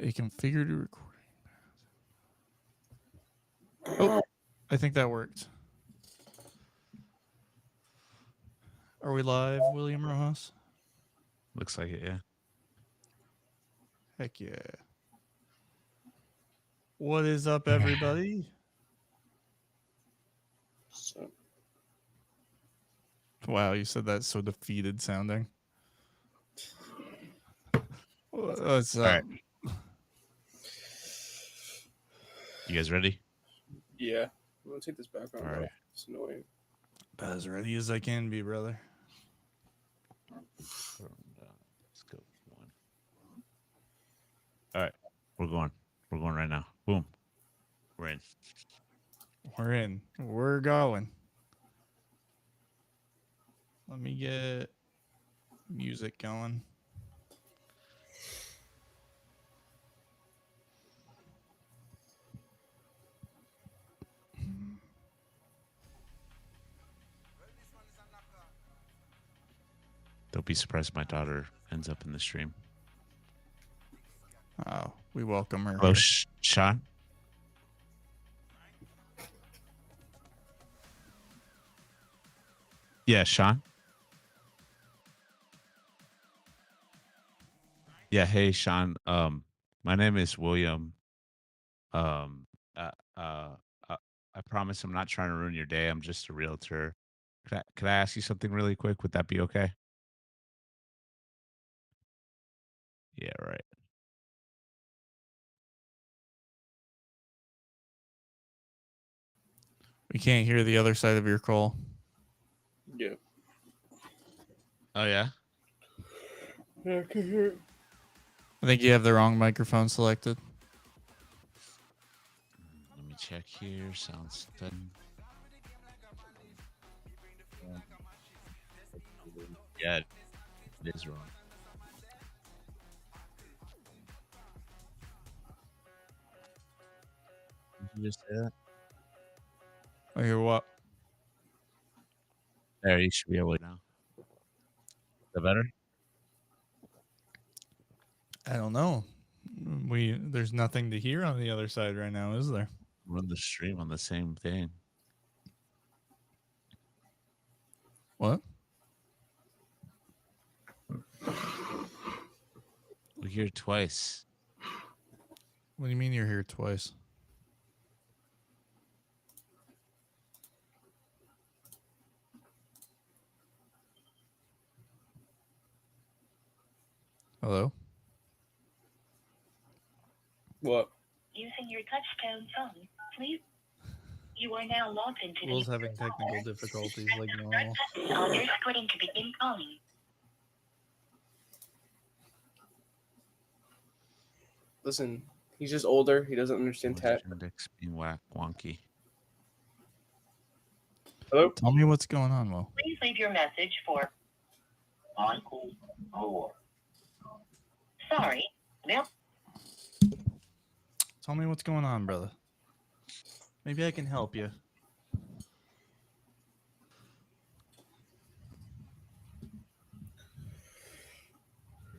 A configured recording. Oh, I think that worked. Are we live, William Rojas? Looks like it, yeah. Heck yeah. What is up, everybody? So, Wow, you said that so defeated sounding. What's All up? right. You guys ready? yeah. I'm gonna take this background All off. right. It's annoying. As ready as I can be, brother. Let's go. One. All right. We're going. We're going right now. Boom. We're in. We're in. We're going. Let me get music going. Don't be surprised if my daughter ends up in the stream. Oh, we welcome her. Hello, Sean. Yeah, Sean. Yeah, hey, Sean. My name is William. Um, uh, uh, uh, I promise I'm not trying to ruin your day. I'm just a realtor. Could I ask you something really quick? Would that be okay? Yeah, right. We can't hear the other side of your call. Yeah. Oh, yeah? Yeah, I can hear it. I think you have the wrong microphone selected. Let me check here. Sounds done. Yeah, it is wrong. Did you just say that? I hear what? There, you should be able to now. Is that better? I don't know. There's nothing to hear on the other side right now, is there? Run the stream on the same thing. What? We're here twice. What do you mean you're here twice? Hello? What? Using your touchtone phone, please. You are now logged into Will's having technical difficulties like normal. on your screen to begin calling. Listen, he's just older. He doesn't understand tech. Index being wonky. Hello? Tell me what's going on, Will. Please leave your message for Michael Moore. Sorry, Bill. Tell me what's going on, brother. Maybe I can help you.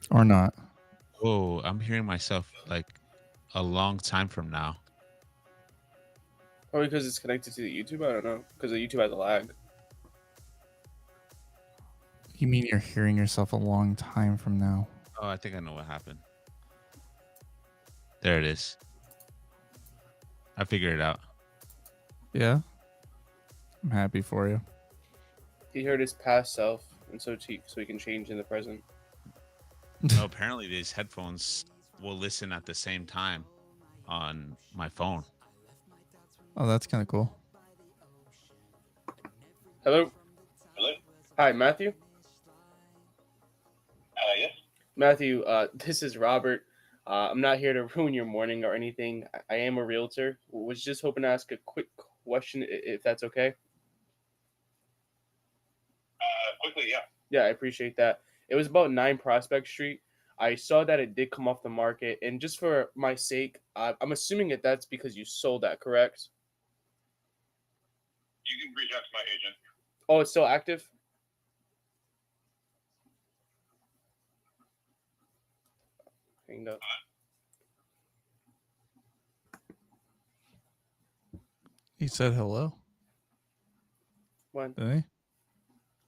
Or not. Whoa, I'm hearing myself like a long time from now. Probably because it's connected to the YouTube. I don't know. Because the YouTube has a lag. You mean you're hearing yourself a long time from now? Oh, I think I know what happened. There it is. I figured it out. Yeah? I'm happy for you. He heard his past self, and so he can change in the present. No, apparently these headphones will listen at the same time on my phone. Oh, that's kind of cool. Hello? Hello? Hi, Matthew? Yes? Matthew, this is Robert. I'm not here to ruin your morning or anything. I am a realtor. Was just hoping to ask a quick question, if that's okay. Quickly, yeah. Yeah, I appreciate that. It was about 9 Prospect Street. I saw that it did come off the market, and just for my sake, I'm assuming that's because you sold that, correct? You can reach out to my agent. Oh, it's still active? Hanged up. He said hello, When? didn't he?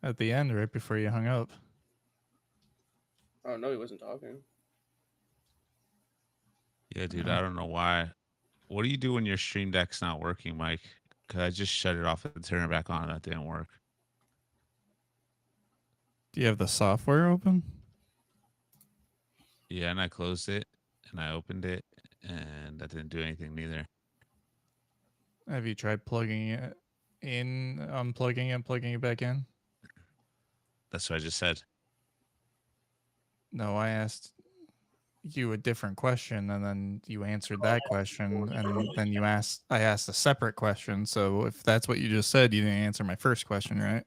At the end, right before you hung up. Oh no, he wasn't talking. Yeah, dude, Oh. I don't know why. What do you do when your stream deck's not working, Mike? Because I just shut it off and turn it back on. That didn't work. Do you have the software open? Yeah, and I closed it and I opened it and that didn't do anything neither. Have you tried plugging it in, unplugging it, plugging it back in? That's what I just said. No, I asked you a different question, and then you answered that question, and then I asked a separate question. So if that's what you just said, you didn't answer my first question, right?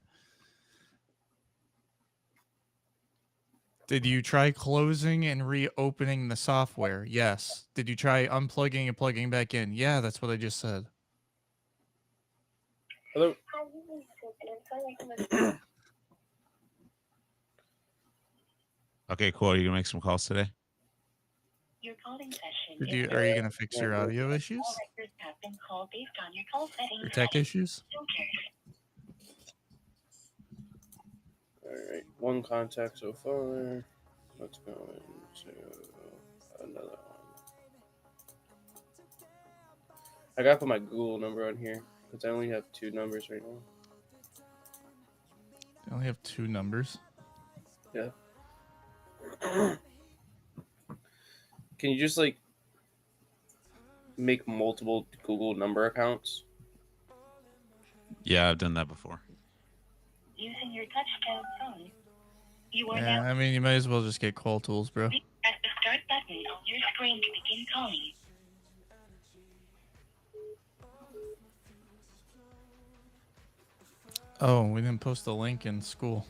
Did you try closing and reopening the software? Yes. Did you try unplugging and plugging back in? Yeah, that's what I just said. Hello. Okay, cool. Are you gonna make some calls today? Your calling session Are is you going to fix your audio issues? all records have been called based on your call settings. Your tech issues? All right, one contact so far. Let's go into another one. I gotta put my Google number on here because I only have 2 numbers right now. I only have 2 numbers. Yeah. Can you just like make multiple Google number accounts? Yeah, I've done that before. Using your touchtone phone, you are Yeah, now I mean, you might as well just get call tools, bro. press the start button on your screen to begin calling. Oh, we didn't post a link in school.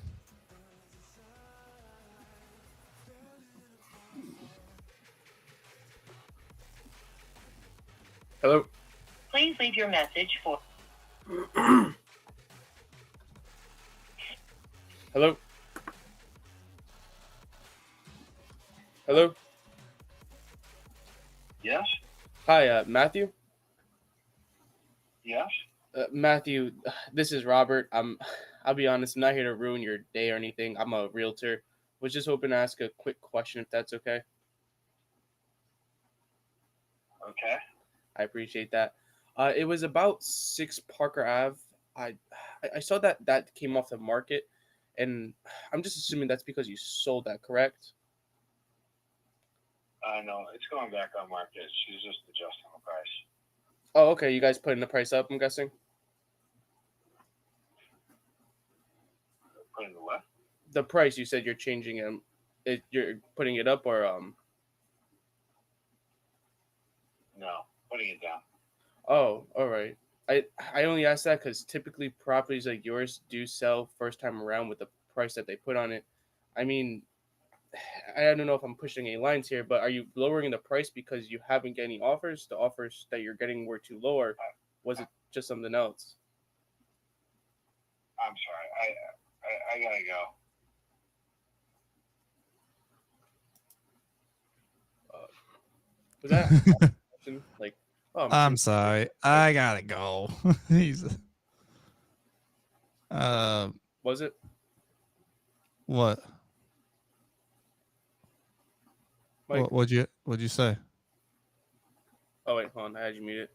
Hello. Please leave your message for Hello. Hello. Yes. Hi, Matthew. Yes. Matthew, this is Robert. I'll be honest, I'm not here to ruin your day or anything. I'm a realtor. Was just hoping to ask a quick question, if that's okay. Okay. I appreciate that. It was about 6 Parker Ave. I saw that came off the market, and I'm just assuming that's because you sold that, correct? No, it's going back on market. She's just adjusting the price. Oh, okay. You guys putting the price up, I'm guessing? Put in the what? The price, you said you're changing it. You're putting it up, or No, putting it down. Oh, all right. I only asked that because typically properties like yours do sell first time around with the price that they put on it. I mean, I don't know if I'm pushing any lines here, but are you lowering the price because you haven't get any offers? The offers that you're getting were too low, or was it just something else? I'm sorry. I gotta go. Was that like? Oh, I'm sorry. I gotta go. He's Was it? what? Mike? What'd you say? Oh wait, hold on. I had you muted.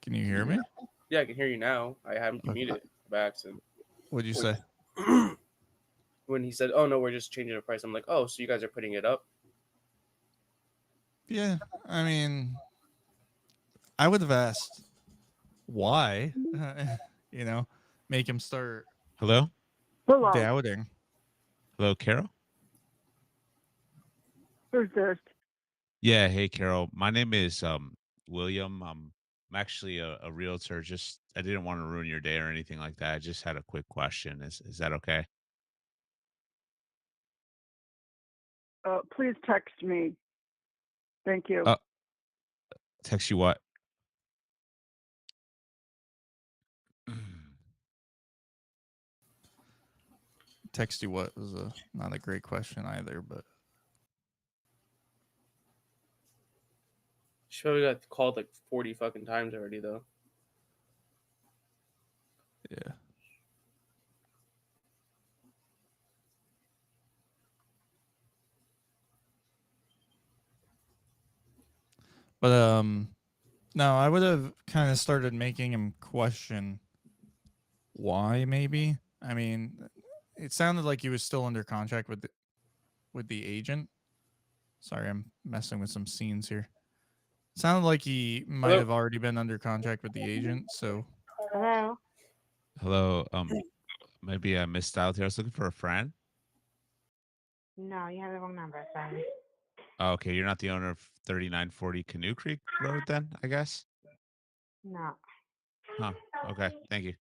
Can you hear me? Yeah, I can hear you now. I haven't Okay. muted by accident. What'd you say? When he said, "Oh no, we're just changing the price," I'm like, "Oh, so you guys are putting it up?" Yeah, I mean, I would have asked why. Make him start Hello? doubting. Hello, Carol? Who's this? Yeah, hey Carol. My name is William. I'm actually a realtor. Just I didn't want to ruin your day or anything like that. I just had a quick question. Is that okay? Please text me. Thank you. Text you what? Text you what was not a great question either, but She probably got called like 40 fucking times already, though. Yeah. But no, I would have kind of started making him question why. Maybe. I mean, it sounded like he was still under contract with the agent. Sorry, I'm messing with some scenes here. Sounded like he might Hello? have already been under contract with the agent. So Hello? Hello. Maybe I missed out here. I was looking for a friend. No, you have the wrong number. Sorry. Oh, okay, you're not the owner of 3940 Canoe Creek Road, then, I guess. No. Huh. Okay. Thank you.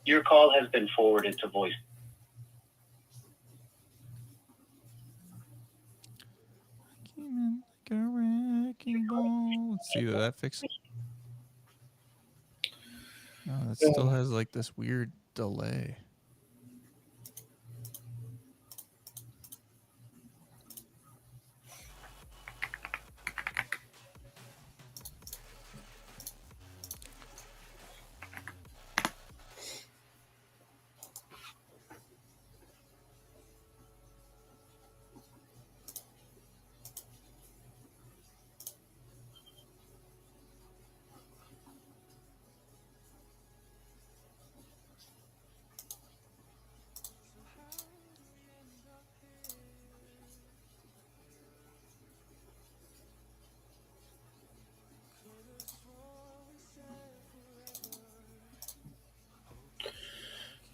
Your call has been forwarded to voice. came in like a wrecking ball. Let's see, did that fix it? No, that still has like this weird delay.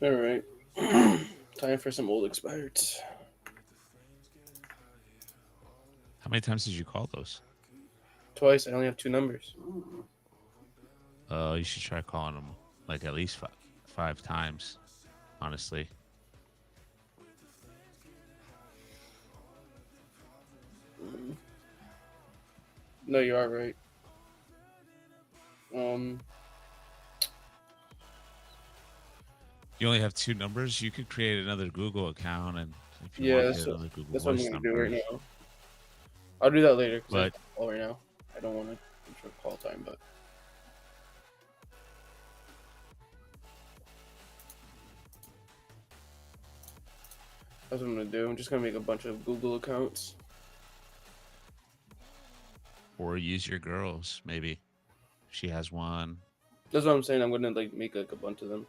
All right. Time for some old expireds. How many times did you call those? Twice. I only have 2 numbers. You should try calling them like at least five times, honestly. No, you are right. You only have 2 numbers. You could create another Google account, and if you Yeah, want, that's get another Google what I'm Voice gonna number. do right now. I'll do that later because I But have to call right now. I don't want to control call time, but that's what I'm gonna do. I'm just gonna make a bunch of Google accounts. or use your girls, maybe. She has one. That's what I'm saying. I'm gonna like make like a bunch of them.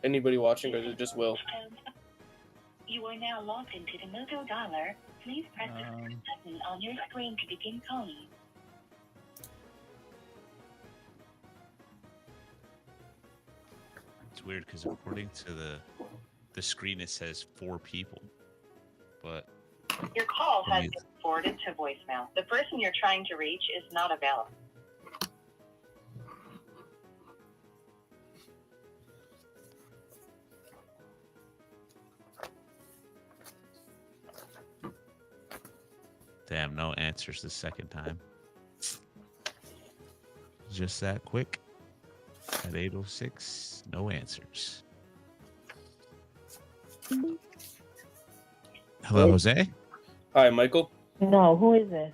Anybody watching, or is it just Will? You are now logged into the Moto Dialer. Please press the button on your screen to begin calling. It's weird because according to the screen, it says 4 people, but Your call for has me, been forwarded to voicemail. The person you're trying to reach is not available. damn, no answers the second time. Just that quick. At 8:06, no answers. Hello, Jose? Hi, Michael. No, who is this?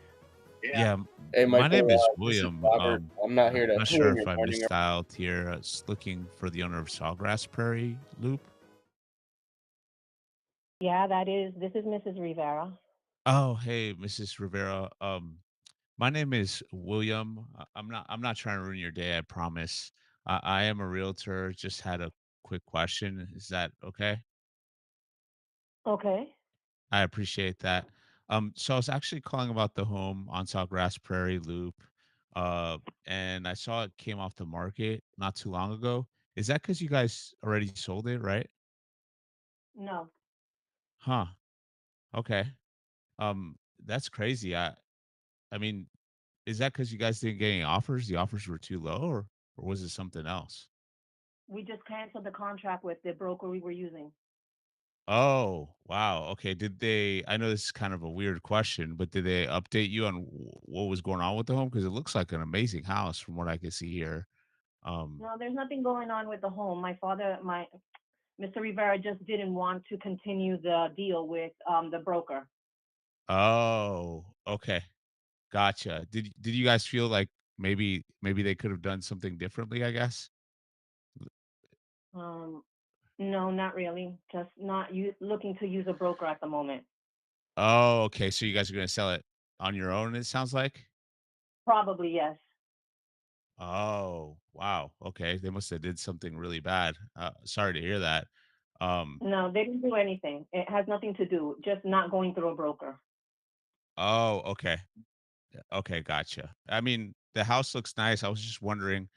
Yeah, Hey, my Michael. name is This is William. Robert. I'm not here to I'm not sure ruin if your I morning. misdialed here. I was looking for the owner of Sawgrass Prairie Loop. Yeah, this is Mrs. Rivera. Oh, hey, Mrs. Rivera. My name is William. I'm not trying to ruin your day, I promise. I am a realtor. Just had a quick question. Is that okay? Okay. I appreciate that. So I was actually calling about the home on Sawgrass Prairie Loop. Uh, and I saw it came off the market not too long ago. Is that because you guys already sold it, right? No. Huh. Okay. Um, that's crazy. I mean, is that because you guys didn't get any offers? The offers were too low, or was it something else? We just canceled the contract with the broker we were using. Oh, wow. Okay. Did they? I know this is kind of a weird question, but did they update you on what was going on with the home? Because it looks like an amazing house from what I can see here. Um. No, there's nothing going on with the home. Mr. Rivera just didn't want to continue the deal with the broker. Oh. Okay. Gotcha. Did you guys feel like maybe they could have done something differently? I guess. Um, no, not really. Just not looking to use a broker at the moment. Oh. Okay. So you guys are gonna sell it on your own. It sounds like. Probably yes. Oh, wow. Okay. They must have did something really bad. Sorry to hear that. Um, No, they didn't do anything. It has nothing to do. Just not going through a broker. oh, okay. Okay, gotcha. I mean, the house looks nice. I was just wondering,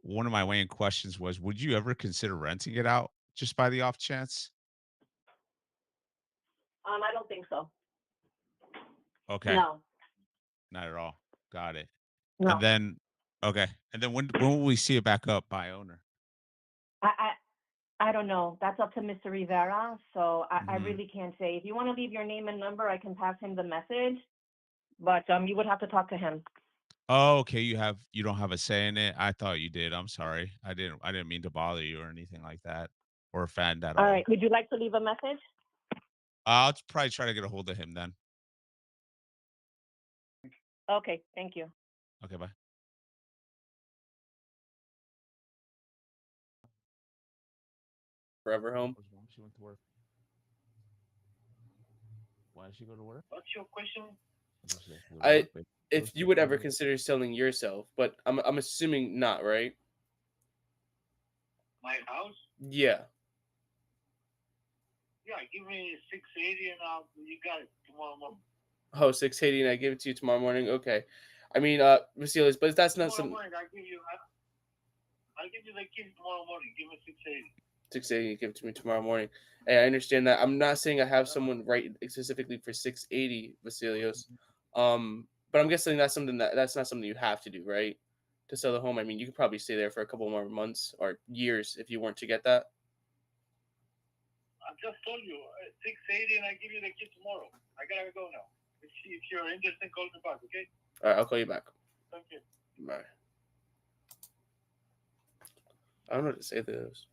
one of my main questions was, would you ever consider renting it out just by the off chance? I don't think so. Okay, No, not at all. Got it. And no. then okay. And then when will we see it back up by owner? I I don't know. That's up to Mr. Rivera. So I Mhm. really can't say. If you want to leave your name and number, I can pass him the message. But you would have to talk to him. Oh, okay. You don't have a say in it. I thought you did. I'm sorry. I didn't mean to bother you or anything like that or offend at All right. all. Would you like to leave a message? I'll probably try to get a hold of him then. Okay. Thank you. Okay, bye. Forever home. She went to work. Why did she go to work? What's your question? If you would ever consider selling yourself, but I'm assuming not, right? My house? Yeah. Yeah, give me 680 and you got it tomorrow morning. Oh, 680 and I give it to you tomorrow morning. Okay. I mean, Vasilis, but that's not Tomorrow some morning, I'll give you the key tomorrow morning. Give me 680. 680. You give it to me tomorrow morning. Hey, I understand that. I'm not saying I have someone right specifically for 680, Vasilios. But I'm guessing that's not something you have to do, right? To sell the home. I mean, you could probably stay there for a couple more months or years if you weren't to get that. I just told you 680 and I give you the key tomorrow. I gotta go now. If you're interested, call me back, okay? All right, I'll call you back. Thank you. Bye. I don't know what to say to those.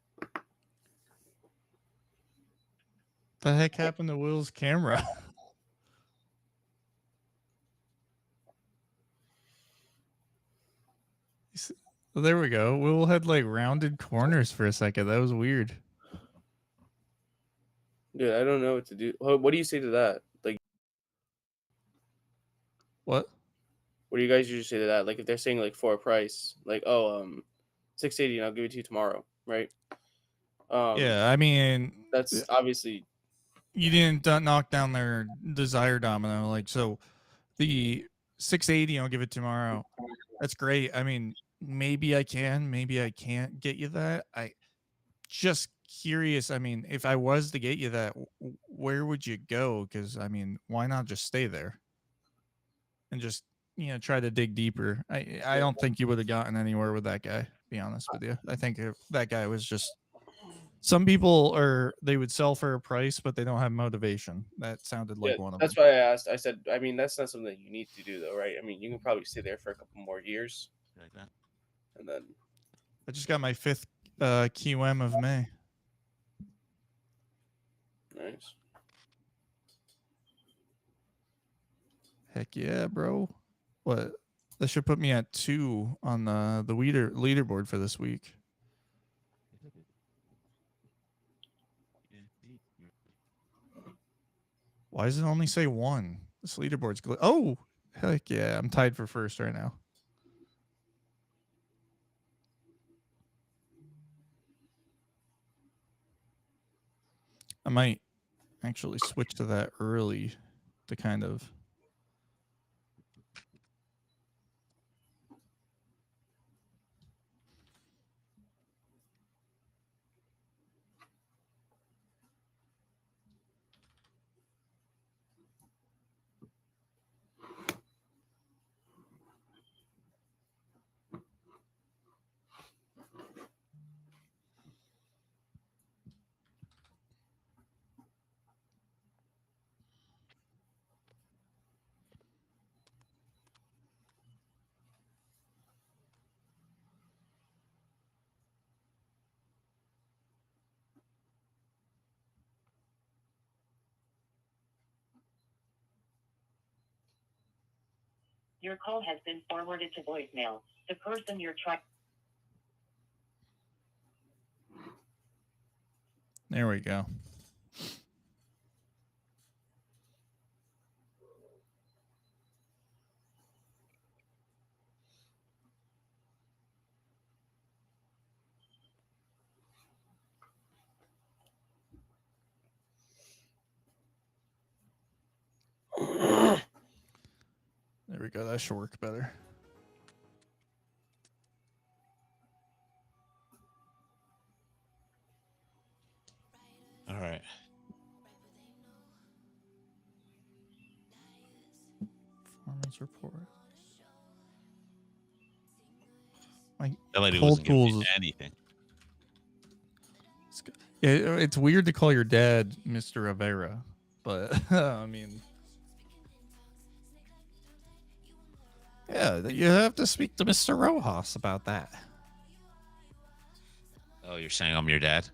The heck happened to Will's camera? Well, there we go. Will had like rounded corners for a second. That was weird. Dude, I don't know what to do. What do you say to that? Like, What? what do you guys usually say to that? Like, if they're saying like for a price, like, 680 and I'll give it to you tomorrow, right? Yeah, I mean, That's obviously you didn't knock down their desire domino. Like, so the 680, I'll give it tomorrow. That's great. I mean, maybe I can, maybe I can't get you that. I just curious. I mean, if I was to get you that, where would you go? Because I mean, why not just stay there and just try to dig deeper? I don't think you would have gotten anywhere with that guy. To be honest with you, I think if that guy was just. Some people they would sell for a price, but they don't have motivation. That sounded like one of that's them. why I asked. I said, I mean, that's not something that you need to do though, right? I mean, you can probably stay there for a couple more years, Like that. and then I just got my 5th QM of May. nice. Heck yeah, bro. What? That should put me at 2 on the leaderboard for this week. Why does it only say 1? This leaderboard's oh, heck yeah. I'm tied for first right now. I might actually switch to that early to kind of. Your call has been forwarded to voicemail. The person you're trying. There we go. There we go. That should work better. All right. Performance report. Like That lady cold wasn't giving me tools. anything. It's weird to call your dad Mr. Rivera, but I mean, yeah, you have to speak to Mr. Rojas about that. Oh, you're saying I'm your dad?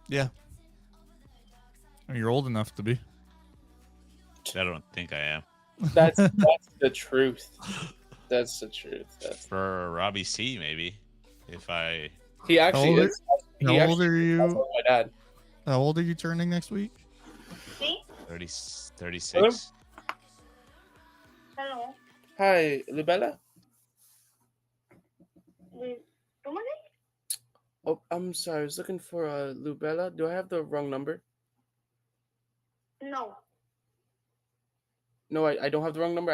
Yeah. I mean, you're old enough to be. I don't think I am. That's the truth. That's the truth. That's... For Robbie C, maybe. If I... He actually is. How old are you? My dad. How old are you turning next week? See? 36. Hello. Hi, Lubella. Oh, I'm sorry. I was looking for Lubella. Do I have the wrong number? No. No, I don't have the wrong number.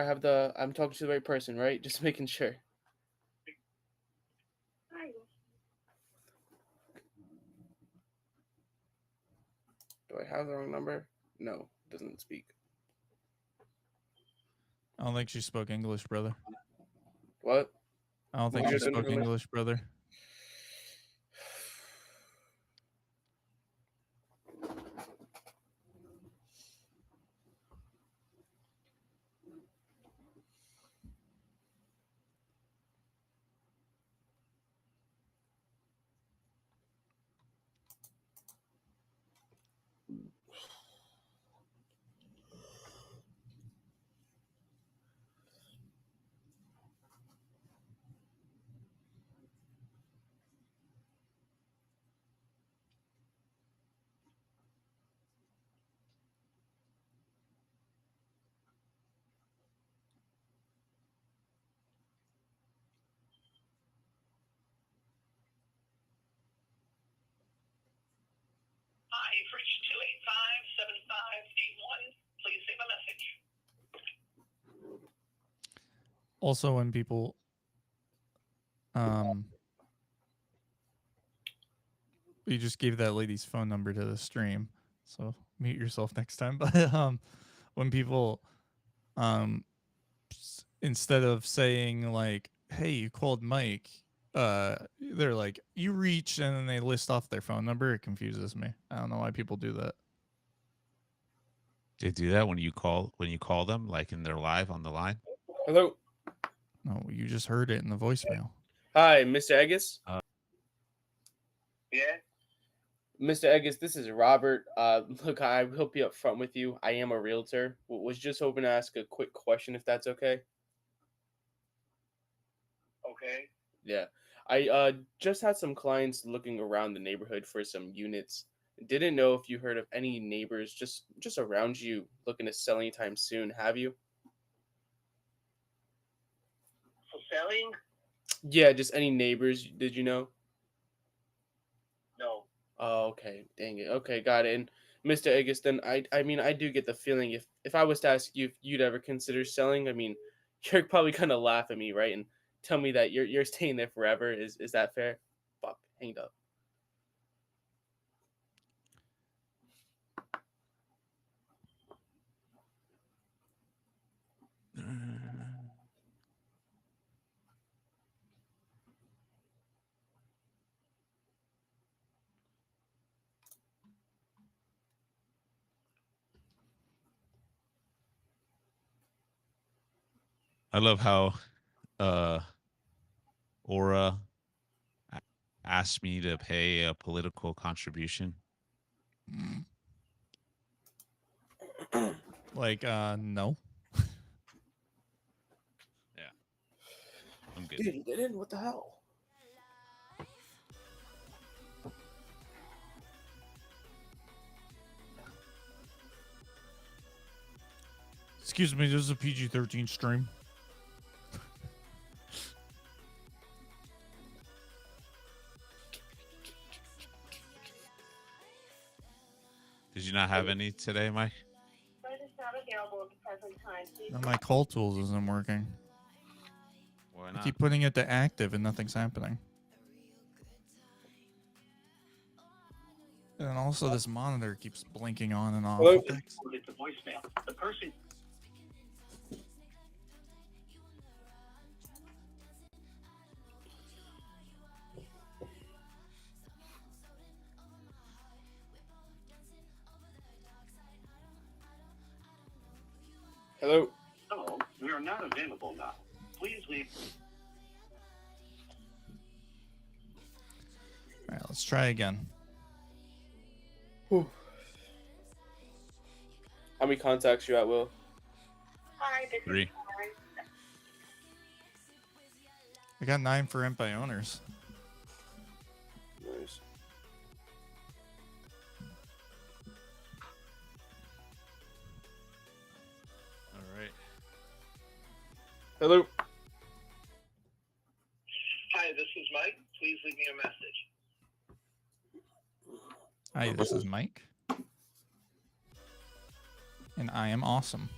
I'm talking to the right person, right? Just making sure. Do I have the wrong number? No, doesn't speak. I don't think she spoke English, brother. What? I don't think she spoke English, brother. Hi, you've reached 285-7581. Please leave a message. Also, when people, you just gave that lady's phone number to the stream, so mute yourself next time. But when people, instead of saying like, "Hey, you called Mike," they're like, "You reached," and then they list off their phone number. It confuses me. I don't know why people do that. They do that when you call them, like in their live on the line? Hello. No, you just heard it in the voicemail. Hi, Mr. Eggis. Yeah. Mr. Eggis, this is Robert. Look, I will be up front with you. I am a realtor. Was just hoping to ask a quick question, if that's okay. Okay. Yeah. I just had some clients looking around the neighborhood for some units. Didn't know if you heard of any neighbors just around you looking to sell anytime soon. Have you? For selling? Yeah, just any neighbors. Did you know? No. Oh, okay. Dang it. Okay, got it. And Mr. Eggis, then I mean, I do get the feeling if I was to ask you if you'd ever consider selling, I mean, you're probably gonna laugh at me, right? And tell me that you're staying there forever. Is that fair? Fuck, hanged up. I love how Aura asked me to pay a political contribution. Like, no. good. Dude, you didn't? What the hell? Excuse me, this is a PG-13 stream. Did you not have any today, Mike? But it's not available at the present time. Please No, my call tools isn't working. Why I not? keep putting it to active and nothing's happening. And also this monitor keeps blinking on and off. Hello? What the heck's- Forwarded to voicemail. The person. Hello? Hello, we are not available now. Please leave. All right, let's try again. Whew. How many contacts you at, Will? Hi, this 3. is Karen. I got 9 for rent by owners. Nice. All right. Hello? Hi, this is Mike. Please leave me a message. Hi, this is Mike. And I am awesome.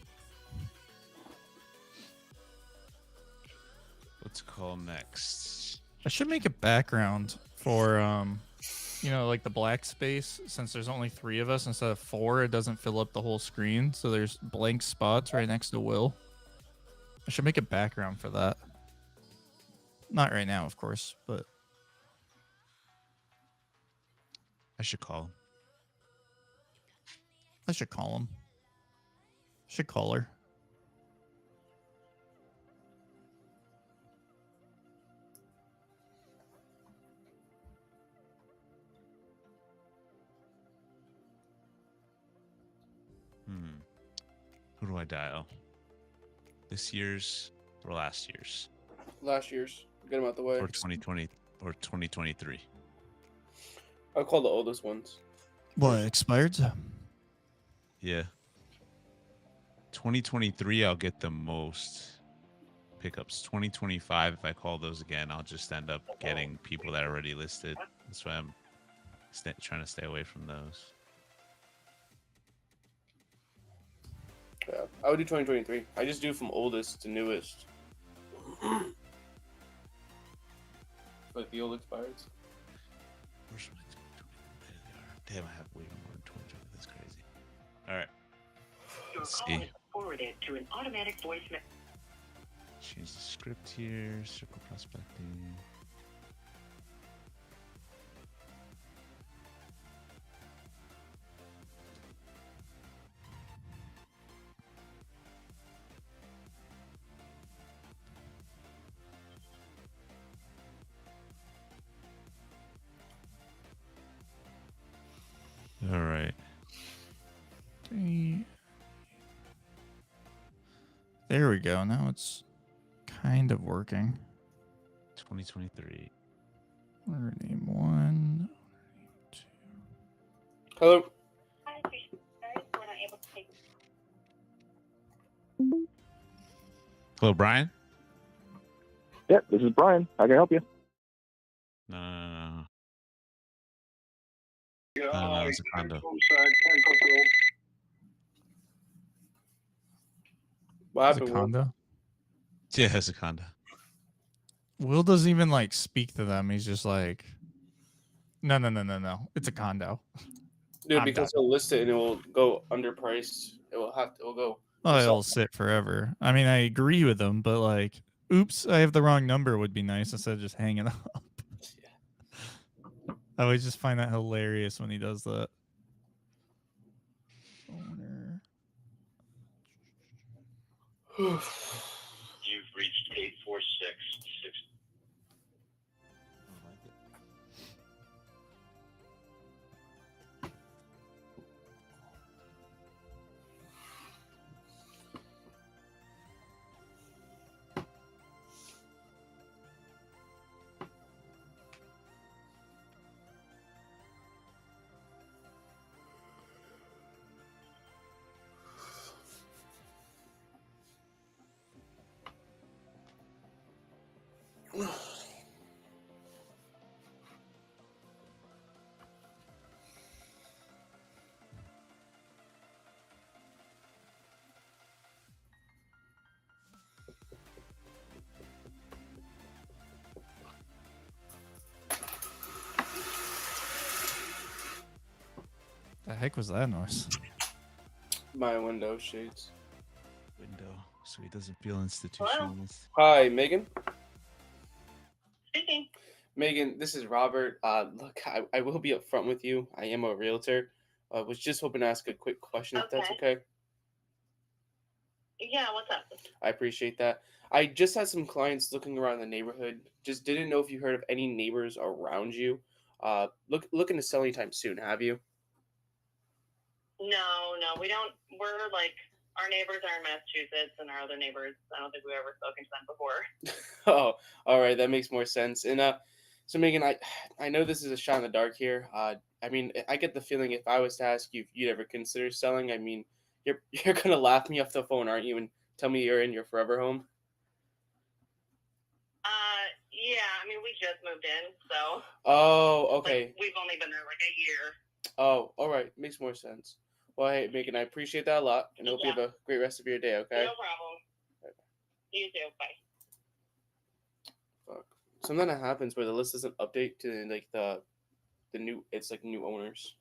Let's call next. I should make a background for, you know, like the black space. Since there's only 3 of us instead of 4, it doesn't fill up the whole screen. So there's blank spots right next to Will. I should make a background for that. Not right now, of course, but I should call him. I should call him. Should call her. Who do I dial? This year's or last year's? Last year's. Get them out the way. Or 2020 or 2023? I'll call the oldest ones. What, expired? Yeah. 2023, I'll get the most pickups. 2025, if I call those again, I'll just end up getting people that are already listed. That's why I'm trying to stay away from those. Yeah, I would do 2023. I just do from oldest to newest. Like the old expireds. Where's my 2023? There they are. Damn, I have way more than 2020. That's crazy. All right. Your Let's call see. is forwarded to an automatic voicemail. Change the script here. Circle prospecting. All right. There we go. Now it's kind of working. 2023. Owner name 1. Hello? Hi, Christian. Sorry, we're not able to take. Hello, Brian? Yep, this is Brian. How can I help you? No. Yeah, No, it's a condo. What Is it happened, Will? condo? Yeah, it's a condo. Will doesn't even like speak to them. He's just like, no. It's a condo. Dude, I'm because done. he'll list it and it will go underpriced. It will go. Oh, So- it'll sit forever. I mean, I agree with him, but like, oops, I have the wrong number would be nice instead of just hanging up. I always just find that hilarious when he does that. Owner. You've reached 8466. heck was that noise? My window shades. Window, so he doesn't feel institutionalized. Hi, Megan. Speaking. Megan, this is Robert. Look, I will be upfront with you. I am a realtor. Was just hoping to ask a quick question, if that's okay. Yeah, what's up? I appreciate that. I just had some clients looking around the neighborhood. Just didn't know if you heard of any neighbors around you. Looking to sell anytime soon. Have you? No, we don't. We're like, our neighbors are in Massachusetts, and our other neighbors, I don't think we've ever spoken to them before. Oh, all right, that makes more sense. And so Megan, I know this is a shot in the dark here. I mean, I get the feeling if I was to ask you if you'd ever consider selling, I mean, you're gonna laugh me off the phone, aren't you? And tell me you're in your forever home. Yeah, I mean, we just moved in, so. Oh, okay. Like, we've only been there like a year. Oh, all right, makes more sense. Well, hey, Megan, I appreciate that a lot, and hope you have a great rest of your day. Okay. No problem. You too. Bye. Fuck. Something that happens where the list doesn't update to like the new. It's like new owners.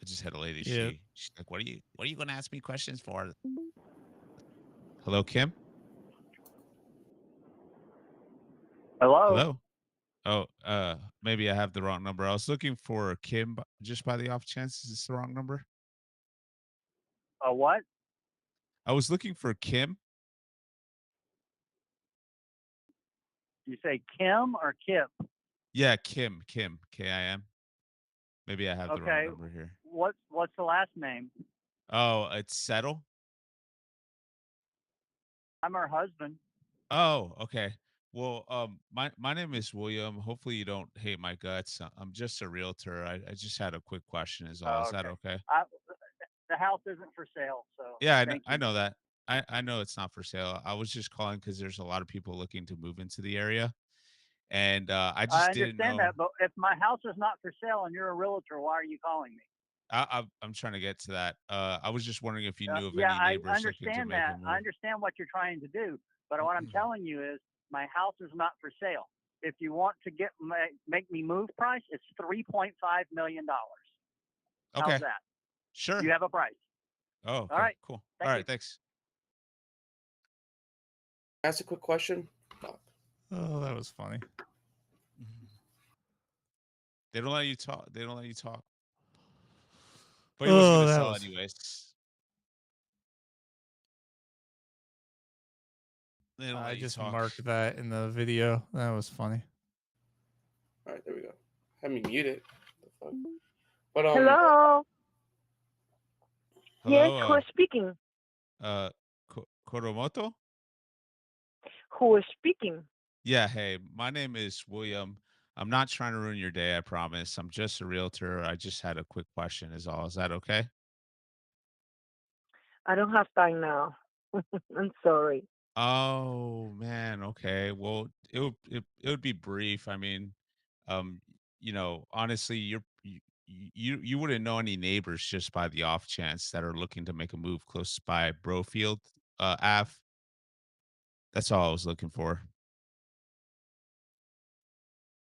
I just had a lady. Yeah. She's like, "What are you going to ask me questions for?" Hello, Kim. Hello. Oh, maybe I have the wrong number. I was looking for Kim just by the off chance. Is this the wrong number? What? I was looking for Kim. You say Kim or Kip? Yeah, Kim, Kim. Maybe I have the wrong Okay. number here. What's the last name? Oh, it's Settle. I'm her husband. Oh, okay. Well, my name is William. Hopefully you don't hate my guts. I'm just a realtor. I just had a quick question is all. Is that okay? The house isn't for sale, so Yeah, thank you. I know that. I know it's not for sale. I was just calling because there's a lot of people looking to move into the area. And I just didn't understand know. that, but if my house is not for sale and you're a realtor, why are you calling me? I'm trying to get to that. I was just wondering if you knew of Yeah, any I neighbors looking to understand make a that. move. I understand what you're trying to do, but what I'm telling you is my house is not for sale. If you want to make me move price, it's $3.5 million. Okay. How's that? Sure. You have a price. Oh, okay. All right. Cool. Thank All you. right. Thanks. Ask a quick question. Oh, that was funny. They don't let you talk. They don't let you talk. But he wasn't Oh, going to that sell was anyways. They don't I let you just talk. marked that in the video. That was funny. All right, there we go. Have me muted. The fuck? But Hello. Yes, Hello. who is speaking? Koromoto? Who is speaking? Yeah. Hey, my name is William. I'm not trying to ruin your day. I promise. I'm just a realtor. I just had a quick question. Is all. Is that okay? I don't have time now. I'm sorry. Oh man, okay. Well, it would be brief. I mean, um, honestly, you wouldn't know any neighbors just by the off chance that are looking to make a move close by Brofield, Ave. That's all I was looking for.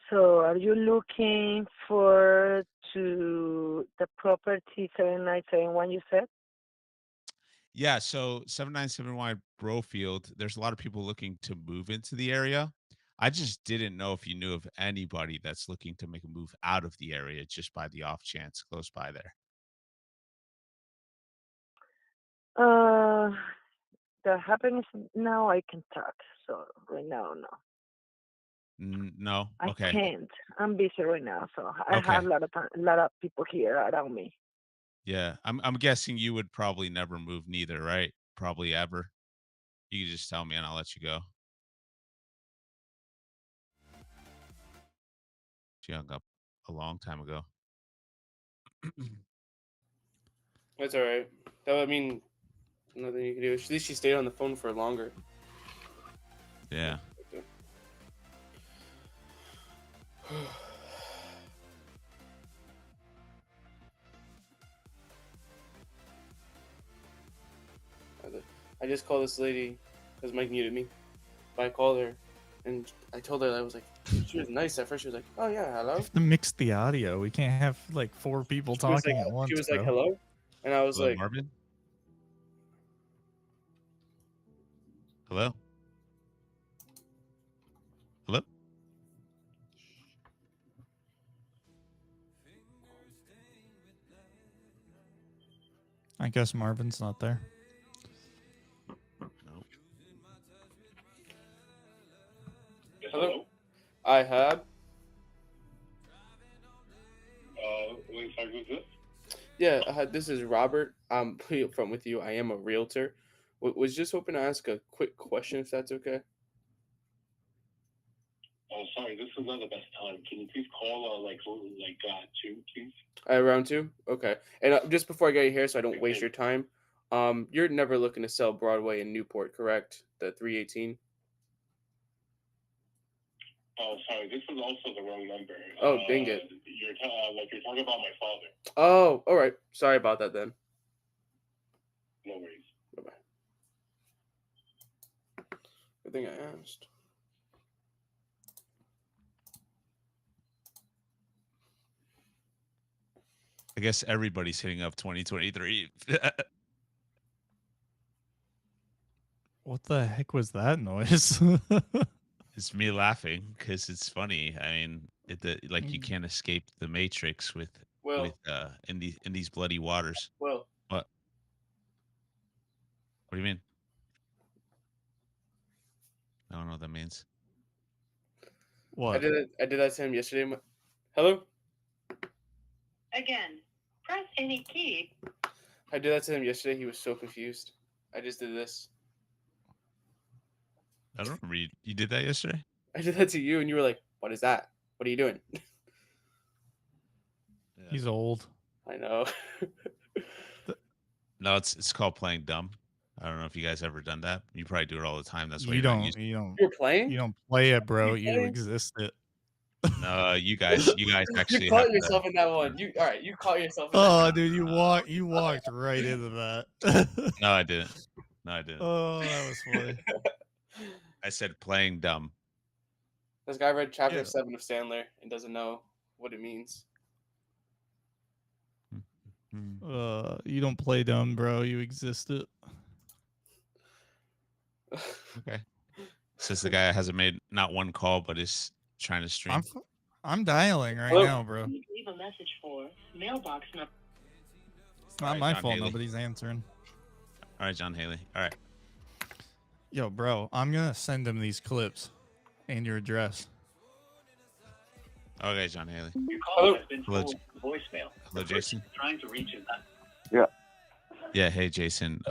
So, are you looking for to the property 7971 you said? Yeah, so 7971 Brofield, there's a lot of people looking to move into the area. I just didn't know if you knew of anybody that's looking to make a move out of the area just by the off chance close by there. The happenings now I can talk. So right now, no. No. Okay. I can't. I'm busy right now, so I Okay. have a lot of people here around me. Yeah, I'm guessing you would probably never move neither, right? Probably ever. You can just tell me and I'll let you go. She hung up a long time ago. that's all right. That would mean nothing you can do. At least she stayed on the phone for longer. Yeah. I just called this lady because Mike muted me. But I called her and I told her that I was like, She was nice at first. She was like, "Oh yeah, hello." have to mix the audio. We can't have like 4 people She was talking like, at once, she was like, bro. "Hello," and I was Hello, like, Marvin? Hello? Hello? I guess Marvin's not there. Nope. "Hello." I have. Wait, sorry, who's this? Yeah, this is Robert. I'm pretty upfront with you. I am a realtor. Was just hoping to ask a quick question, if that's okay. Oh, sorry, this is not the best time. Can you please call like 2, please? Around 2? Okay. And just before I get you here, so I don't waste your time, you're never looking to sell Broadway in Newport, correct? The 318? Oh, sorry, this is also the wrong number. Oh, dang it. You're talking about my father. Oh, all right. Sorry about that then. No worries. Bye-bye. Good thing I asked. I guess everybody's hitting up 2023. What the heck was that noise? It's me laughing because it's funny. I mean, you can't escape the Matrix with in these bloody waters. Well. What? What do you mean? I don't know what that means. What? I did that to him yesterday. Hello? Again, press any key. I did that to him yesterday. He was so confused. I just did this. I don't remember. You did that yesterday? I did that to you, and you were like, "What is that? What are you doing?" He's old. I know. No, it's called playing dumb. I don't know if you guys ever done that. You probably do it all the time. That's why You you're not don't. used. You're playing? You don't play it, bro. You You playing? exist it. No, you guys actually You caught have yourself to. in that one. You all right? You caught yourself in Oh, that. dude, you walked right into that. No, I didn't. No, I didn't. Oh, that was funny. I said playing dumb. This guy read chapter Yeah. 7 of Sandler and doesn't know what it means. You don't play dumb, bro. You exist it. Okay. Says the guy that hasn't made not one call, but is trying to stream. I'm dialing right Hello? now, bro. Leave a message for mailbox number. It's not All right, my John fault. Haley. Nobody's answering. All right, John Haley. All right. Yo, bro, I'm gonna send him these clips and your address. Okay, John Haley. Your call has been Hello, forwarded to voicemail. Hello, Jason. Trying to reach him. Yeah. Yeah. Hey, Jason.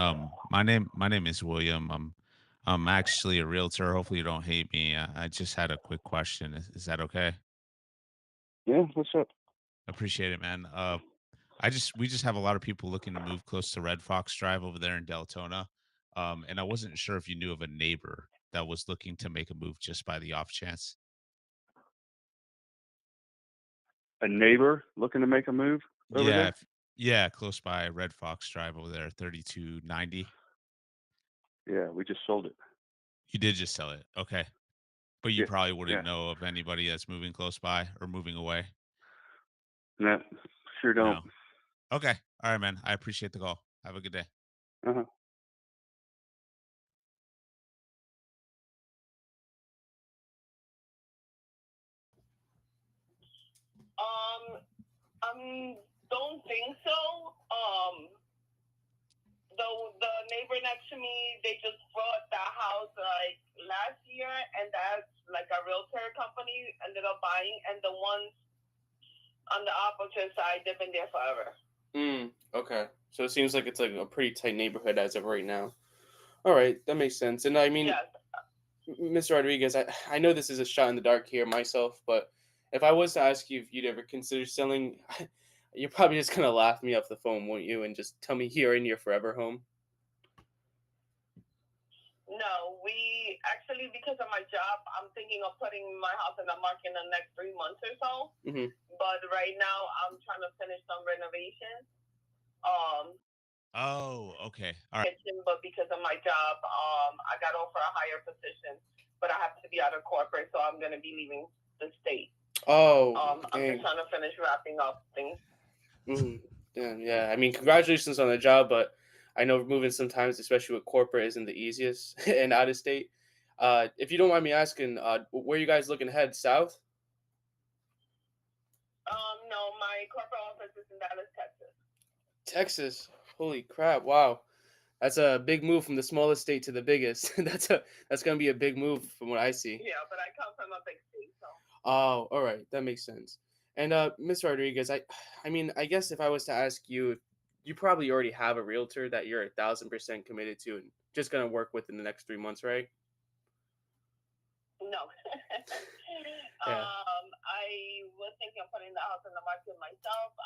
My name is William. I'm actually a realtor. Hopefully, you don't hate me. I just had a quick question. Is that okay? Yeah, what's up? Appreciate it, man. We just have a lot of people looking to move close to Red Fox Drive over there in Deltona. And I wasn't sure if you knew of a neighbor that was looking to make a move just by the off chance. A neighbor looking to make a move over Yeah, there? yeah, close by Red Fox Drive over there, 3290. Yeah, we just sold it. You did just sell it. Okay. But you Yeah, probably wouldn't yeah. know of anybody that's moving close by or moving away. No, sure don't. No. Okay. All right, man. I appreciate the call. Have a good day. Uh-huh. Don't think so. The neighbor next to me, they just bought that house like last year, and that's like a realtor company ended up buying, and the ones on the opposite side, they've been there forever. Okay. So it seems like it's like a pretty tight neighborhood as of right now. All right, that makes sense. And I mean, Yes. Mr. Rodriguez, I know this is a shot in the dark here myself, but if I was to ask you if you'd ever consider selling, you're probably just gonna laugh me off the phone, won't you? And just tell me you're in your forever home. No, we actually, because of my job, I'm thinking of putting my house in the market in the next 3 months or so. Mm-hmm. But right now, I'm trying to finish some renovations. Oh, okay. All right. But because of my job, I got offered a higher position, but I have to be out of corporate, so I'm going to be leaving the state. Oh, I'm dang. just trying to finish wrapping up things. Damn, yeah. I mean, congratulations on the job, but I know moving sometimes, especially with corporate, isn't the easiest and out of state. If you don't mind me asking, where you guys looking to head? South? No, my corporate office is in Dallas, Texas. Texas. Holy crap! Wow, that's a big move from the smallest state to the biggest. That's gonna be a big move from what I see. Yeah, but I come from a big state, so. Oh, all right, that makes sense. And Miss Rodriguez, I mean, I guess if I was to ask you, you probably already have a realtor that you're 1,000% committed to and just gonna work with in the next 3 months, right? No. Yeah. I was thinking of putting the house on the market myself.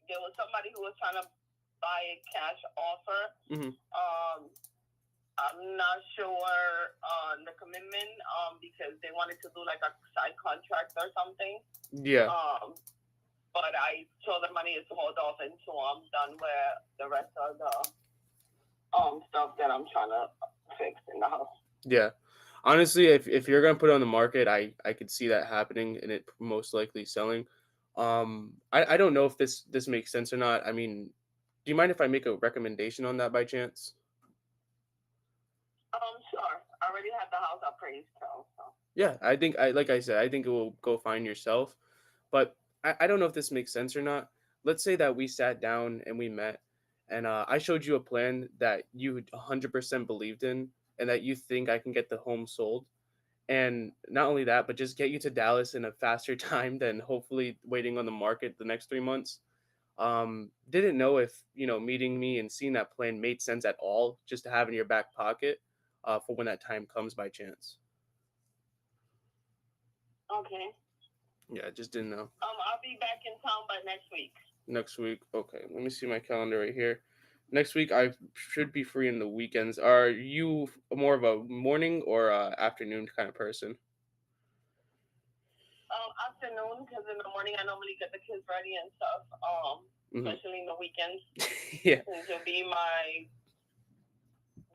There was somebody who was trying to buy a cash offer. I'm not sure on the commitment because they wanted to do like a side contract or something. Yeah. But I told the money is to hold off until I'm done with the rest of the stuff that I'm trying to fix in the house. Yeah. Honestly, if you're gonna put it on the market, I could see that happening and it most likely selling. I don't know if this makes sense or not. I mean, do you mind if I make a recommendation on that by chance? Sure. I already had the house appraised, so. Yeah, I think like I said, I think it will go find yourself. But I don't know if this makes sense or not. Let's say that we sat down and we met, and I showed you a plan that you 100% believed in, and that you think I can get the home sold. And not only that, but just get you to Dallas in a faster time than hopefully waiting on the market the next 3 months. Didn't know if meeting me and seeing that plan made sense at all, just to have in your back pocket for when that time comes by chance. Okay. Yeah, I just didn't know. I'll be back in town by next week. Next week. Okay, let me see my calendar right here. Next week I should be free in the weekends. Are you more of a morning or afternoon kind of person? Afternoon, because in the morning I normally get the kids ready and stuff. Especially in the weekends. Yeah. Since it'll be my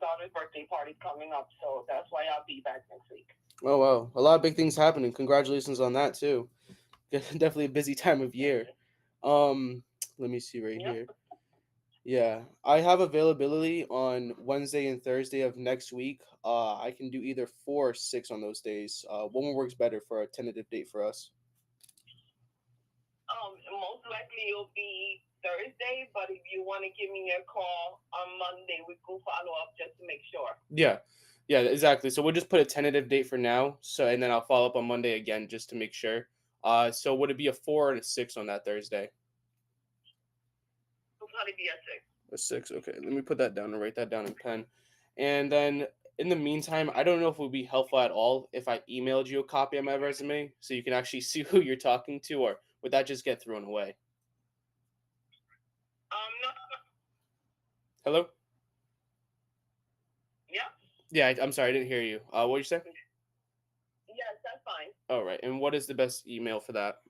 daughter's birthday party coming up, so that's why I'll be back next week. Oh wow, a lot of big things happening. Congratulations on that too. Definitely a busy time of year. Let me see right here. Yeah, I have availability on Wednesday and Thursday of next week. I can do either 4 or 6 on those days. One works better for a tentative date for us. Most likely it'll be Thursday, but if you want to give me a call on Monday, we could follow up just to make sure. Yeah, exactly. So we'll just put a tentative date for now. So and then I'll follow up on Monday again just to make sure. So would it be a 4 and a 6 on that Thursday? It'll probably be a 6. A 6. Okay, let me put that down and write that down in pen. And then in the meantime, I don't know if it would be helpful at all if I emailed you a copy of my resume so you can actually see who you're talking to, or would that just get thrown away? No. Hello? Yeah. Yeah, I'm sorry, I didn't hear you. What did you say? Yes, that's fine. All right, and what is the best email for that?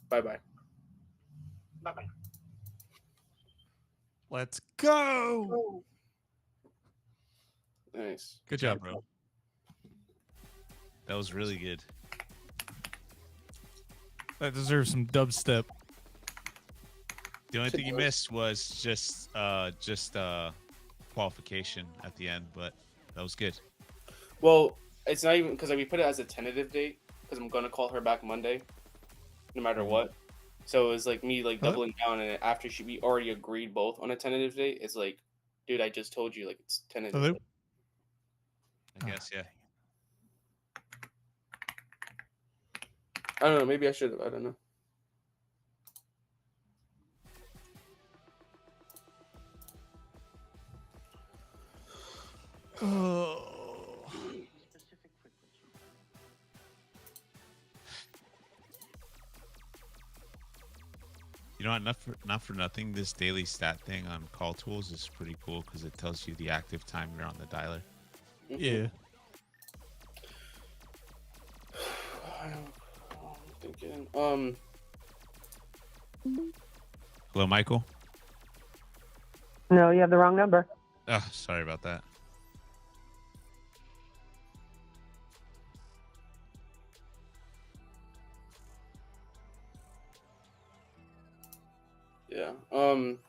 Bye-bye. Bye-bye. Let's go. Nice. Good job, bro. That was really good. That deserves some dubstep. The only thing you missed was just qualification at the end, but that was good. Well, it's not even because we put it as a tentative date because I'm gonna call her back Monday, no matter what. So it was like me doubling down, and after we already agreed both on a tentative date, it's like, dude, I just told you it's tentative. I guess, yeah. I don't know. Maybe I should have. I don't know. Oh. You know, not for nothing, this daily stat thing on call tools is pretty cool because it tells you the active time you're on the dialer. Yeah. I'm thinking. Hello, Michael. No, you have the wrong number. Oh, sorry about that. Yeah. I'm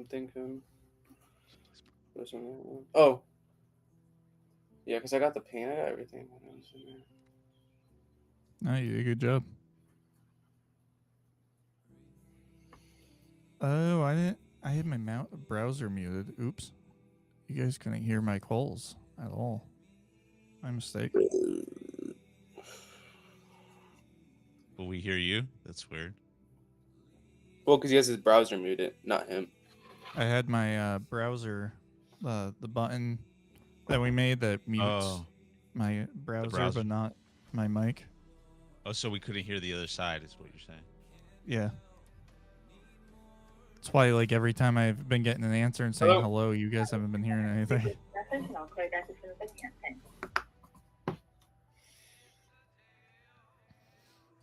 thinking. Oh. Yeah, because I got the paint. I got everything. No, you did a good job. Oh, I had my browser muted. Oops. You guys couldn't hear my calls at all. My mistake. But we hear you. That's weird. Well, because he has his browser muted, not him. I had my browser, the button that we made that mutes my browser, but not my mic. Oh, so we couldn't hear the other side, is what you're saying. Yeah. That's why, like, every time I've been getting an answer and saying hello, you guys haven't been hearing anything.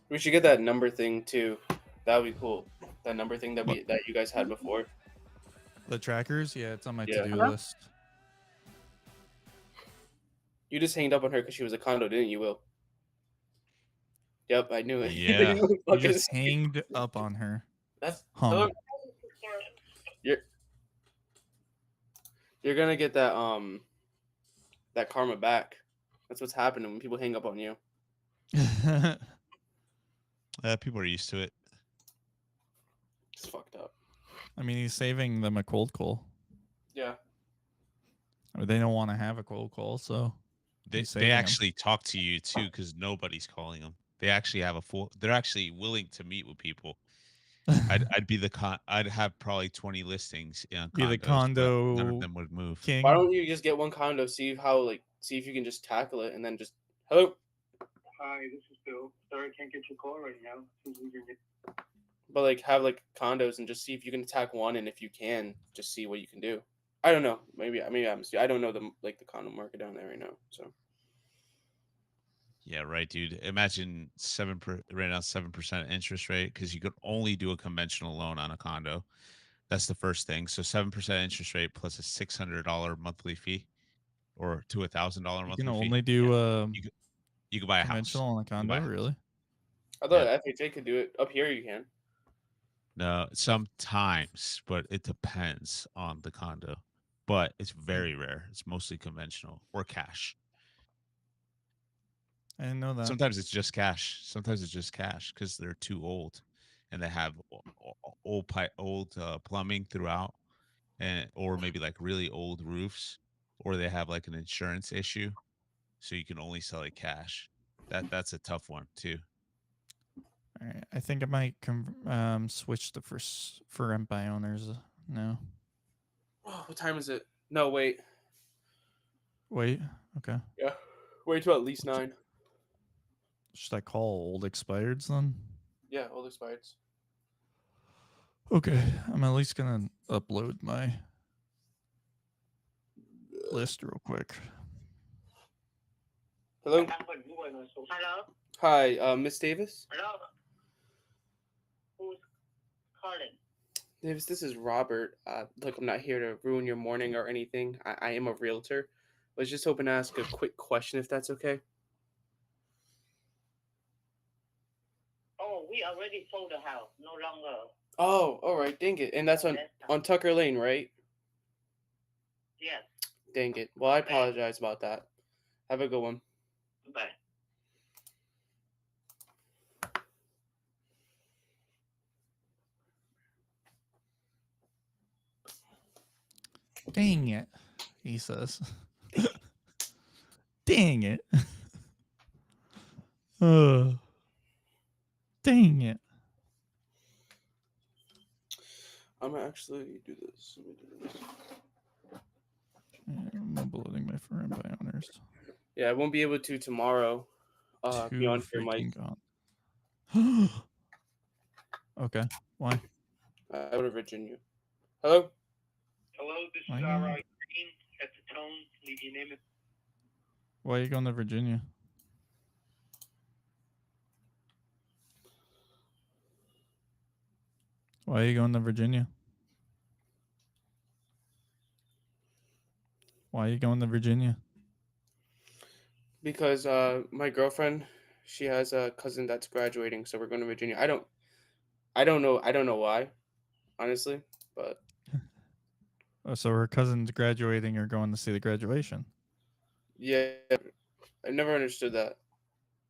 We should get that number thing too. That would be cool. That number thing that you guys had before. The trackers? Yeah, it's on my Yeah. to-do list. You just hanged up on her because she was a condo, didn't you, Will? Yep, I knew it. Yeah. You just hanged up on her. That's hung. You're gonna get that karma back. That's what's happening when people hang up on you. People are used to it. It's fucked up. I mean, he's saving them a cold call. Yeah. I mean, they don't want to have a cold call, so They actually talk to you too because nobody's calling them. They actually have they're actually willing to meet with people. I'd have probably 20 listings in condos, be the but condo none of them would move. king. Why don't you just get one condo, see if you can just tackle it, and then just hello. Hi, this is Bill. Sorry, I can't get your call right now. But like have like condos and just see if you can attack one, and if you can, just see what you can do. I don't know. Maybe I don't know the condo market down there right now. So Yeah, right, dude. Imagine right now 7% interest rate because you could only do a conventional loan on a condo. That's the first thing. So 7% interest rate plus a $600 monthly fee, or to $1,000 monthly fee. You can only do you could buy a house. conventional on a condo, really? I thought FHA could do it. Up here, you can. No, sometimes, but it depends on the condo. But it's very rare. It's mostly conventional or cash. I didn't know that. Sometimes it's just cash. Sometimes it's just cash because they're too old, and they have old plumbing throughout, or maybe like really old roofs, or they have like an insurance issue, so you can only sell it cash. That's a tough one too. All right, I think I might switch to for rent by owners now. Oh, what time is it? No, wait. Wait. Okay. Yeah, wait till at least 9. Should I call old expireds then? Yeah, old expireds. Okay, I'm at least gonna upload my list real quick. Hello. Hello. Hi, Miss Davis. Hello. Who's calling? Davis, this is Robert. Look, I'm not here to ruin your morning or anything. I am a realtor. I was just hoping to ask a quick question, if that's okay. Oh, we already sold the house. No longer. Oh, all right. Dang it. And that's on Tucker Lane, right? Yes. Dang it. Well, I apologize about that. Have a good one. Bye. Dang it, he says. Dang it. Dang it. I'm gonna actually do this. Let me do this. I'm uploading my foreign buy owners. Yeah, I won't be able to tomorrow. Be on here, Mike. God. Okay. Why? I go to Virginia. Hello? Hello, this Why is not? Green at the tone. Leave your name. Why are you going to Virginia? Why are you going to Virginia? Why are you going to Virginia? Because my girlfriend, she has a cousin that's graduating, so we're going to Virginia. I don't know why, honestly, but Oh, so her cousin's graduating or going to see the graduation. yeah, I never understood that.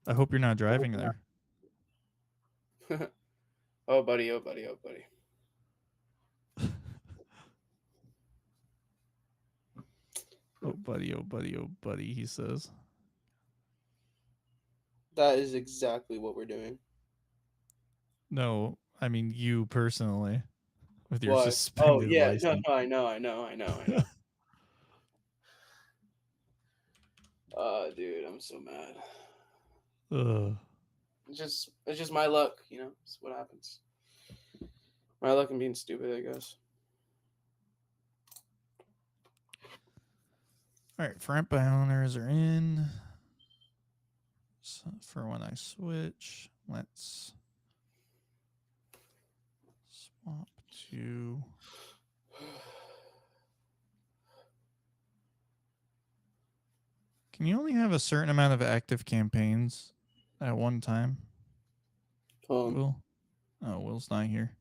I hope you're not driving there. Oh buddy, oh buddy, oh buddy. Oh buddy, oh buddy, oh buddy, he says. That is exactly what we're doing. No, I mean you personally. With your Why? Oh suspended yeah, license. no, I know. Dude, I'm so mad. Ugh. It's just my luck, you know. It's what happens. My luck and being stupid, I guess. All right, front buy owners are in. So for when I switch, let's swap to. Can you only have a certain amount of active campaigns at one time? Will? Oh, Will's not here.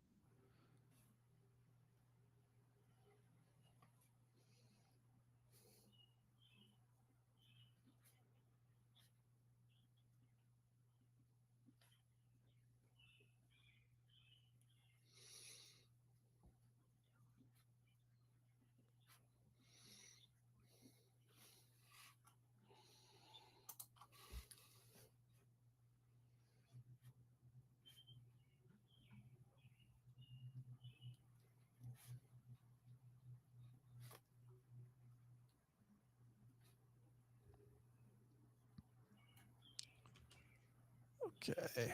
Okay.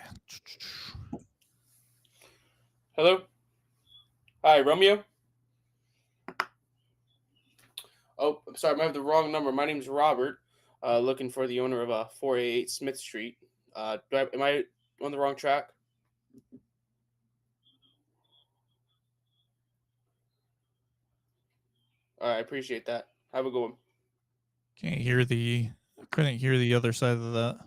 Hello? Hi, Romeo? Oh, I'm sorry, I might have the wrong number. My name's Robert. Looking for the owner of 488 Smith Street. Am I on the wrong track? All right, I appreciate that. Have a good one. Couldn't hear the other side of that.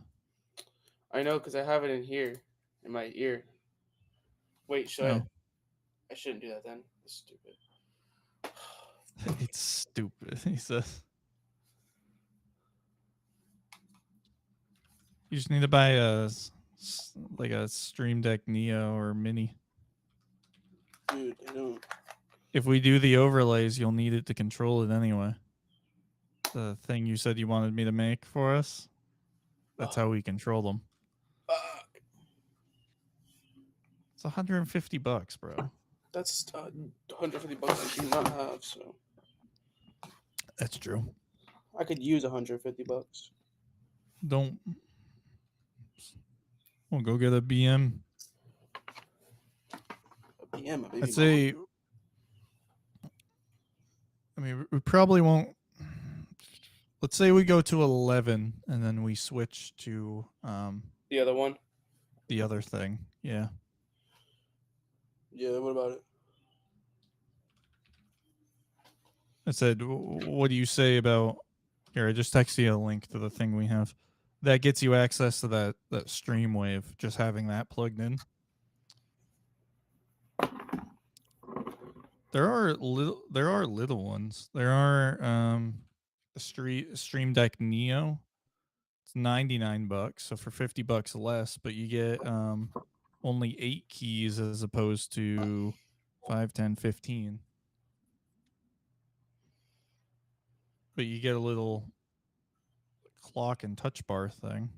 I know, because I have it in here, in my ear. Wait, Oh. I shouldn't do that then. It's stupid. It's stupid, he says. You just need to buy a Stream Deck Neo or Mini. Dude, I don't. If we do the overlays, you'll need it to control it anyway. The thing you said you wanted me to make for us. That's how we control them. It's $150, bro. That's $150 I do not have, so. That's true. I could use $150. Don't. We'll go get a BM. A BM, a baby I'd say. I mean, we probably won't. Let's say we go to 11 and then we switch to the other one. The other thing, yeah. Yeah, what about it? I said, what do you say about... Here, I just texted you a link to the thing we have. That gets you access to that stream wave, just having that plugged in. There are little ones. There are the Stream Deck Neo. It's $99, so for $50 less, but you get only 8 keys as opposed to 5, 10, 15. But you get a little clock and touch bar thing.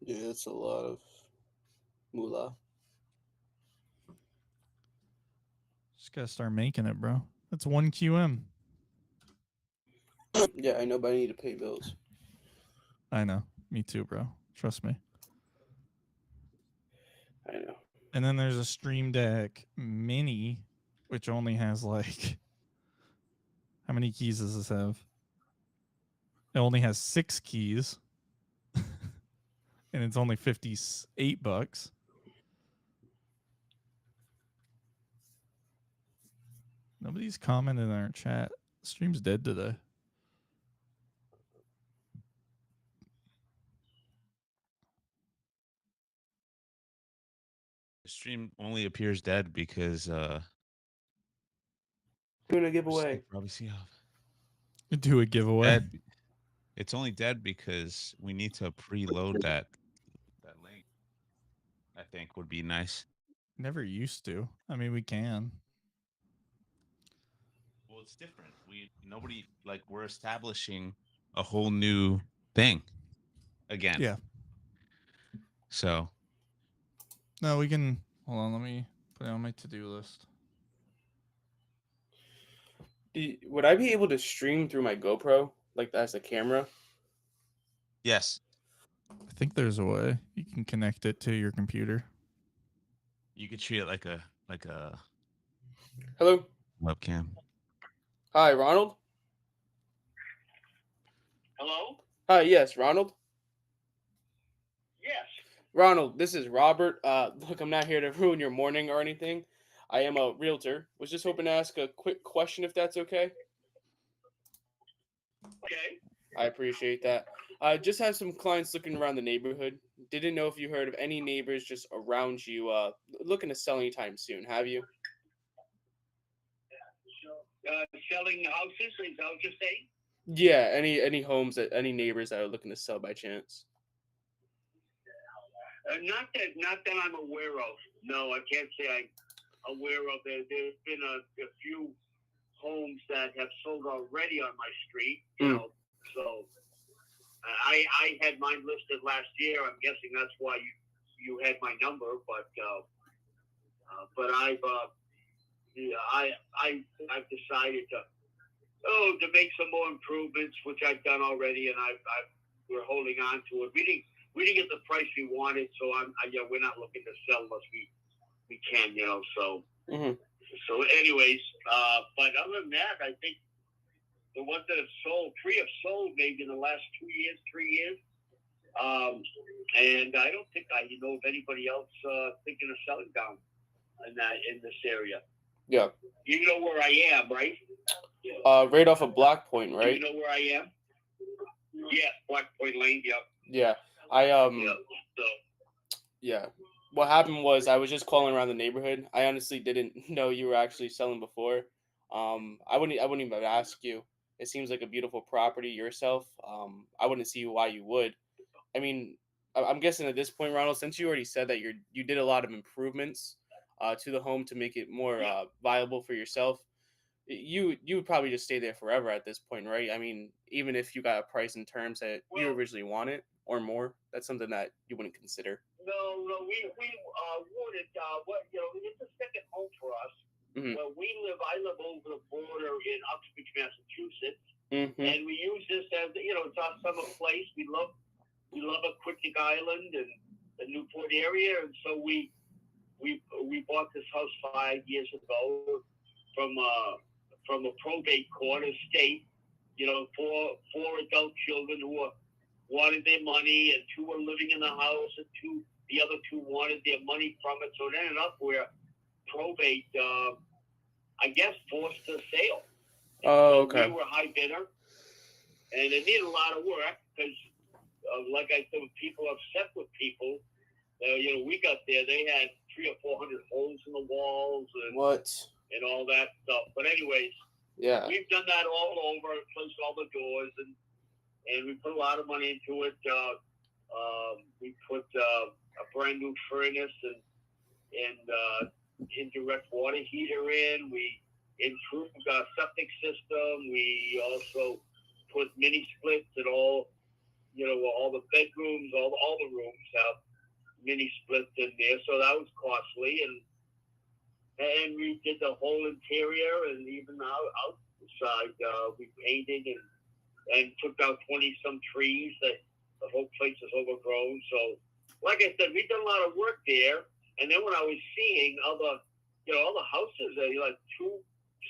Yeah, that's a lot of moolah. Just gotta start making it, bro. That's 1 QM. Yeah, I know, but I need to pay bills. I know. Me too, bro. Trust me. I know. And then there's a Stream Deck Mini, which only has like, how many keys does this have? It only has 6 keys. And it's only $58. Nobody's commented in our chat. Stream's dead today. The stream only appears dead because Doing a giveaway. you probably see how Do a giveaway. it's only dead because we need to preload that link. I think would be nice. Never used to. I mean, we can. Well, it's different. We're establishing a whole new thing again. Yeah. So No, we can. Hold on. Let me put it on my to-do list. Would I be able to stream through my GoPro, like as a camera? yes, I think there's a way you can connect it to your computer. you could treat it like a Hello. webcam. Hi, Ronald. Hello? Hi, yes, Ronald. Yes. Ronald, this is Robert. Look, I'm not here to ruin your morning or anything. I am a realtor. Was just hoping to ask a quick question, if that's okay. Okay. I appreciate that. I just have some clients looking around the neighborhood. Didn't know if you heard of any neighbors just around you looking to sell anytime soon. Have you? Selling houses, is that what you're saying? Yeah, any homes that any neighbors that are looking to sell by chance? Not that I'm aware of. No, I can't say I'm aware of it. There's been a few homes that have sold already on my street, you know. So I had mine listed last year. I'm guessing that's why you had my number, but I've decided to make some more improvements, which I've done already, and we're holding on to it. We didn't get the price we wanted, so we're not looking to sell unless we can, you know. So so anyways, but other than that, I think the ones that have sold, 3 have sold maybe in the last 3 years. And I don't think I know of anybody else thinking of selling down in this area. Yeah. You know where I am, right? Right off of Black Point, right? You know where I am? Yeah, Black Point Lane. Yep. Yeah. Yeah. What happened was I was just calling around the neighborhood. I honestly didn't know you were actually selling before. I wouldn't even ask you. It seems like a beautiful property yourself. I wouldn't see why you would. I mean, I'm guessing at this point, Ronald, since you already said that you did a lot of improvements to the home to make it more viable for yourself, you would probably just stay there forever at this point, right? I mean, even if you got a price and terms that you originally wanted or more, that's something that you wouldn't consider. No, we wanted it's a second home for us. Mm-hmm. Well, I live over the border in Uxbridge, Massachusetts, and we use this as it's our summer place. We love Aquatic Island and the Newport area, and so we bought this house 5 years ago from a probate court estate. You know, four adult children who wanted their money, and 2 were living in the house, and the other 2 wanted their money from it. So it ended up where probate, I guess, forced the sale. Oh, okay. We were high bidder, and it needed a lot of work because, like I said, people upset with people. We got there, they had 300 or 400 holes in the walls and all that stuff. But anyways, yeah, we've done that all over, replaced all the doors, and we put a lot of money into it. We put a brand new furnace and indirect water heater in. We improved our septic system. We also put mini splits and all all the bedrooms, all the rooms have mini splits in there, so that was costly, and we did the whole interior and even outside. We painted and took out 20 some trees. That the whole place is overgrown. So, like I said, we done a lot of work there. And then when I was seeing other houses, like two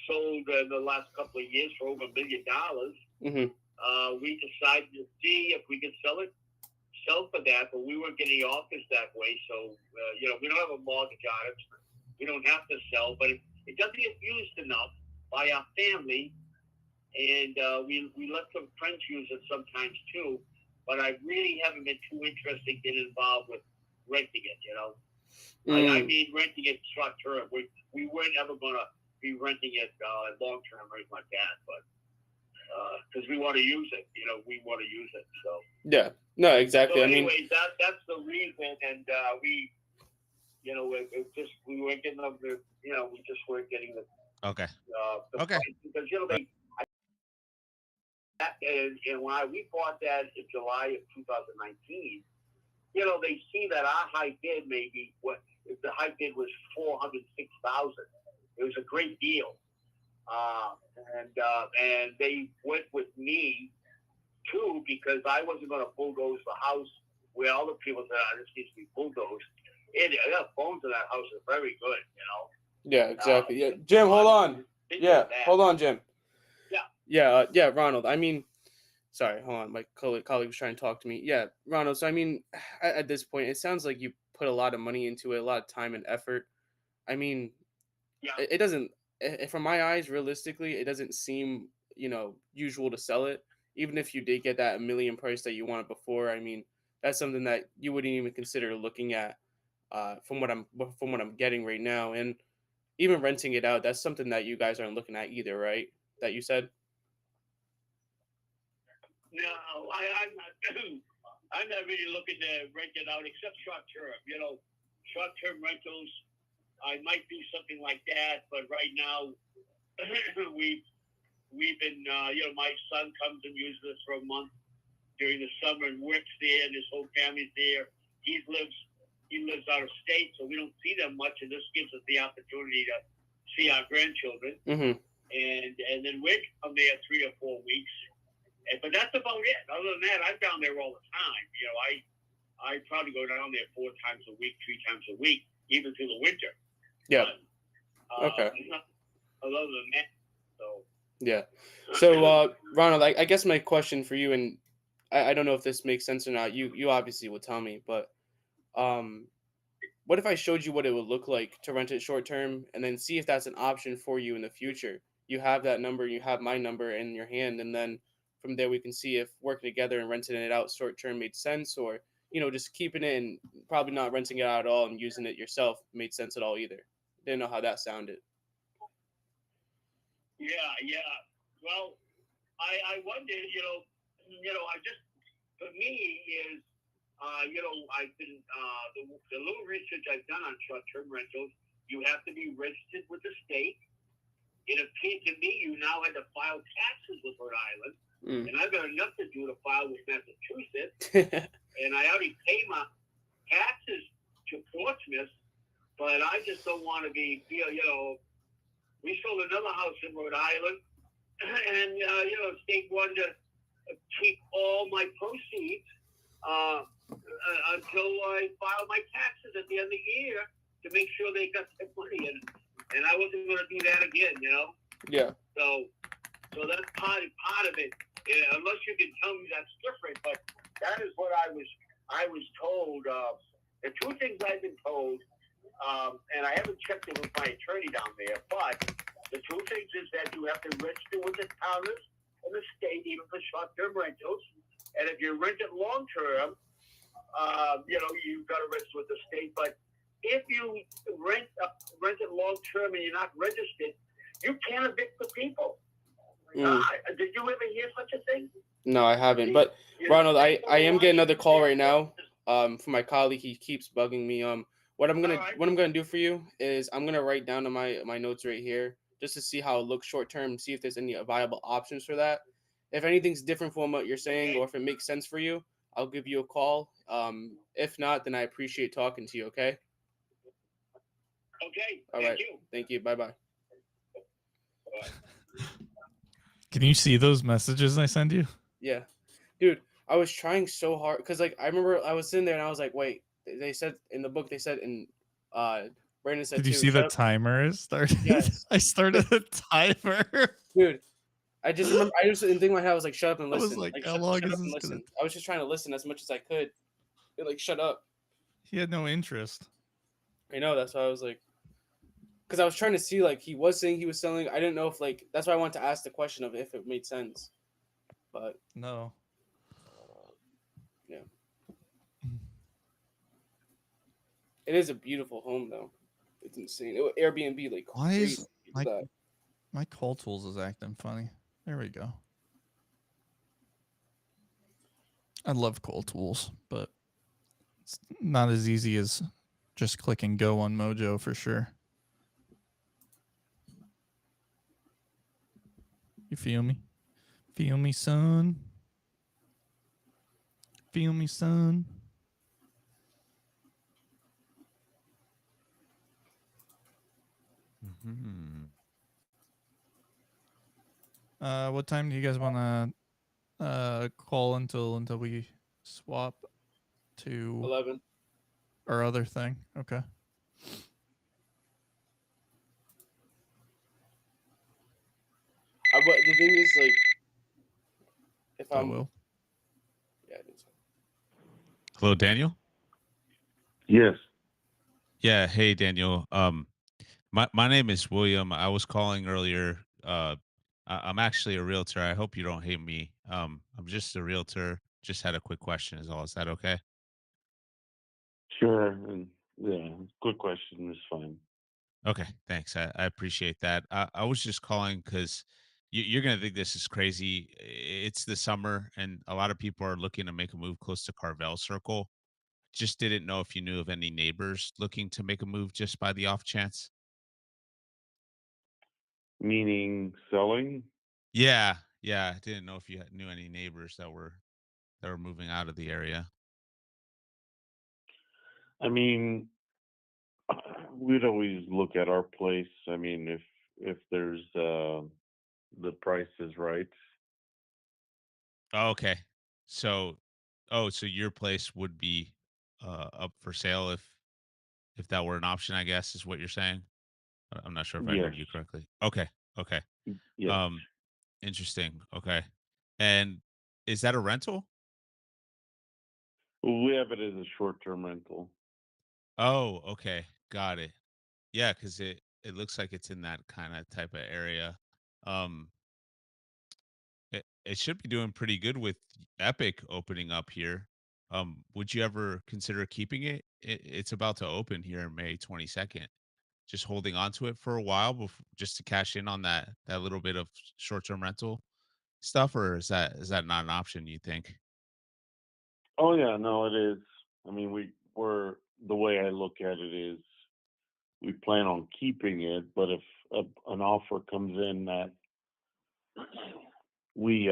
sold in the last couple of years for over $1 million. We decided to see if we could sell for that, but we weren't getting offers that way. So, we don't have a mortgage on it. We don't have to sell, but it doesn't get used enough by our family. And we let some friends use it sometimes too, but I really haven't been too interested in getting involved with renting it, I mean, renting it short term. We weren't ever going to be renting it long term or anything like that, but because we want to use it, we want to use it. So yeah, no, exactly. So I mean, anyway, that's the reason, and we weren't getting them. We just weren't getting the Okay. the Okay. price because and when we bought that in July of 2019, they see that our high bid maybe if the high bid was $406,000. It was a great deal, and they went with me too because I wasn't going to bulldoze the house where other people said this needs to be bulldozed. The phones in that house are very good, Yeah, exactly. Yeah, Jim, hold on. Yeah, hold on, Jim. Yeah, Ronald. I mean, sorry, hold on. My colleague was trying to talk to me. Yeah, Ronald. So I mean, at this point, it sounds like you put a lot of money into it, a lot of time and effort. I mean, it doesn't. From my eyes, realistically, it doesn't seem usual to sell it. Even if you did get that $1 million price that you wanted before, I mean, that's something that you wouldn't even consider looking at. From what I'm getting right now, and even renting it out, that's something that you guys aren't looking at either, right? That you said. No, I'm not really looking to rent it out except short term. Short term rentals. I might do something like that, but right now we've been. My son comes and uses this for a month during the summer and works there, and his whole family's there. He lives out of state, so we don't see them much, and this gives us the opportunity to see our grandchildren. Mm-hmm. And then we come there 3 or 4 weeks. But that's about it. Other than that, I'm down there all the time. I probably go down there 4 times a week, 3 times a week, even through the winter. Yeah. But, Okay. Other than that, so. Yeah. So, Ronald, I guess my question for you, and I don't know if this makes sense or not. You obviously will tell me, but what if I showed you what it would look like to rent it short term, and then see if that's an option for you in the future? You have that number, you have my number in your hand, and then from there we can see if working together and renting it out short term made sense, or just keeping it and probably not renting it out at all and using it yourself made sense at all either. Didn't know how that sounded. Yeah. Well, I wondered, I just, for me is, I've been, the little research I've done on short-term rentals, you have to be registered with the state. It appeared to me you now had to file taxes with Rhode Island, and I've got enough to do to file with Massachusetts, and I already pay my taxes to Portsmouth, but I just don't want to be, we sold another house in Rhode Island, and, the state wanted to keep all my proceeds until I file my taxes at the end of the year to make sure they got their money in. And I wasn't going to do that again, Yeah. So that's part of it. Unless you can tell me that's different, but that is what I was told. The 2 things I've been told, and I haven't checked it with my attorney down there, but the 2 things is that you have to register with the towns and the state, even for short-term rentals. And if you rent it long-term, you've got to register with the state. But if you rent it long-term and you're not registered, you can't evict the people. Did you ever hear such a thing? No, I haven't. But Ronald, I am getting another call right now. From my colleague, he keeps bugging me. What I'm gonna do for you is I'm gonna write down on my notes right here just to see how it looks short term, see if there's any viable options for that. If anything's different from what you're saying, or if it makes sense for you, I'll give you a call. If not, then I appreciate talking to you. Okay. Okay. All right. Thank you. Bye bye. Can you see those messages I send you? Yeah, dude. I was trying so hard because like I remember I was sitting there and I was like, wait. They said in the book. They said in Brandon said Did you too. see the Shut up. timer is started? Yes. I started a timer. Dude, I just remember. I just didn't think in my head. I was like, shut up and I was listen. like, Like how shut long up is and this listen. gonna? I was just trying to listen as much as I could. Like shut up. He had no interest. I know. That's why I was like, because I was trying to see like he was saying he was selling. I didn't know if like that's why I wanted to ask the question of if it made sense. But No. yeah, it is a beautiful home though. It's insane. Airbnb like Why crazy. is Look at that. my call tools is acting funny? There we go. I love call tools, but it's not as easy as just clicking go on Mojo for sure. You feel me? Feel me, son? Feel me, son? Mm-hmm. What time do you guys want to call until we swap to 11. our other thing? Okay. But the thing is, like, if I I'm, will. yeah, it is. Hello, Daniel. Yes. Yeah. Hey, Daniel. My name is William. I was calling earlier. I'm actually a realtor. I hope you don't hate me. I'm just a realtor. Just had a quick question. Is all? Is that okay? Sure. And yeah, quick question is fine. Okay, thanks. I appreciate that. I was just calling because you're going to think this is crazy. It's the summer, and a lot of people are looking to make a move close to Carvel Circle. Just didn't know if you knew of any neighbors looking to make a move just by the off chance. Meaning selling? Yeah, yeah. Didn't know if you knew any neighbors that were moving out of the area. I mean, we'd always look at our place. I mean, if there's the price is right. Oh, okay. So, so your place would be up for sale if that were an option, I guess is what you're saying. I'm not sure if I Yes. heard you correctly. Okay. Okay. Yes. Um, interesting. Okay. And is that a rental? We have it as a short-term rental. Oh, okay. Got it. Yeah, because it looks like it's in that kind of type of area. Um, it should be doing pretty good with Epic opening up here. Would you ever consider keeping it? It's about to open here May 22nd. Just holding on to it for a while just to cash in on that little bit of short-term rental stuff, or is that not an option, you think? Oh yeah, no, it is. I mean, we're the way I look at it is we plan on keeping it, but if an offer comes in that we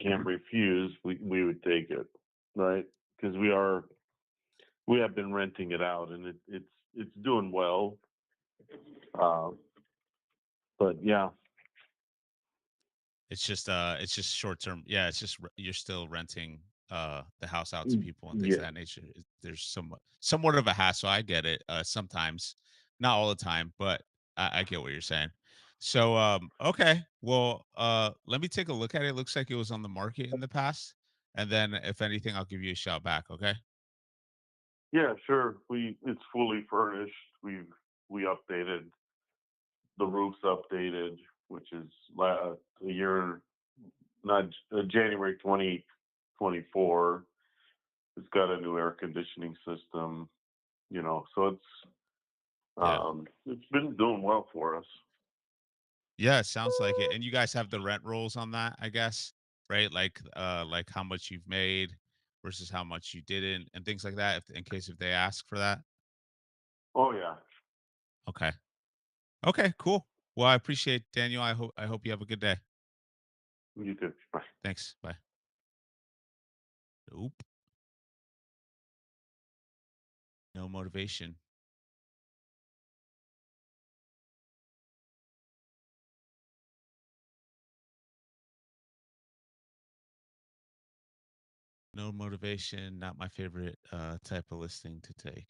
can't refuse, we would take it, right? Because we have been renting it out, and it's doing well. Uh, but yeah, It's just short term. Yeah, it's just you're still renting the house out to people and things of yeah, that nature. There's somewhat of a hassle. I get it. Sometimes, not all the time, but I get what you're saying. So okay. Well, let me take a look at it. It looks like it was on the market in the past. And then if anything, I'll give you a shout back, okay? yeah, sure. It's fully furnished. We updated the roof's updated, which is a year, not January 2024. It's got a new air conditioning system, so Yeah. it's been doing well for us. Yeah, it sounds like it. And you guys have the rent rolls on that, I guess, right? Like how much you've made versus how much you didn't and things like that, in case if they ask for that. Oh yeah, Okay. Okay, cool. Well, I appreciate Daniel. I hope you have a good day. you too. Bye. Thanks. Bye. Nope. No motivation. No motivation. Not my favorite type of listing to take.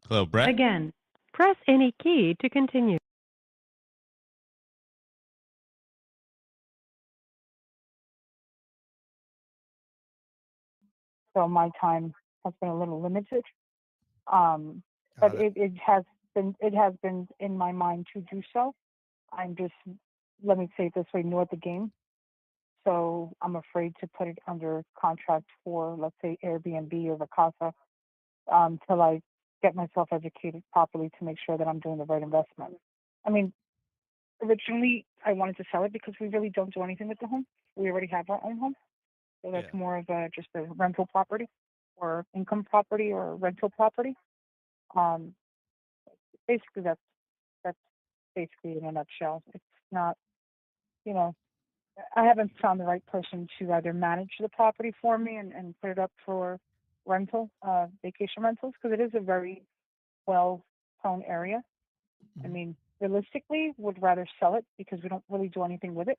Hello, Brett. Again, press any key to continue. So my time has been a little limited. But it has been in my mind to do so. I'm just, let me say it this way, new at the game. So I'm afraid to put it under contract for, let's say, Airbnb or Vacasa, till I get myself educated properly to make sure that I'm doing the right investment. I mean, originally I wanted to sell it because we really don't do anything with the home. We already have our own home. So that's more of just a rental property or income property or rental property. Basically that's basically in a nutshell. It's not, you know, I haven't found the right person to either manage the property for me and put it up for rental, vacation rentals, because it is a very well-known area. I mean, realistically, would rather sell it because we don't really do anything with it,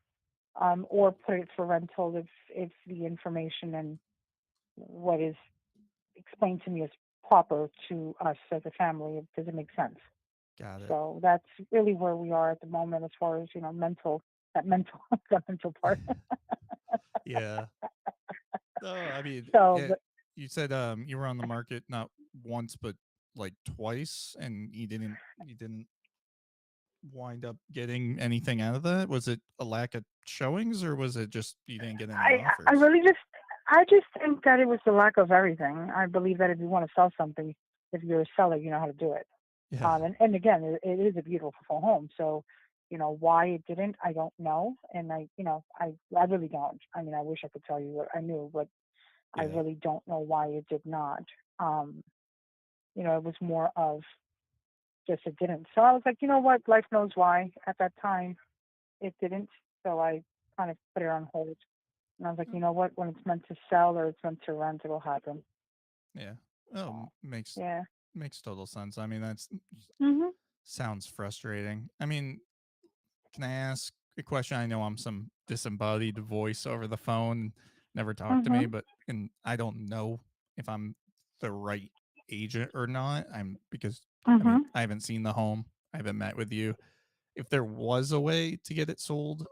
or put it for rental if the information and what is explained to me is proper to us as a family. Does it make sense? Got it. So that's really where we are at the moment as far as, that mental part. Yeah. No, I mean, So, you said you were on the market not once but like twice, and you didn't wind up getting anything out of that. Was it a lack of showings, or was it just you didn't get any offers? I just think that it was the lack of everything. I believe that if you want to sell something, if you're a seller, you know how to do it. Yeah. And again, it is a beautiful home. So, why it didn't, I don't know. And I really don't. I mean, I wish I could tell you what I knew, but I really don't know why it did not. It was more of just it didn't. So I was like, you know what? Life knows why. At that time, it didn't. So I kind of put it on hold. And I was like, you know what? When it's meant to sell or it's meant to rent, it'll happen. Yeah. Oh, makes total sense. I mean, that's sounds frustrating. I mean, can I ask a question? I know I'm some disembodied voice over the phone, never talk to me, but and I don't know if I'm the right agent or not. Because I mean, I haven't seen the home. I haven't met with you. If there was a way to get it sold,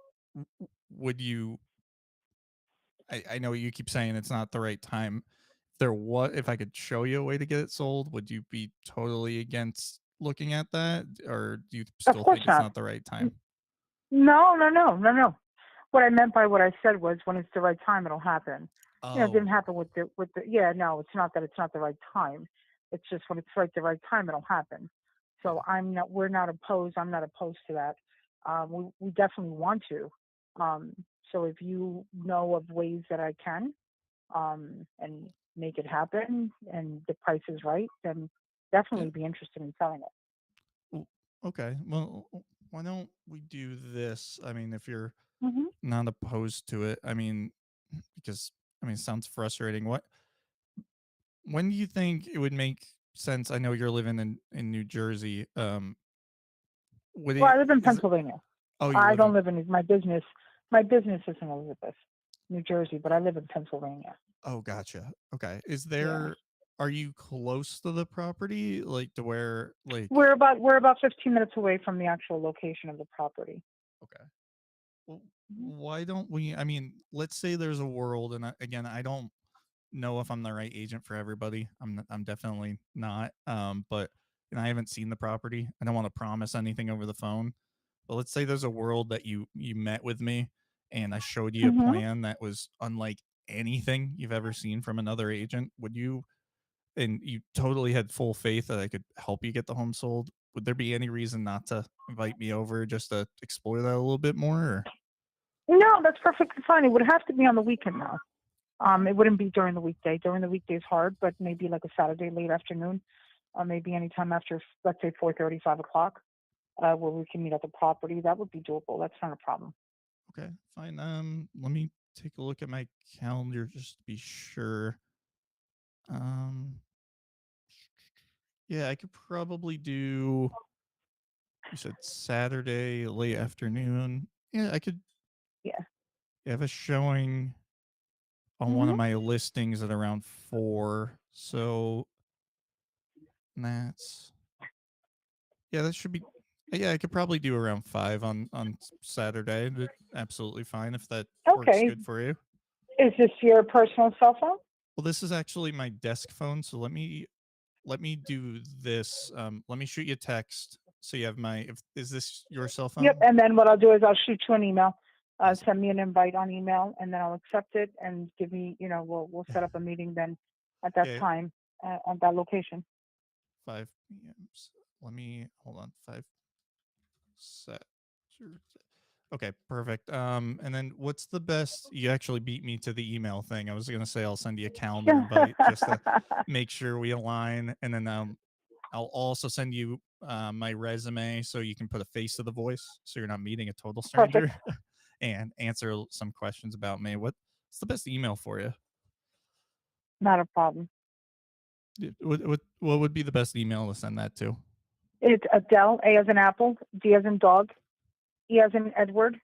would you? I know you keep saying it's not the right time. If I could show you a way to get it sold, would you be totally against looking at that, or do you still think it's not the right time? No. What I meant by what I said was when it's the right time, it'll happen. It didn't happen with the no, it's not that it's not the right time. It's just when it's the right time, it'll happen. So we're not opposed. I'm not opposed to that. We definitely want to. So if you know of ways that I can, and make it happen and the price is right, then definitely be interested in selling it. Okay. Well, why don't we do this? I mean, if you're Mm-hmm. not opposed to it, I mean, because it sounds frustrating. When do you think it would make sense? I know you're living in New Jersey. I live in Pennsylvania. Oh, I don't live in my business. My business is in Elizabeth, New Jersey, but I live in Pennsylvania. Oh, gotcha. Okay. Are you close to the property? Like to where, like, we're about 15 minutes away from the actual location of the property. Okay. Well, why don't we, let's say there's a world, and again, I don't know if I'm the right agent for everybody. I'm definitely not. But I haven't seen the property. I don't want to promise anything over the phone. But let's say there's a world that you met with me and I showed you a plan that was unlike anything you've ever seen from another agent. And you totally had full faith that I could help you get the home sold, would there be any reason not to invite me over just to explore that a little bit more? Or? No, that's perfectly fine. It would have to be on the weekend now. It wouldn't be during the weekday. During the weekday is hard, but maybe like a Saturday late afternoon, or maybe anytime after, let's say 4:30, 5 o'clock. where we can meet at the property, that would be doable. That's not a problem. Okay, fine. Let me take a look at my calendar just to be sure. Yeah, I could probably do. You said Saturday late afternoon. Yeah, I could. Yeah. Have a showing on one of my listings at around 4. So that's that should be. Yeah, I could probably do around 5 on Saturday. Absolutely fine if that works Okay. good for you. Is this your personal cell phone? Well, this is actually my desk phone, so let me do this. Let me shoot you a text so you have my. Is this your cell phone? Yep. And then what I'll do is I'll shoot you an email. Send me an invite on email, and then I'll accept it and give me. We'll set up a meeting then at that time at that location. 5 p.m. Let me hold on. 5 set. Okay, perfect. And then what's the best? You actually beat me to the email thing. I was gonna say I'll send you a calendar invite just to make sure we align, and then I'll also send you my resume so you can put a face to the voice, so you're not meeting a total stranger, and answer some questions about me. What's the best email for you? Not a problem. What would be the best email to send that to? It's Adele, A as in apple, D as in dog, E as in Edward,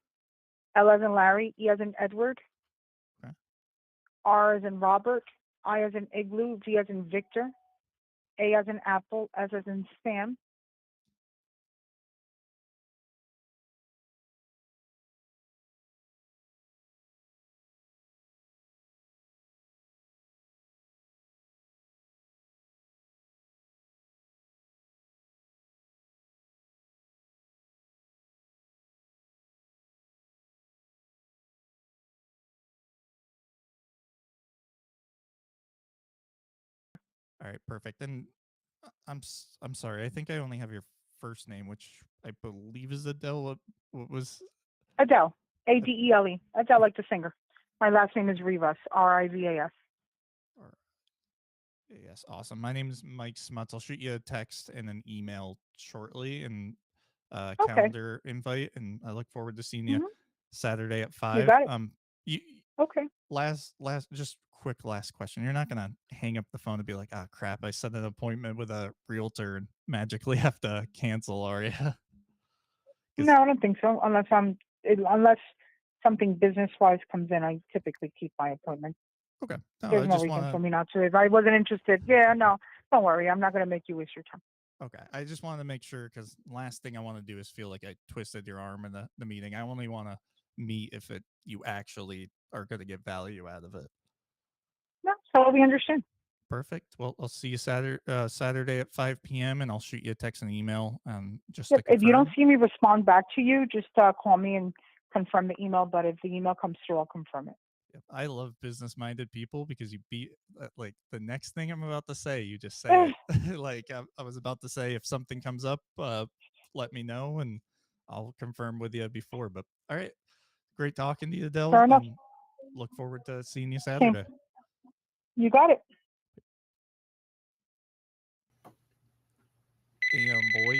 L as in Larry, E as in Edward, R as in Robert, I as in igloo, V as in Victor, A as in apple, S as in Sam. All right, perfect. And I'm sorry. I think I only have your first name, which I believe is Adele. What was Adele, Adele, Adele like the singer. My last name is Rivas, Rivas. Yes, awesome. My name is Mike Smutz. I'll shoot you a text and an email shortly, and calendar invite. And I look forward to seeing you Saturday at 5. You got it. Okay. Last, just quick last question. You're not gonna hang up the phone and be like, "Ah, crap! I set an appointment with a realtor and magically have to cancel," are you? No, I don't think so. Unless something business wise comes in, I typically keep my appointment. Okay. No, There's I no just reason want for me not to. If I wasn't interested, no, don't worry. I'm not going to make you waste your time. Okay, I just wanted to make sure, because last thing I want to do is feel like I twisted your arm in the meeting. I only want to meet if you actually are going to get value out of it. No, so we understand. Perfect. Well, I'll see you Saturday at 5 p.m. and I'll shoot you a text and email just Yep, to confirm. if you don't see me respond back to you, just call me and confirm the email. But if the email comes through, I'll confirm it. Yep. I love business-minded people because you beat like the next thing I'm about to say, you just say it. Like I was about to say, if something comes up, let me know and I'll confirm with you before. But all right, great talking to you, Adele. Fair enough. And look forward to seeing you Saturday. You got it. Damn, boy.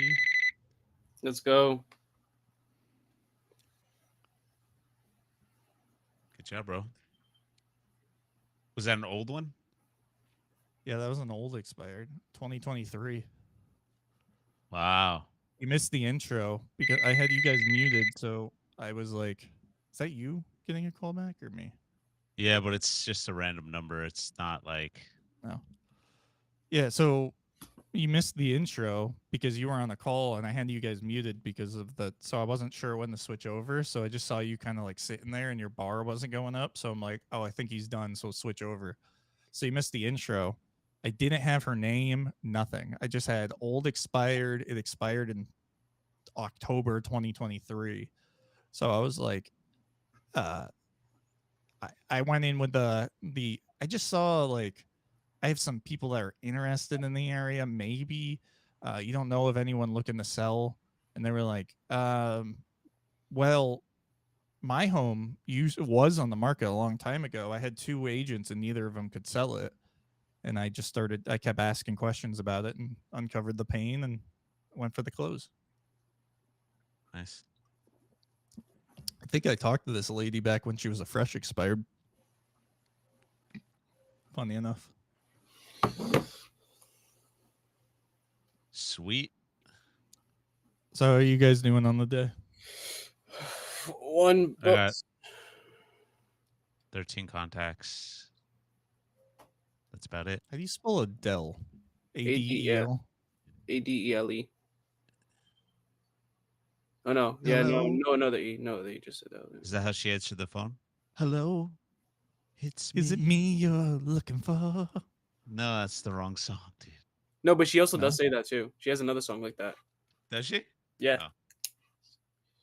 Let's go. Good job, bro. Was that an old one? Yeah, that was an old expired 2023. Wow. You missed the intro because I had you guys muted, so I was like, is that you getting a call back or me? Yeah, but it's just a random number. It's not like. No. Yeah, so you missed the intro because you were on a call and I had you guys muted because of so I wasn't sure when to switch over. So I just saw you kind of like sitting there and your bar wasn't going up. So I'm like, oh, I think he's done. So switch over. So you missed the intro. I didn't have her name, nothing. I just had old expired. It expired in October 2023. So I was like, I went in with I just saw like, I have some people that are interested in the area. Maybe you don't know of anyone looking to sell. And they were like, well, my home was on the market a long time ago. I had 2 agents and neither of them could sell it. And I kept asking questions about it and uncovered the pain and went for the close. Nice. I think I talked to this lady back when she was a fresh expired. Funny enough. Sweet. So how are you guys doing on the day? One I got book. 13 contacts. That's about it. How do you spell Adele? A-D-E-L. A-D-E-L-E. Oh, no. Yeah, Hello? no, another E. No, they just said that. Is that how she answered the phone? Hello? It's Is it me you're looking for? No, that's the wrong song, dude. No, but she also No? does say that, too. She has another song like that. Does she? Yeah. Oh.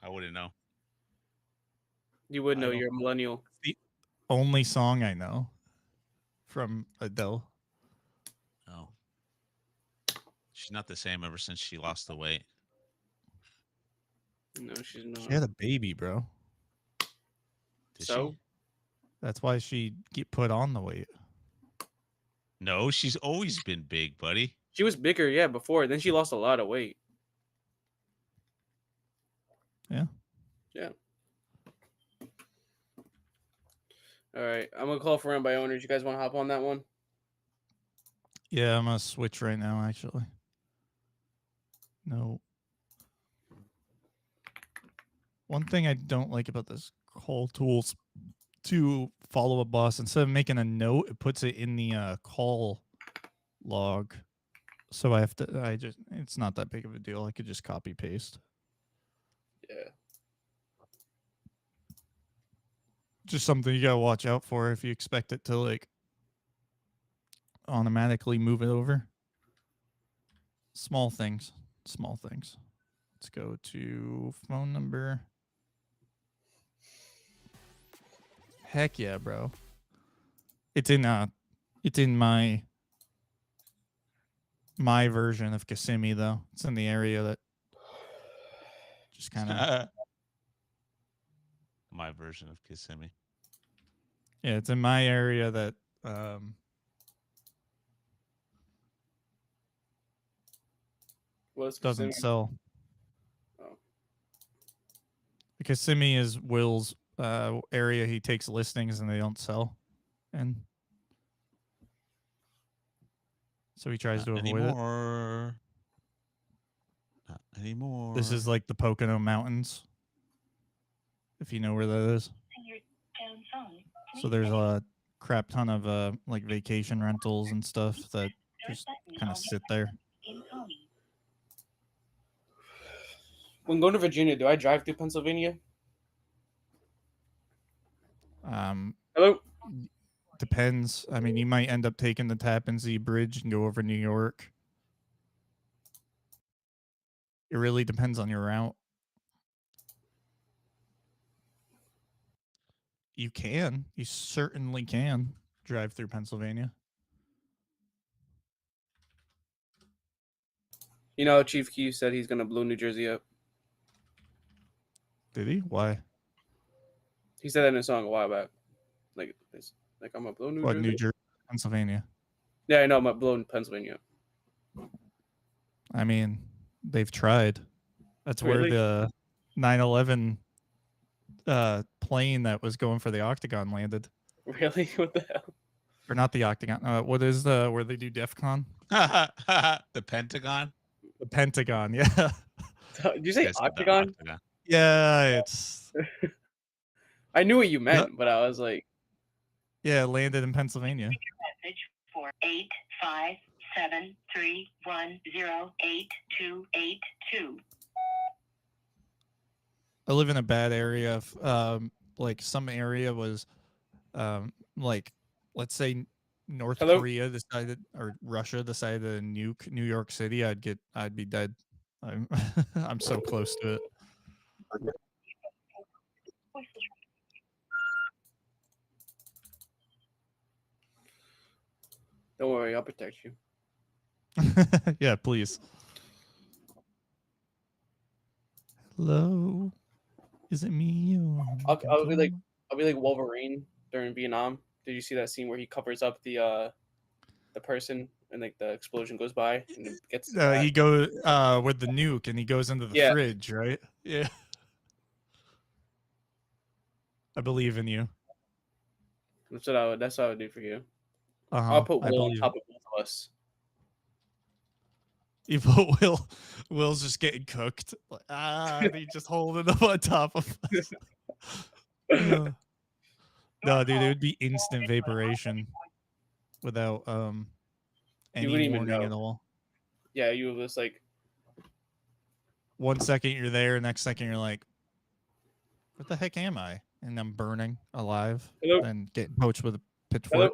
I wouldn't know. You would I know. don't- You're a millennial. The only song I know from Adele. Oh. She's not the same ever since she lost the weight. No, she's not. She had a baby, bro. Did So? she? That's why she get put on the weight. No, she's always been big, buddy. She was bigger, yeah, before. Then she lost a lot of weight. Yeah. Yeah. All right. I'm going to call for round by owners. You guys want to hop on that one? Yeah, I'm gonna switch right now, actually. No. One thing I don't like about this call tools to follow a boss, instead of making a note, it puts it in the call log. So it's not that big of a deal. I could just copy paste. Yeah. Just something you gotta watch out for if you expect it to like automatically move it over. Small things. Let's go to phone number. Heck yeah, bro. It's in my version of Kissimmee though. It's in the area that just kind of My version of Kissimmee. yeah, it's in my area that doesn't Kissimmee? sell. Oh. Kissimmee is Will's area. He takes listings and they don't sell, and so he tries to avoid anymore. Not anymore. it. This is like the Pocono Mountains, if you know where that is. So there's a crap ton of like vacation rentals and stuff that just kind of sit there. When going to Virginia, do I drive through Pennsylvania? Hello? Depends. I mean, you might end up taking the Tappan Zee Bridge and go over New York. It really depends on your route. You certainly can drive through Pennsylvania. You know, Chief Keef said he's going to blow New Jersey up. Did he? Why? He said that in a song a while back. Like I'm going to blow New What, Jersey New up. Jersey, Pennsylvania? Yeah, I know. I'm going to blow Pennsylvania up. I mean, they've tried. That's Really? where the 9/11 plane that was going for the Octagon landed. Really? What the hell? Or not the Octagon. What is where they do DEF CON? The Pentagon? The Pentagon, yeah. Did you say Yes, the Octagon? Yeah, it's... I knew what you meant, but I was like... Yeah, it landed in Pennsylvania. Message for 857-310-8282. I live in a bad area of like some area was like, let's say North Korea decided, or Russia decided to nuke New York City, I'd be dead. I'm so close to it. Don't worry, I'll protect you. Yeah, please. Hello, is it me? I'll be like Wolverine during Vietnam. Did you see that scene where he covers up the person and like the explosion goes by and it gets he goes with the nuke and he goes into the fridge, right? Yeah. I believe in you. That's what I would do for you. Uh-huh. I'll put I Will on believe top of both of us. You put Will. Will's just getting cooked. He just holding up on top of us. No, dude, it would be instant vaporation without any wouldn't even warning know. at all. Yeah, you were just like, 1 second you're there, next second you're like, what the heck am I? And I'm burning alive, Hello? then getting poached with a hello. pitchfork.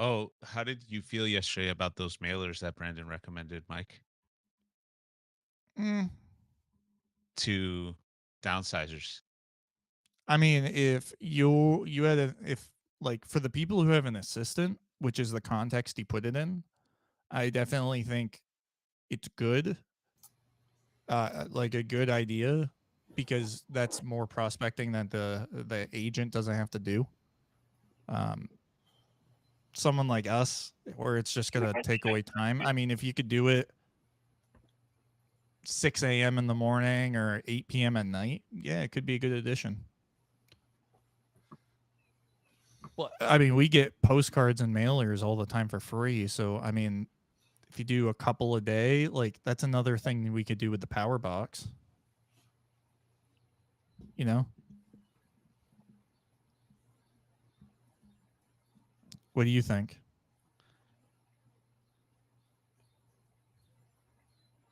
Oh, how did you feel yesterday about those mailers that Brandon recommended, Mike? Mm. To downsizers. I mean, if you had if like for the people who have an assistant, which is the context he put it in, I definitely think it's good. Like a good idea, because that's more prospecting that the agent doesn't have to do. Someone like us, where it's just gonna take away time. I mean, if you could do it 6 a.m. in the morning or 8 p.m. at night, yeah, it could be a good addition. Well, I mean, we get postcards and mailers all the time for free. So, I mean, if you do a couple a day, like that's another thing we could do with the power box. You know? What do you think?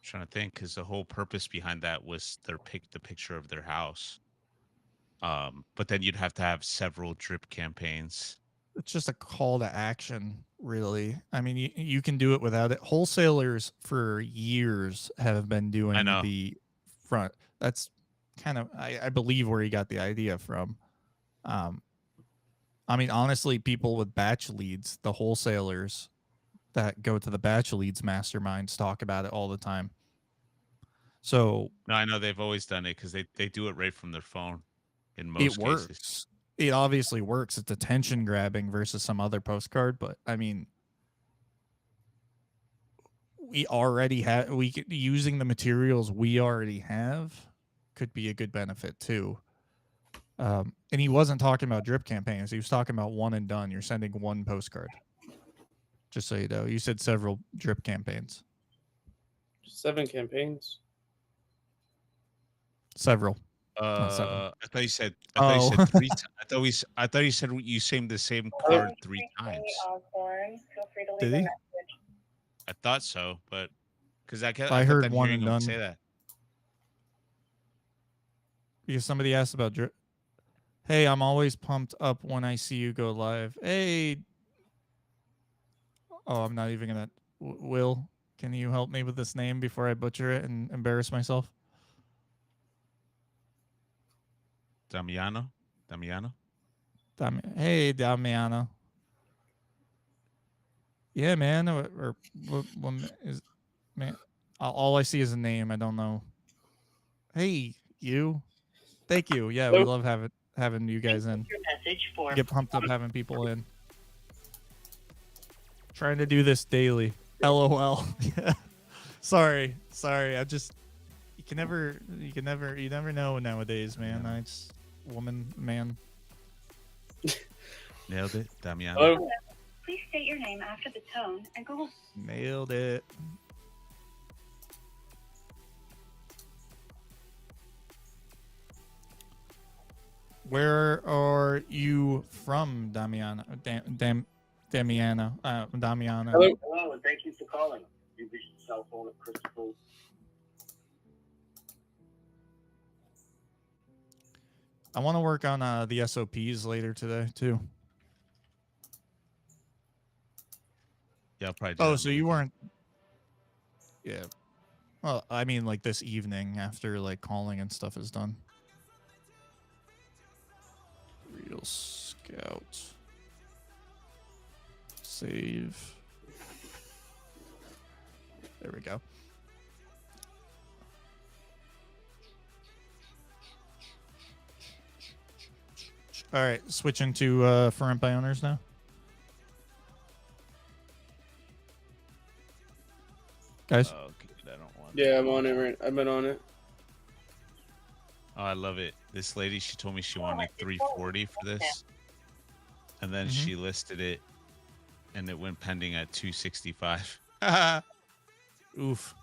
Trying to think, because the whole purpose behind that was the picture of their house. But then you'd have to have several drip campaigns. It's just a call to action, really. I mean, you can do it without it. Wholesalers for years have been doing know. the front. That's kind of, I believe, where he got the idea from. I mean, honestly, people with batch leads, the wholesalers that go to the batch leads masterminds talk about it all the time. So No, I know they've always done it because they do it right from their phone in most it cases. works. It obviously works. It's attention grabbing versus some other postcard, but I mean, we already have using the materials we already have could be a good benefit too. And he wasn't talking about drip campaigns. He was talking about one and done. You're sending one postcard. Just so you know, you said several drip campaigns. 7 campaigns. Several. I thought you said. I Oh. thought you said 3. I thought you said you sent the same card 3 times. Did he? I thought so, but because I kept heard on one hearing and him done. say that. Because somebody asked about drip. Hey, I'm always pumped up when I see you go live. Hey. Oh, I'm not even gonna. Will, can you help me with this name before I butcher it and embarrass myself? Damiano. Hey, Damiano. Yeah, man. Or what is man? All I see is a name. I don't know. Hey, you. Thank you. Yeah, we love having you guys in. Get pumped up having people in. Trying to do this daily. LOL. Yeah. Sorry. I just you never know nowadays, man. I just man. Nailed it, Damiano. Hello? Please state your name after the tone and Google. Nailed it. Where are you from, Damiano? Damiano. Damiano. Hello, and thank you for calling. You've reached the cell phone of Christopher. I want to work on the SOPs later today too. Yeah, I'll probably do Oh, that so later. you weren't? Yeah. Well, I mean, like this evening after like calling and stuff is done. Real Scout. Save. There we go. All right, switching to for rent by owners now. Guys? Oh, okay, I don't want Yeah, that. I'm on it. Right. I've been on it. Oh, I love it. This lady, she told me she wanted 340 for this, and then she listed it, and it went pending at 265. Oof.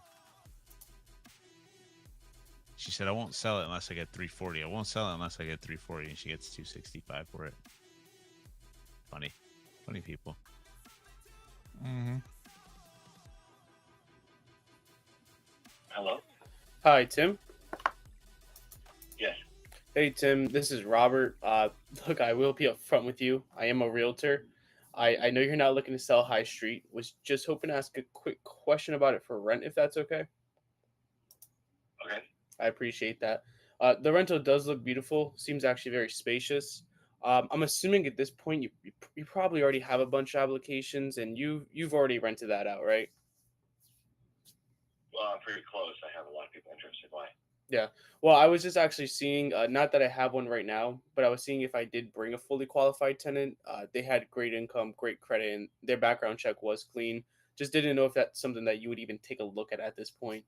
She said, "I won't sell it unless I get 340. I won't sell it unless I get 340," and she gets 265 for it. Funny people. Mm-hmm. Hello? Hi, Tim. Yes. Hey, Tim. This is Robert. Look, I will be upfront with you. I am a realtor. I know you're not looking to sell high street. Was just hoping to ask a quick question about it for rent, if that's okay. Okay. I appreciate that. The rental does look beautiful. Seems actually very spacious. I'm assuming at this point you probably already have a bunch of applications and you've already rented that out, right? Well, I'm pretty close. I have a lot of people interested. Why? Yeah. Well, I was just actually seeing, not that I have one right now, but I was seeing if I did bring a fully qualified tenant. They had great income, great credit, and their background check was clean. Just didn't know if that's something that you would even take a look at this point.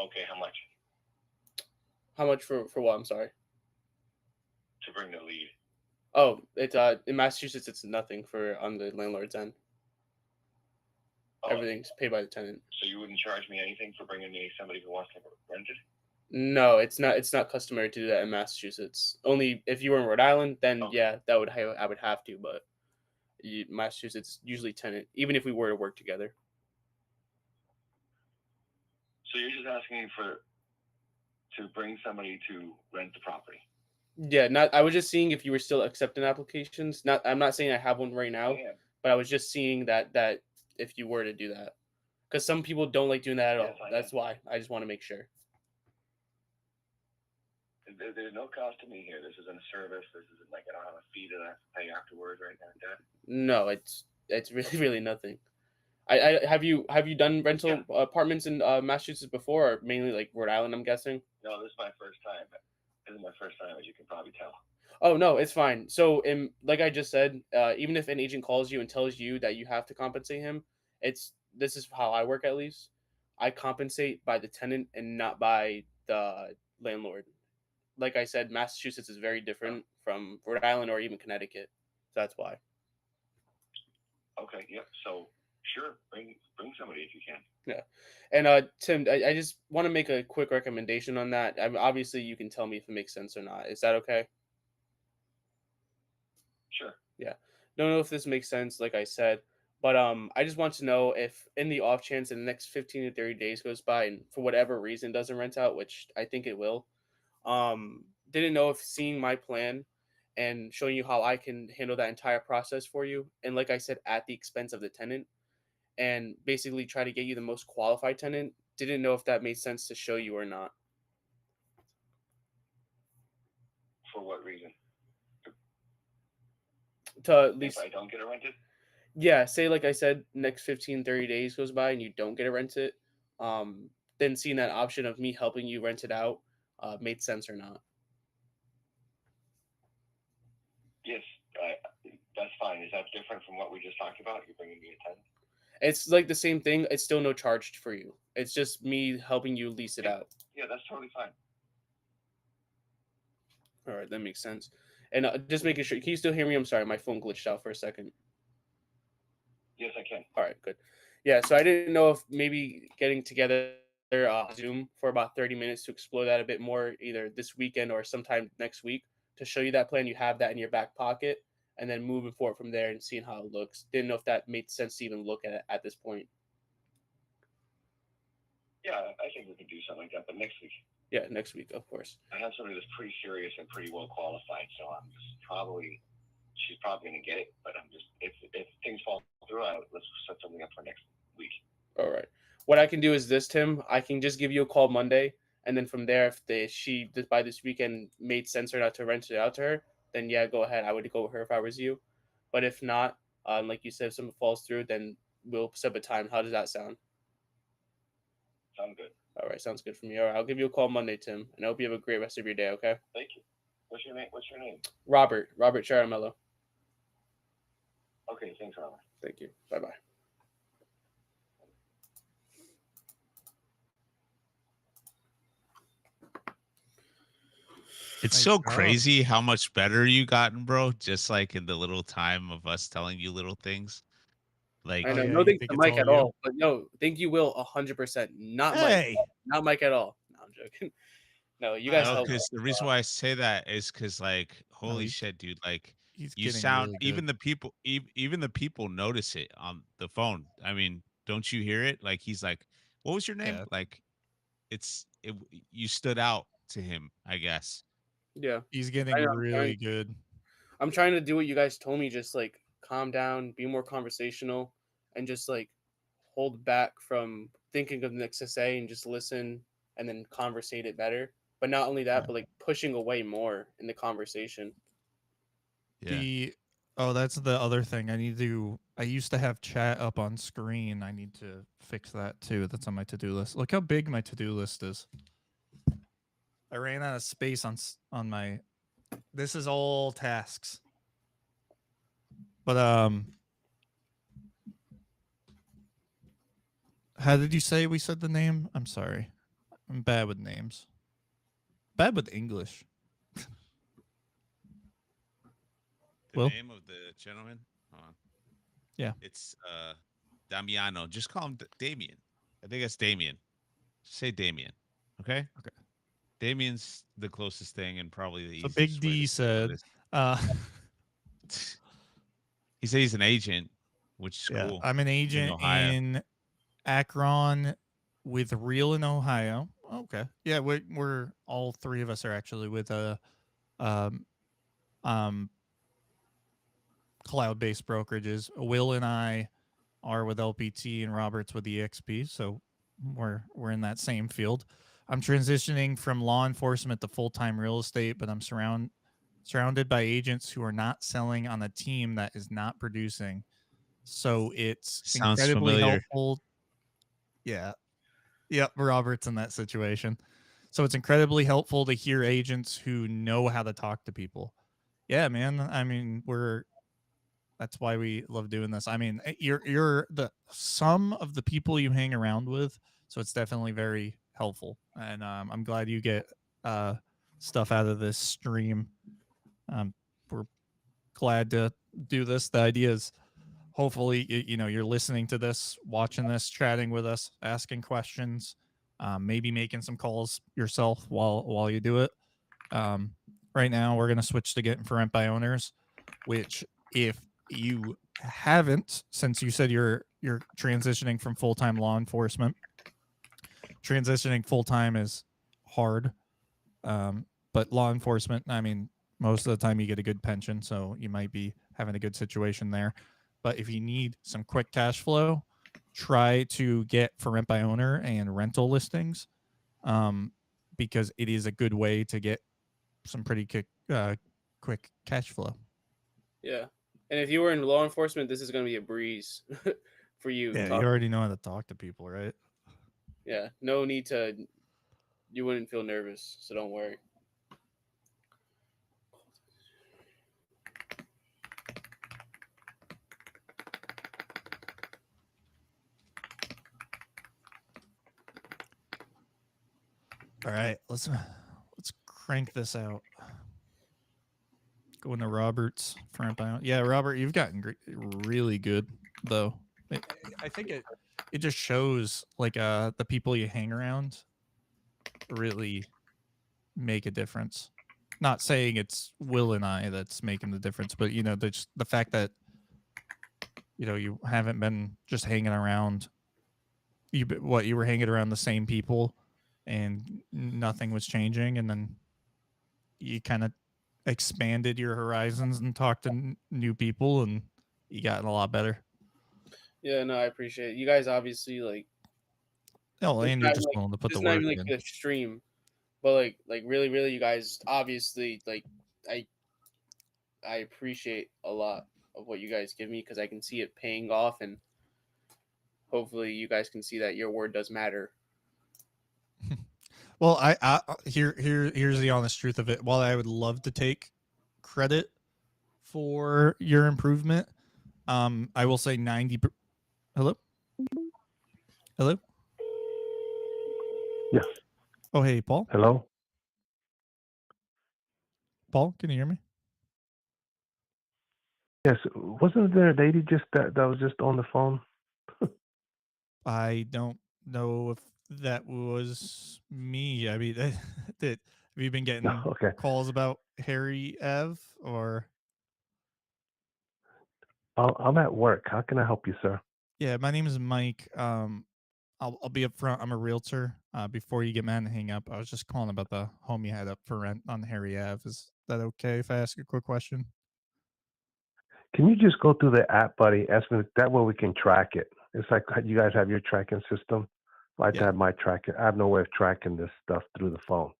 Okay, how much? How much for what? I'm sorry. To bring the lead. Oh, it's in Massachusetts, it's nothing for on the landlord's end. Oh, Everything's paid by the tenant. so you wouldn't charge me anything for bringing me somebody who wants to rent it? No, it's not. It's not customary to do that in Massachusetts. Only if you were in Rhode Island, then yeah, that would I would have to. But Massachusetts usually tenant, even if we were to work together. So you're just asking me to bring somebody to rent the property? Yeah, not. I was just seeing if you were still accepting applications. Not. I'm not saying I have one right now, but I was just seeing that if you were to do that, because some people don't like doing that at all. That's why I just want to make sure. There's no cost to me here. This isn't a service. This isn't like I don't have a fee that I have to pay afterwards or anything like that. No, it's really nothing. I have you done rental apartments in Massachusetts before, or mainly like Rhode Island? I'm guessing. No, this is my first time. This is my first time, as you can probably tell. Oh no, it's fine. So, like I just said, even if an agent calls you and tells you that you have to compensate him, this is how I work at least. I compensate by the tenant and not by the landlord. Like I said, Massachusetts is very different from Rhode Island or even Connecticut. So that's why. Okay, yep. So sure, bring somebody if you can. Yeah. And Tim, I just want to make a quick recommendation on that. I mean, obviously, you can tell me if it makes sense or not. Is that okay? Sure. Yeah. Don't know if this makes sense, like I said, but I just want to know if, in the off chance in the next 15 to 30 days goes by and for whatever reason doesn't rent out, which I think it will. Didn't know if seeing my plan and showing you how I can handle that entire process for you, and like I said, at the expense of the tenant, and basically try to get you the most qualified tenant. Didn't know if that made sense to show you or not. For what reason? To at least, if I don't get it rented? Yeah, say like I said, next 15, 30 days goes by and you don't get to rent it. Then seeing that option of me helping you rent it out made sense or not. Yes, that's fine. Is that different from what we just talked about? You're bringing me a tenant? It's like the same thing. It's still no charge for you. It's just me helping you lease it out. Yeah, that's totally fine. All right, that makes sense. And just making sure, can you still hear me? I'm sorry, my phone glitched out for a second. Yes, I can. All right, good. Yeah, so I didn't know if maybe getting together Zoom for about 30 minutes to explore that a bit more, either this weekend or sometime next week, to show you that plan. You have that in your back pocket, and then moving forward from there and seeing how it looks. Didn't know if that made sense to even look at it at this point. Yeah, I think we could do something like that, but next week. Yeah, next week, of course. I have somebody that's pretty serious and pretty well qualified, so she's probably going to get it, but I'm just, if things fall through, let's set something up for next week. All right. What I can do is this, Tim. I can just give you a call Monday, and then from there, if she by this weekend made sense or not to rent it out to her, then yeah, go ahead. I would go with her if I was you. But if not, like you said, if something falls through, then we'll set up a time. How does that sound? Sound good. All right, sounds good for me. All right, I'll give you a call Monday, Tim, and I hope you have a great rest of your day. Okay. Thank you. What's your name? Robert Charamello. Okay, thanks, Robert. Thank you. Bye bye. It's Nice so job. crazy how much better you gotten, bro. Just like in the little time of us telling you little things. Like, I know. yeah, No you thanks think to it's Mike all at you? all. But no, thank you, Will, 100%. Not Mike. Hey, Not Mike at all. No, I'm joking. No, you I guys know. no, help. because the reason why I say that is because, like, No, holy shit, dude, like, he's you getting sound really even good. the people, even the people notice it on the phone. I mean, don't you hear it? Like, he's like, "What was your name?" Yeah, Like, you stood out to him, I guess. Yeah. he's I getting know, really good. I'm trying to do what you guys told me, just like calm down, be more conversational, and just like hold back from thinking of the next to say and just listen and then conversate it better. But not only that, Right. but like pushing away more in the conversation. Yeah. That's the other thing. I used to have chat up on screen. I need to fix that too. That's on my to-do list. Look how big my to-do list is. I ran out of space on my. This is all tasks. But how did you say we said the name? I'm sorry. I'm bad with names. Bad with English. The Will? name of the gentleman? Hold on. Yeah. It's Damiano. Just call him Damien. I think it's Damien. Say Damien. Okay? Okay. Damien's the closest thing and probably the So easiest Big way to D spell said, this. He said he's an agent, which is yeah, cool. I'm an In agent Ohio. in Akron with Real in Ohio. Okay. Yeah, we're all three of us are actually with a um cloud-based brokerages. Will and I are with LPT and Robert's with EXP, so we're in that same field. I'm transitioning from law enforcement to full-time real estate, but I'm surrounded by agents who are not selling on a team that is not producing. So it's Sounds incredibly familiar. helpful. Yeah. Yep, Robert's in that situation. So it's incredibly helpful to hear agents who know how to talk to people. Yeah, man. I mean, that's why we love doing this. I mean, you're the sum of the people you hang around with, so it's definitely very helpful. And I'm glad you get stuff out of this stream. We're glad to do this. The idea is hopefully you're listening to this, watching this, chatting with us, asking questions, maybe making some calls yourself while you do it. Right now, we're gonna switch to getting for rent by owners, which if you haven't, since you said you're transitioning from full-time law enforcement, transitioning full-time is hard. But law enforcement, I mean, most of the time you get a good pension, so you might be having a good situation there. But if you need some quick cash flow, try to get for rent by owner and rental listings, because it is a good way to get some pretty quick cash flow. Yeah. And if you were in law enforcement, this is going to be a breeze for you. Yeah, you already know how to talk to people, right? Yeah. No need to. You wouldn't feel nervous, so don't worry. All right, let's crank this out. Going to Robert's for rent by owner. Yeah, Robert, you've gotten really good though. I think it just shows like the people you hang around really make a difference. Not saying it's Will and I that's making the difference, but the fact that you haven't been just hanging around. You were hanging around the same people, and nothing was changing, and then you kind of expanded your horizons and talked to new people, and you got a lot better. Yeah, no, I appreciate it. You guys obviously like. Oh, and you're just willing to put This the is not work even like in. the stream, but like really, really, you guys obviously like I appreciate a lot of what you guys give me because I can see it paying off, and hopefully you guys can see that your word does matter. Well, here's the honest truth of it. While I would love to take credit for your improvement, I will say 90. Hello. Yes. Oh, hey, Paul. Hello. Paul, can you hear me? Yes, wasn't there a lady just that was just on the phone? I don't know if that was me. I mean, have you been getting Okay. calls about Harry Ave or? I'm at work. How can I help you, sir? Yeah, my name is Mike. I'll be up front. I'm a realtor. Before you get mad and hang up, I was just calling about the home you had up for rent on Harry Ave. Is that okay if I ask a quick question? Can you just go through the app, buddy? Ask me that way we can track it. It's like you guys have your tracking system. I like to have my tracking. I have no way of tracking this stuff through the phone.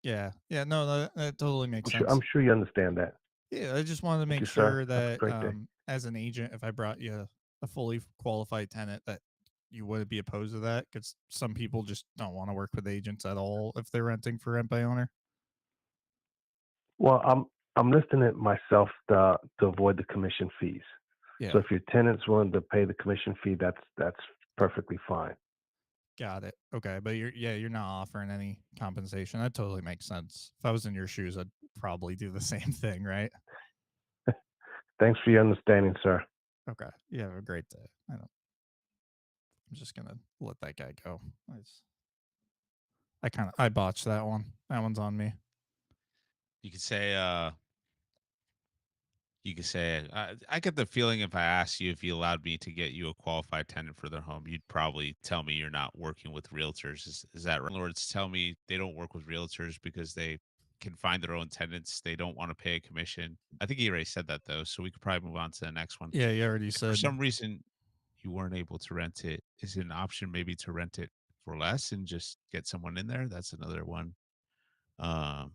Yeah. No, that totally makes I'm sense. sure you understand that. Yeah, I just wanted to Thank make you, sir. sure Have a that great day. as an agent, if I brought you a fully qualified tenant, that you wouldn't be opposed to that, because some people just don't want to work with agents at all if they're renting for rent by owner. Well, I'm listing it myself to avoid the commission fees. Yeah. So if your tenant's willing to pay the commission fee, that's perfectly fine. Got it. Okay, but you're not offering any compensation. That totally makes sense. If I was in your shoes, I'd probably do the same thing, right? Thanks for your understanding, sir. Okay. You have a great day. I'm just gonna let that guy go. I botched that one. That one's on me. You could say, I get the feeling if I asked you if you allowed me to get you a qualified tenant for their home, you'd probably tell me you're not working with realtors. Is that right? Landlords tell me they don't work with realtors because they can find their own tenants. They don't want to pay a commission. I think you already said that though, so we could probably move on to the next one. Yeah, you already If for said. some reason you weren't able to rent it, is it an option maybe to rent it for less and just get someone in there? That's another one. Um,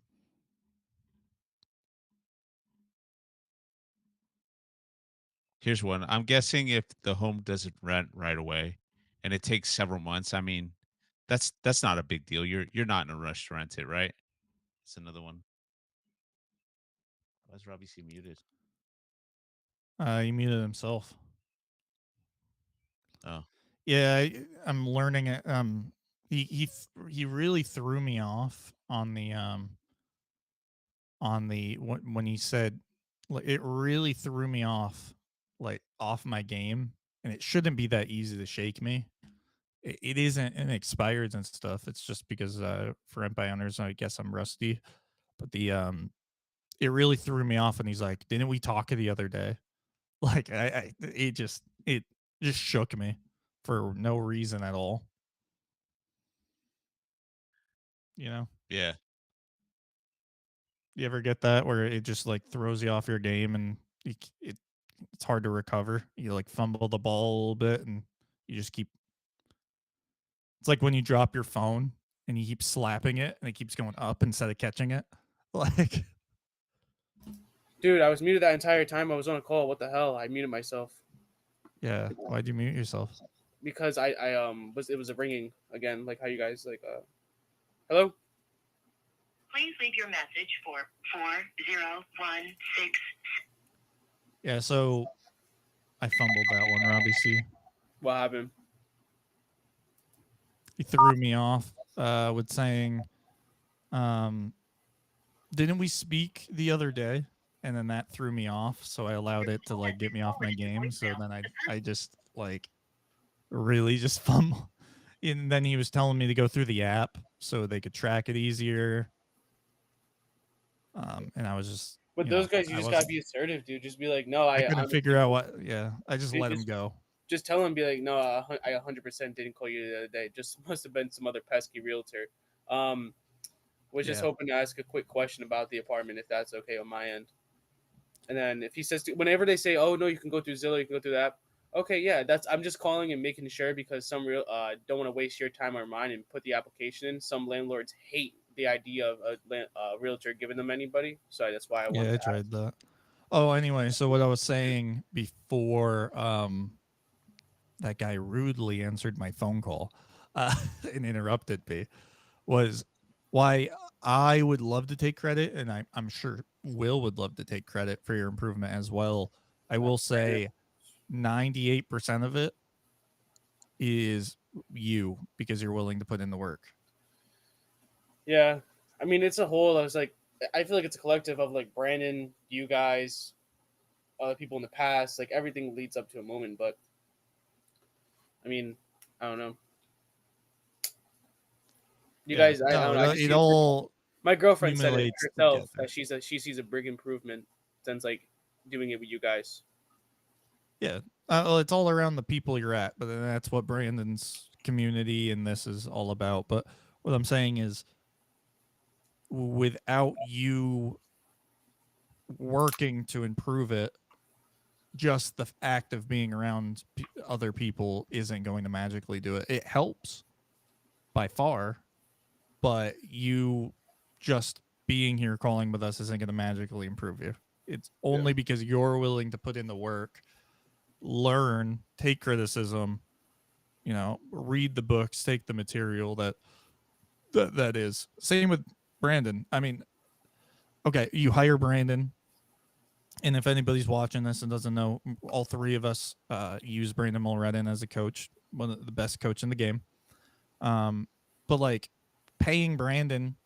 Here's one. I'm guessing if the home doesn't rent right away and it takes several months, I mean, that's not a big deal. You're not in a rush to rent it, right? That's another one. Why is Robbie C muted? He muted himself. Oh. Yeah, I'm learning it. He really threw me off on the when he said, it really threw me off, like off my game, and it shouldn't be that easy to shake me. It isn't, and it expires and stuff. It's just because for rent by owners, I guess I'm rusty. But it really threw me off, and he's like, "Didn't we talk the other day?" Like it just shook me for no reason at all. You know? Yeah. You ever get that where it just like throws you off your game and it's hard to recover? You like fumble the ball a little bit and you just keep. It's like when you drop your phone and you keep slapping it and it keeps going up instead of catching it. Like, Dude, I was muted that entire time I was on a call. What the hell? I muted myself. Yeah, why'd you mute yourself? Because it was a ringing again, like how you guys like hello? Please leave your message for 4016. Yeah, so I fumbled that one, Robbie C. What happened? He threw me off with saying, didn't we speak the other day? And then that threw me off, so I allowed it to like get me off my game. So then I just like really just fumble. And then he was telling me to go through the app so they could track it easier. And I was just. With those guys, you just gotta be assertive, dude. Just be like, no, I couldn't figure out what. Yeah, I just Dude, let him go. Just tell him, be like, no, I 100% didn't call you the other day. Just must have been some other pesky realtor. Was just hoping to ask a quick question about the apartment, if that's okay on my end. And then if he says, whenever they say, oh no, you can go through Zillow, you can go through the app. Okay, yeah, I'm just calling and making sure, because some don't want to waste your time or mine and put the application in. Some landlords hate the idea of a realtor giving them anybody, so that's why I wanted I to tried that. Oh, anyway, so what I was saying before that guy rudely answered my phone call and interrupted me was why I would love to take credit, and I'm sure Will would love to take credit for your improvement as well. I will say 98% of it is you, because you're willing to put in the work. Yeah, I mean, it's a whole. I was like, I feel like it's a collective of like Brandon, you guys, other people in the past. Like everything leads up to a moment, but I mean, I don't know. You guys, I don't know. I just it see all my girlfriend said it accumulates herself together. that she sees a big improvement since like doing it with you guys. Yeah. Well, it's all around the people you're at, but then that's what Brandon's community and this is all about. But what I'm saying is, without you working to improve it, just the act of being around other people isn't going to magically do it. It helps by far, but you just being here calling with us isn't going to magically improve you. It's only because you're willing to put in the work, learn, take criticism, read the books, take the material that is. Same with Brandon. I mean, okay, you hire Brandon, and if anybody's watching this and doesn't know, all three of us use Brandon Mulredin as a coach, one of the best coach in the game. But like paying Brandon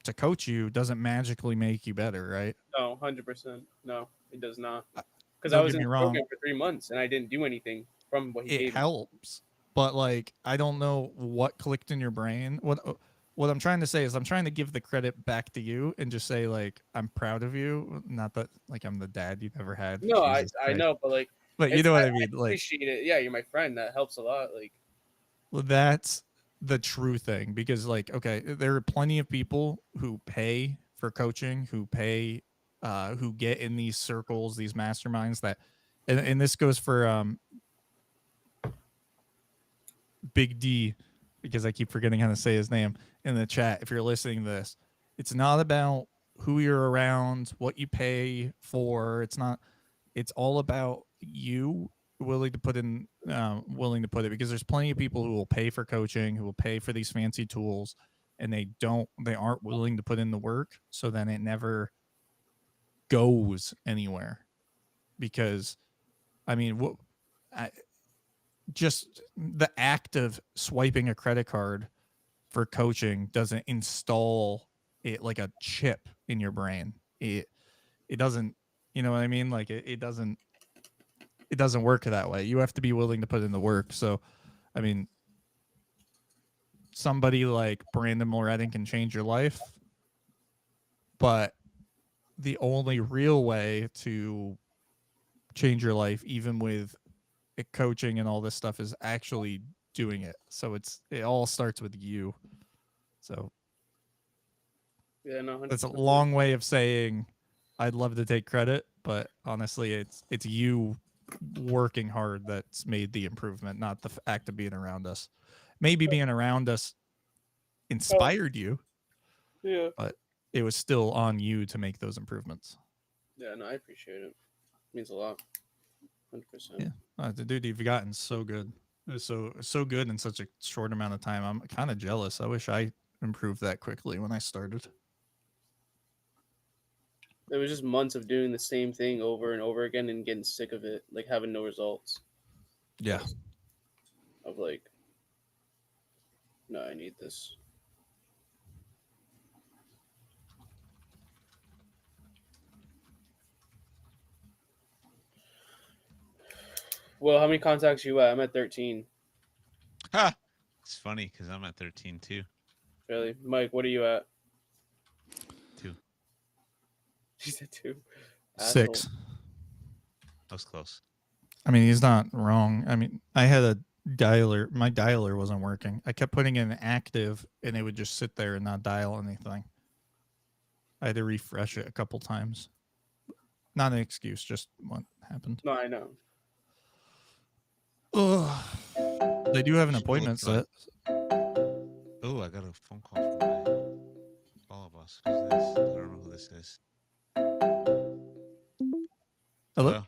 to coach you doesn't magically make you better, right? No, 100%. No, it does not. Because Don't I was get in me the wrong. program for 3 months and I didn't do anything from what he It gave me. helps, but like I don't know what clicked in your brain. What I'm trying to say is I'm trying to give the credit back to you and just say like I'm proud of you. Not that like I'm the dad you never had. No, Jesus I Christ. know, but like, But you know what I mean. I Like, appreciate it. Yeah, you're my friend. That helps a lot. Like, well, that's the true thing because like okay, there are plenty of people who pay for coaching, who get in these circles, these masterminds that, and this goes for Big D, because I keep forgetting how to say his name in the chat. If you're listening to this, it's not about who you're around, what you pay for. It's all about you willing to put it, because there's plenty of people who will pay for coaching, who will pay for these fancy tools, and they aren't willing to put in the work. So then it never goes anywhere because I mean, just the act of swiping a credit card for coaching doesn't install it like a chip in your brain. It doesn't, you know what I mean? Like it doesn't work that way. You have to be willing to put in the work. So, I mean, somebody like Brandon Mulredin can change your life, but the only real way to change your life, even with coaching and all this stuff, is actually doing it. So it all starts with you. So yeah, no, 100%. that's a long way of saying I'd love to take credit, but honestly, it's you working hard that's made the improvement, not the act of being around us. Maybe being around us inspired you, Yeah. but it was still on you to make those improvements. Yeah, no, I appreciate it. It means a lot. 100%. Yeah, dude, you've gotten so good. So good in such a short amount of time. I'm kind of jealous. I wish I improved that quickly when I started. It was just months of doing the same thing over and over again and getting sick of it, like having no results. Yeah. Of like, no, I need this. Well, how many contacts you at? I'm at 13. Ha! It's funny because I'm at 13 too. Really? Mike, what are you at? 2. She said 2. 6. That was close. I mean, he's not wrong. I mean, I had a dialer. My dialer wasn't working. I kept putting in active, and it would just sit there and not dial anything. I had to refresh it a couple times. Not an excuse, just what happened. No, I know. Ugh. They do have an appointment set. Oh, I got a phone call from all of us. Who's this? I don't know who this is. Hello?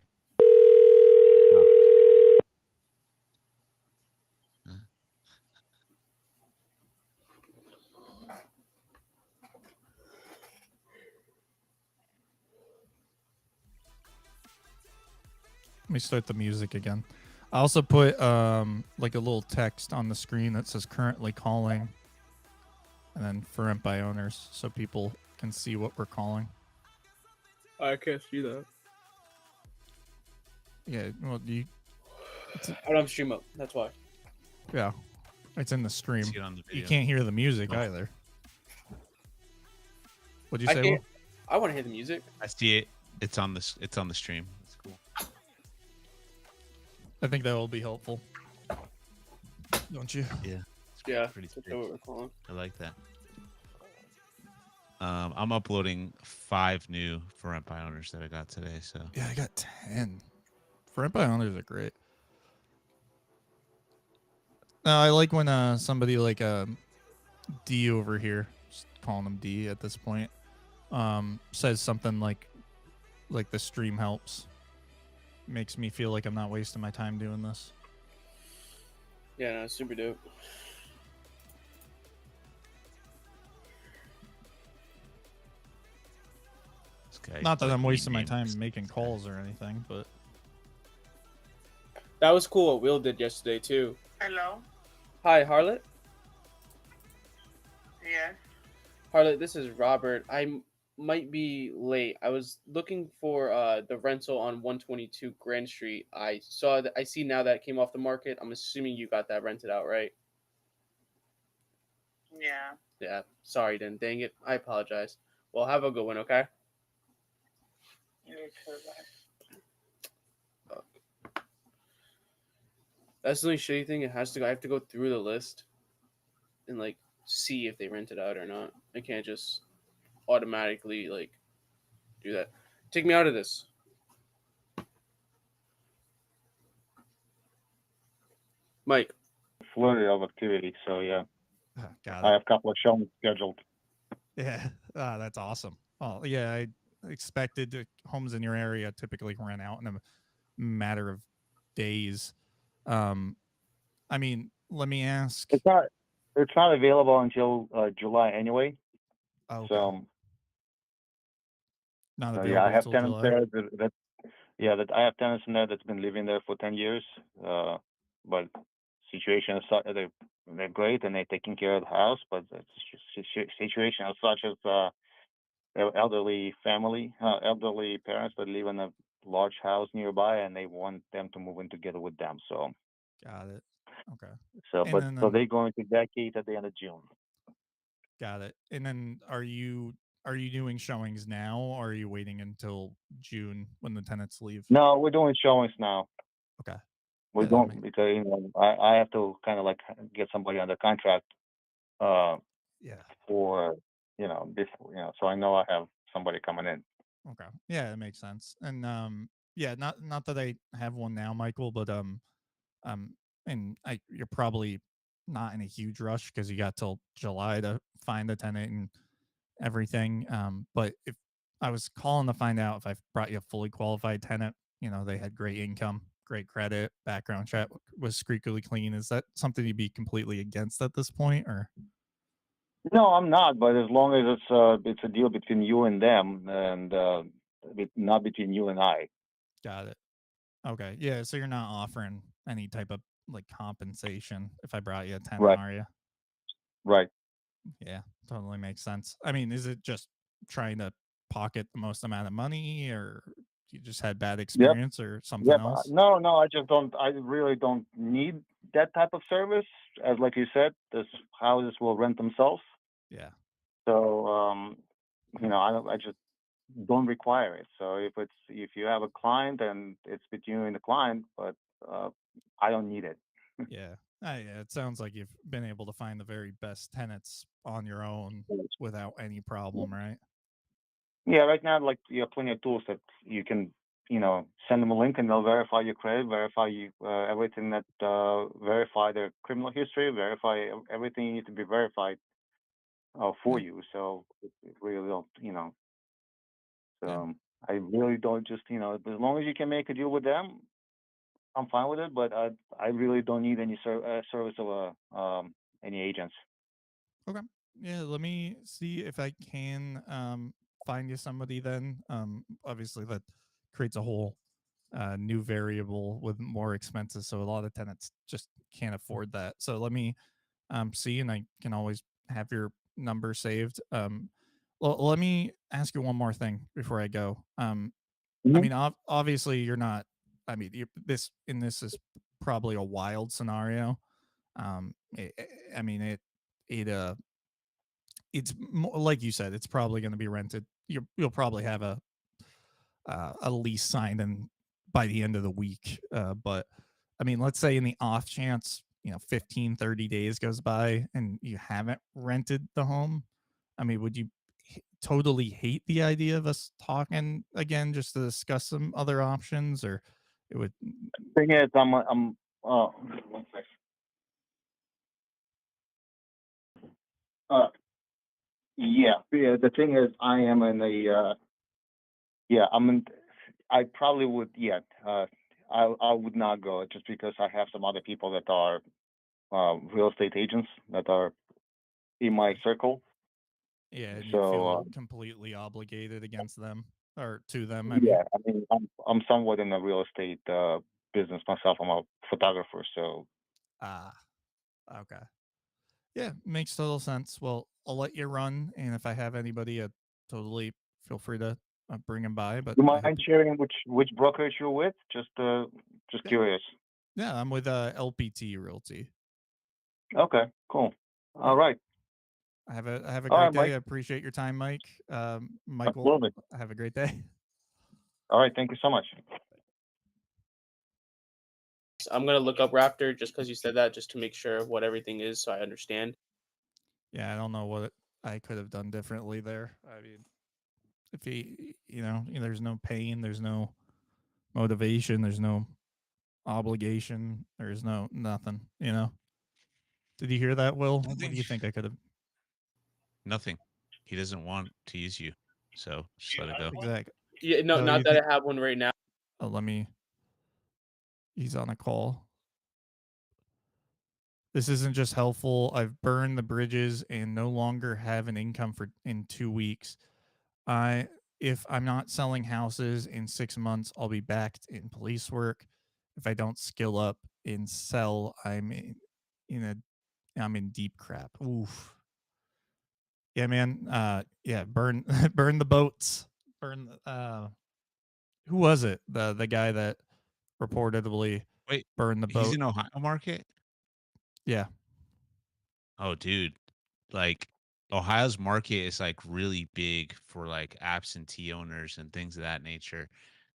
Let me start the music again. I also put like a little text on the screen that says currently calling, and then for rent by owners, so people can see what we're calling. I can't see that. Yeah, well, I don't have stream up. That's why. Yeah, it's in the stream. See it on the You video. can't hear the music Oh. either. What'd you say, Will? I want to hear the music. I see it. It's on the stream. It's cool. I think that will be helpful. Don't you? Yeah. Yeah. Pretty That's sweet. what we're calling. I like that. I'm uploading 5 new for rent by owners that I got today. So Yeah, I got 10. For rent by owners are great. No, I like when somebody like D over here, just calling him D at this point, says something like the stream helps. Makes me feel like I'm not wasting my time doing this. Yeah, no, it's super dope. Not that I'm wasting my time making calls or anything, but That was cool what Will did yesterday too. Hello. Hi, Harlot. Yes. Harlot, this is Robert. I might be late. I was looking for the rental on 122 Grand Street. I see now that it came off the market. I'm assuming you got that rented out, right? Yeah. Yeah. Sorry then. Dang it. I apologize. Well, have a good one, okay? You too, bye. That's the only shitty thing. I have to go through the list and like see if they rent it out or not. I can't just automatically like do that. Take me out of this. Mike. Flurry of activity, so yeah. Got I it. have a couple of showings scheduled. Yeah, that's awesome. Oh, yeah, I expected homes in your area typically rent out in a matter of days. I mean, let me ask. It's not available until July anyway. Okay. So Not yeah, available I have till tenants July. there that I have tenants in there that's been living there for 10 years. But situation is such they're great and they're taking care of the house, but the situation is such as elderly parents that live in a large house nearby and they want them to move in together with them. So Got it. Okay. so And but then, so they're going to vacate at the end of June. got it. And then are you doing showings now, or are you waiting until June when the tenants leave? No, we're doing showings now. Okay. We Yeah, don't because I have to kind of like get somebody under contract Yeah. for before so I know I have somebody coming in. Okay. Yeah, it makes sense. And yeah, not that I have one now, Michael, but and you're probably not in a huge rush because you got till July to find a tenant and everything. But if I was calling to find out if I brought you a fully qualified tenant, they had great income, great credit, background check was squeakily clean. Is that something you'd be completely against at this point, or? No, I'm not. But as long as it's a deal between you and them, and not between you and I. Got it. Okay. Yeah. So you're not offering any type of like compensation if I brought you a tenant, Right. are you? Right. Yeah, totally makes sense. I mean, is it just trying to pocket the most amount of money, or you just had bad experience, or something Yep. else? No, I just don't. I really don't need that type of service. As like you said, this houses will rent themselves. Yeah. So I just don't require it. So if you have a client and it's between you and the client, but I don't need it. Yeah. Yeah. It sounds like you've been able to find the very best tenants on your own without any problem, right? Yeah, right now, like you have plenty of tools that you can, send them a link and they'll verify your credit, verify everything that, verify their criminal history, verify everything you need to be verified for you. So it really don't, So I really don't just, as long as you can make a deal with them, I'm fine with it. But I really don't need any service of any agents. Okay. Yeah. Let me see if I can find you somebody then. Obviously, that creates a whole new variable with more expenses. So a lot of tenants just can't afford that. So let me see, and I can always have your number saved. Well, let me ask you one more thing before I go. I Mhm. mean, obviously, you're not. I mean, this is probably a wild scenario. I mean, it it's more, like you said, it's probably going to be rented. You'll probably have a lease signed and by the end of the week. But I mean, let's say in the off chance, 15, 30 days goes by and you haven't rented the home. I mean, would you totally hate the idea of us talking again just to discuss some other options, or it would? Thing is, one sec. Uh, yeah. The thing is, I am in a yeah. I probably would. Yeah. I would not go just because I have some other people that are real estate agents that are in my circle. Yeah, and you'd So feel completely obligated against them or to them. I mean, yeah, I mean, I'm somewhat in the real estate business myself. I'm a photographer, so ah, okay. Yeah, makes total sense. Well, I'll let you run, and if I have anybody, totally feel free to bring them by. But you I hope. mind sharing which brokerage you're with? Just Yeah, curious. yeah, I'm with LPT Realty. Okay, cool. Yeah, All right. I have a All great right, day. Mike. I appreciate your time, Mike. Michael, Absolutely. have a great day. All right, thank you so much. I'm gonna look up Raptor just because you said that, just to make sure of what everything is, so I understand. Yeah, I don't know what I could have done differently there. I mean, if he, there's no pain, there's no motivation, there's no obligation, there's no nothing. Did you hear that, Will? What Nothing. do you think I could have? Nothing. He doesn't want to use you, so just let it go. Exactly. Yeah, no, Oh, you not that think? I have one right now. Oh, let me. He's on a call. This isn't just helpful. I've burned the bridges and no longer have an income for in 2 weeks. I If I'm not selling houses in 6 months, I'll be back in police work. If I don't skill up and sell, in a I'm in deep crap. Oof. Yeah, man. Yeah, burn burn the boats. Burn who was it? The guy that reportedly Wait, burned the he's boat. in Ohio market? Yeah. Oh, dude. Like Ohio's market is like really big for like absentee owners and things of that nature.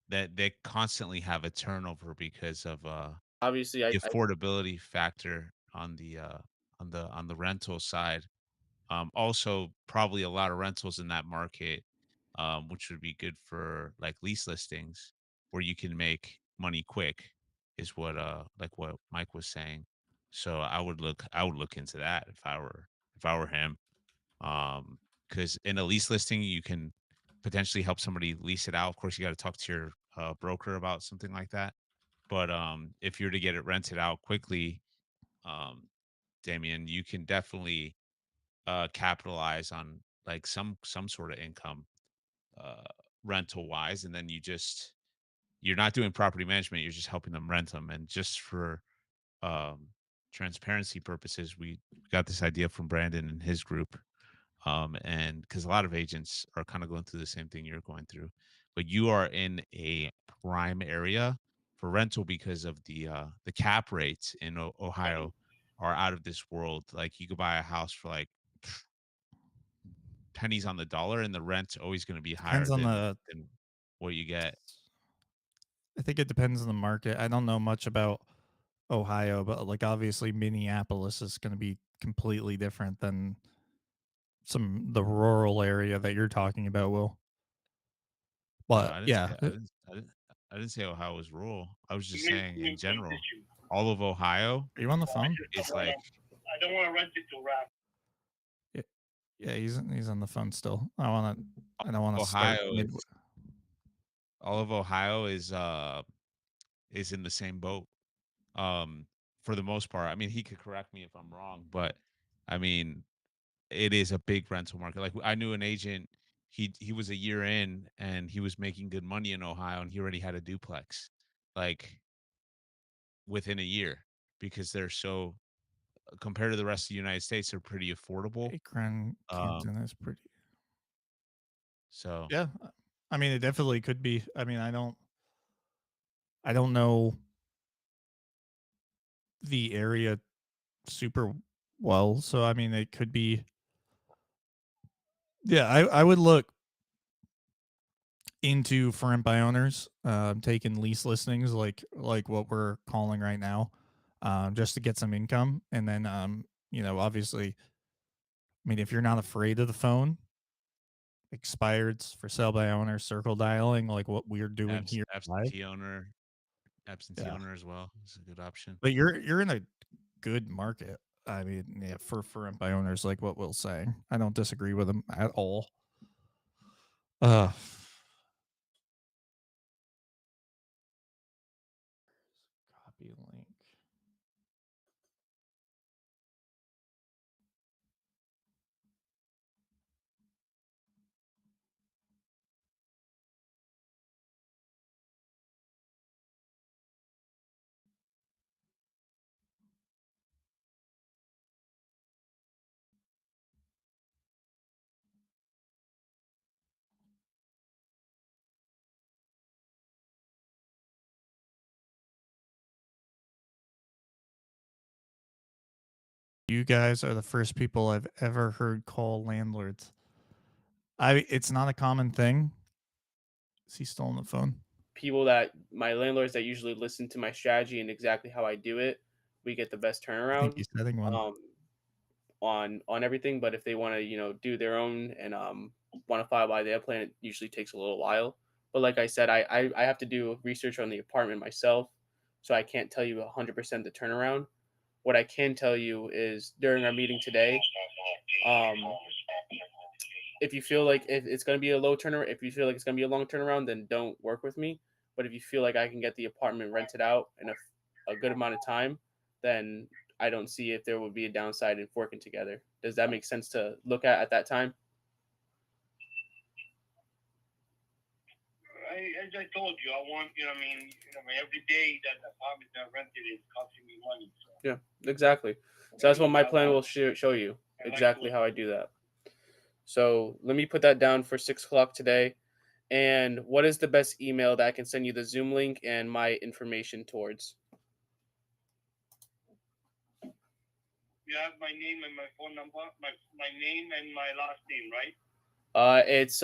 That they constantly have a turnover because of Obviously, the I affordability factor on the rental side. Also, probably a lot of rentals in that market, which would be good for like lease listings where you can make money quick, is like what Mike was saying. So I would look into that if I were him. Because in a lease listing, you can potentially help somebody lease it out. Of course, you got to talk to your broker about something like that. But if you're to get it rented out quickly, um, Damien, you can definitely capitalize on like some sort of income uh rental wise, and then you're not doing property management, you're just helping them rent them. And just for um transparency purposes, we got this idea from Brandon and his group, and because a lot of agents are kind of going through the same thing you're going through, but you are in a prime area for rental because of the cap rates in Ohio are out of this world. Like you could buy a house for like pennies on the dollar, and the rent's always going to be higher Depends on than what you get. I think it depends on the market. I don't know much about Ohio, but like obviously Minneapolis is going to be completely different than the rural area that you're talking about, Will. But I didn't yeah, say I didn't say Ohio was rural. I was just saying in general, all of Ohio are you on the I phone? just is don't like want to. I don't want to rent it to rap. Yeah, yeah, he's on the phone still. I don't want to start Ohio mid. is all of Ohio is in the same boat. Um, for the most part. I mean, he could correct me if I'm wrong, but I mean, it is a big rental market. Like I knew an agent, he was a year in and he was making good money in Ohio and he already had a duplex like within a year because they're so compared to the rest of the United States, they're pretty affordable. Akron, Um, Canton is pretty. So yeah, I mean, it definitely could be. I mean, I don't know the area super well, so I mean, it could be. Yeah, I would look into for rent by owners, taking lease listings like what we're calling right now, just to get some income, and then obviously, I mean, if you're not afraid of the phone, expireds for sale by owner, circle dialing, like what we're doing here live. absentee Yeah, owner as well is a good option. but you're in a good market. I mean, yeah, for rent by owners, like what Will's saying, I don't disagree with him at all. Uh, copy link. You guys are the first people I've ever heard call landlords. It's not a common thing. Is he still on the phone? People that my landlords that usually listen to my strategy and exactly how I do it, we get the best I think turnaround he's setting one. On everything. But if they want to, do their own and want to file by their plan, it usually takes a little while. But like I said, I have to do research on the apartment myself, so I can't tell you 100% the turnaround. What I can tell you is during our meeting today, um, if you feel like if it's going to be a low turnaround, if you feel like it's going to be a long turnaround, then don't work with me. But if you feel like I can get the apartment rented out in a good amount of time, then I don't see if there would be a downside in working together. Does that make sense to look at that time? As I told you, I want, every day that apartment that rented is costing me money. So. Yeah, exactly. So that's what my plan will show you exactly how I do that. So let me put that down for 6 o'clock today. And what is the best email that I can send you the Zoom link and my information towards? You have my name and my phone number, my name and my last name, right? It's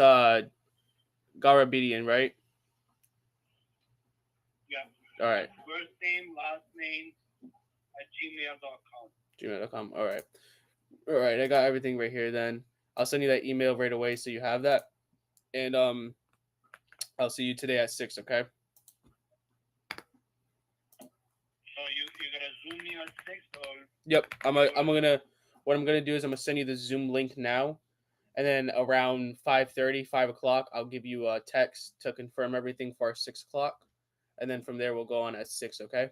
Garabedian, right? Yeah. All right. First name, last name at gmail.com. Gmail.com. All right. All right. I got everything right here then. I'll send you that email right away so you have that. And I'll see you today at 6, okay? So you're gonna Zoom me at 6 or? Yep. What I'm gonna do is I'm gonna send you the Zoom link now. And then around 5:30, 5 o'clock, I'll give you a text to confirm everything for our 6 o'clock. And then from there we'll go on at 6, okay?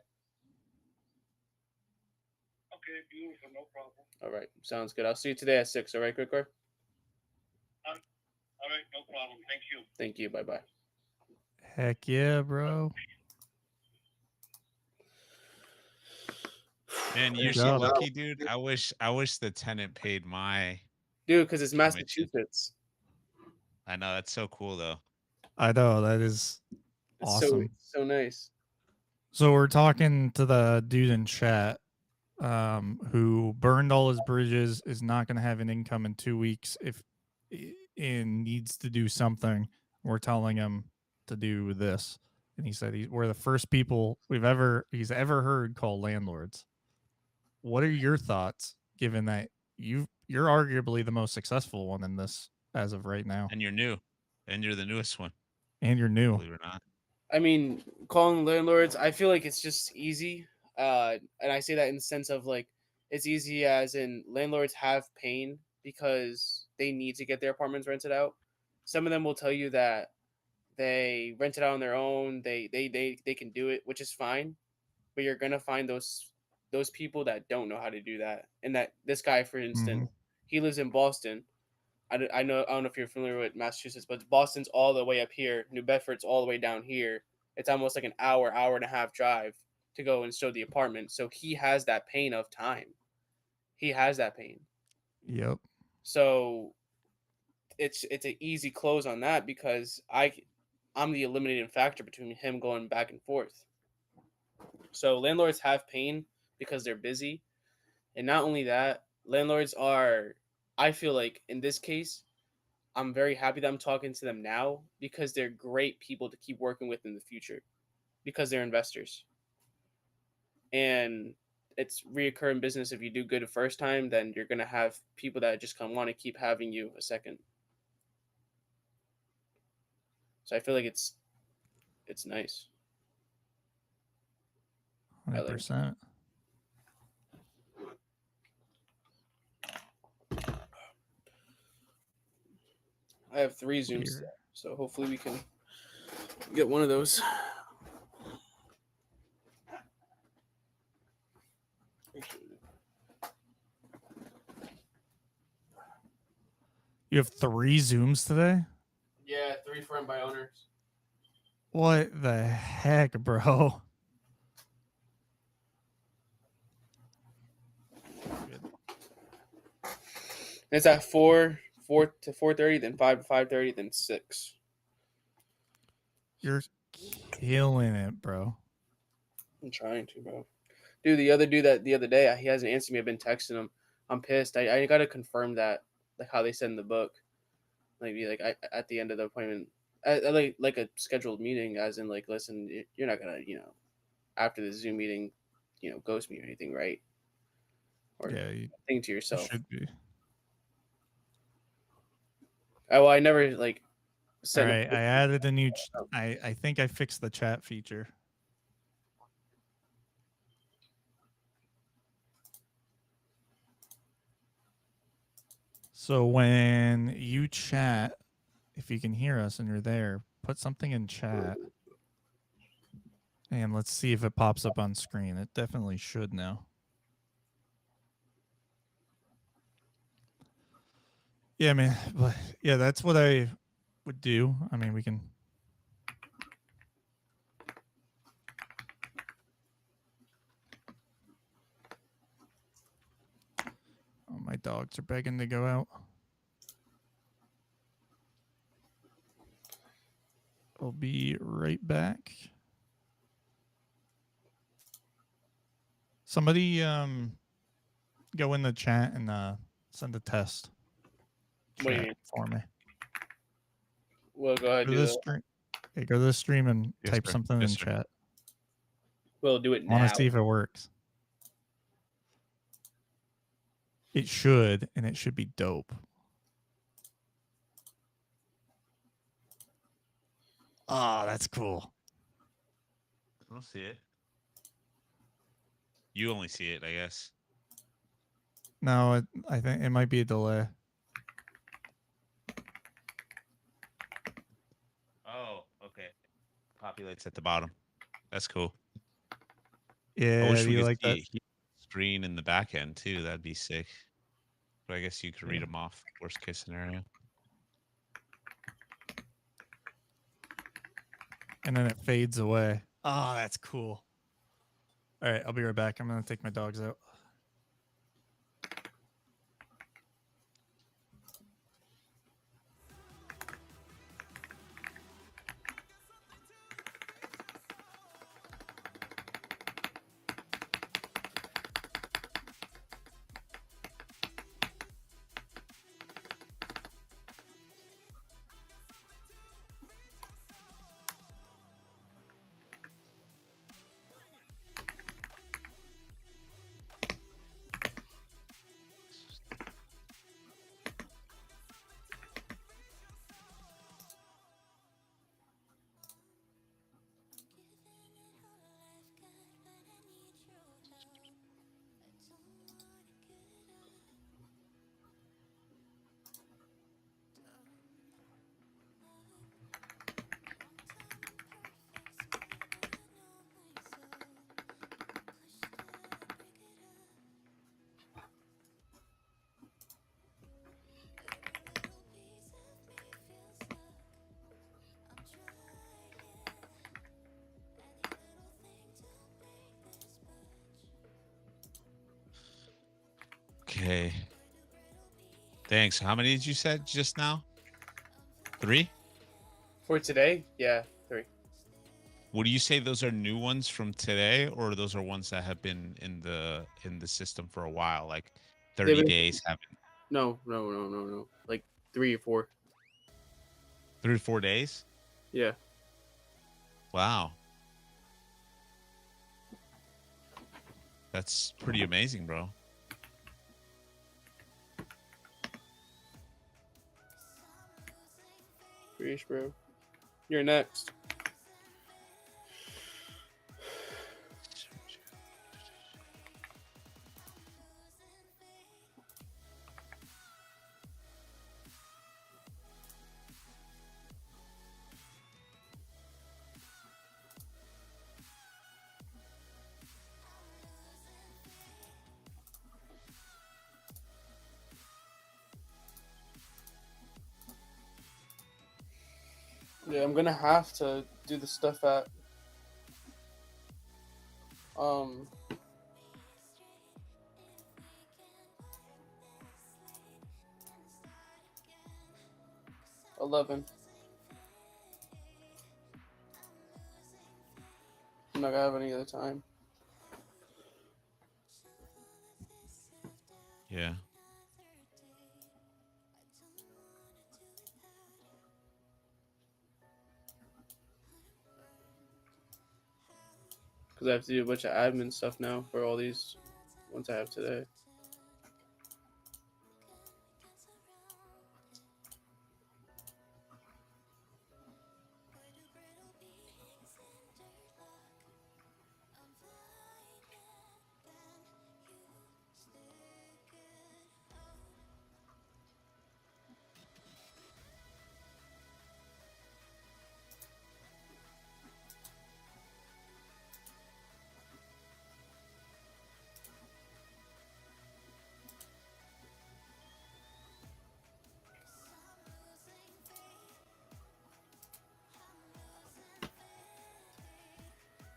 Okay, beautiful, no problem. All right. Sounds good. I'll see you today at 6, all right, Quicker? All right, no problem. Thank you. Thank you. Bye-bye. Heck yeah, bro. Man, you're so lucky, dude. I wish the tenant paid my dude, because it's commission. Massachusetts. I know, that's so cool though. I know, that is It's awesome. so nice. So we're talking to the dude in chat, who burned all his bridges, is not going to have an income in 2 weeks and needs to do something. We're telling him to do this, and he said we're the first people he's ever heard call landlords. What are your thoughts, given that you're arguably the most successful one in this as of right now, And you're new, and you're the newest one, and you're new? believe it or not. I mean, calling landlords, I feel like it's just easy. And I say that in the sense of like, it's easy as in landlords have pain because they need to get their apartments rented out. Some of them will tell you that they rent it out on their own. They can do it, which is fine. But you're gonna find those people that don't know how to do that. And that this guy, for instance, he lives in Boston. I don't know if you're familiar with Massachusetts, but Boston's all the way up here. New Bedford's all the way down here. It's almost like an hour and a half drive to go and show the apartment. So he has that pain of time. He has that pain. Yep. So it's an easy close on that because I'm the eliminating factor between him going back and forth. So landlords have pain because they're busy, and not only that, landlords are. I feel like in this case, I'm very happy that I'm talking to them now because they're great people to keep working with in the future because they're investors. And it's reoccurring business. If you do good the first time, then you're gonna have people that just want to keep having you a second. So I feel like it's nice. 100%. I have 3 Zooms today, so hopefully we can get one of those. You have 3 Zooms today? Yeah, 3 for by owners. What the heck, bro? It's at 4 to 4:30, then 5 to 5:30, then 6. You're killing it, bro. I'm trying to, bro. Dude, the other day, he hasn't answered me. I've been texting him. I'm pissed. I gotta confirm that, like how they said in the book, maybe like at the end of the appointment, like a scheduled meeting, as in like, listen, you're not gonna, after the Zoom meeting, ghost me or anything, right? Or you think to yourself. should be. Oh, well, I never like. All right, I added a new. I think I fixed the chat feature. So when you chat, if you can hear us and you're there, put something in chat. And let's see if it pops up on screen. It definitely should now. Yeah, man. But yeah, that's what I would do. I mean, we can. Oh, my dogs are begging to go out. I'll be right back. Somebody go in the chat and send a test chat for me. Well, go ahead. Go to the stream and type something in chat. We'll do it now. I want to see if it works. It should, and it should be dope. Oh, that's cool. I don't see it. You only see it, I guess. No, I think it might be a delay. Oh, okay. Populates at the bottom. That's cool. Yeah, I wish we you could like that? see screen in the back end too. That'd be sick. But I guess you could read them off. Worst case scenario. And then it fades away. Oh, that's cool. All right, I'll be right back. I'm going to take my dogs out. Okay. Thanks. How many did you said just now? 3? For today, yeah, 3. Would you say those are new ones from today, or those are ones that have been in the system for a while, like 30 days haven't? No. Like 3 or 4. 3 or 4 days? Yeah. Wow. That's pretty amazing, bro. Preach, bro. You're next. Yeah, I'm gonna have to do the stuff at 11. I'm not gonna have any other time. Yeah. Because I have to do a bunch of admin stuff now for all these ones I have today.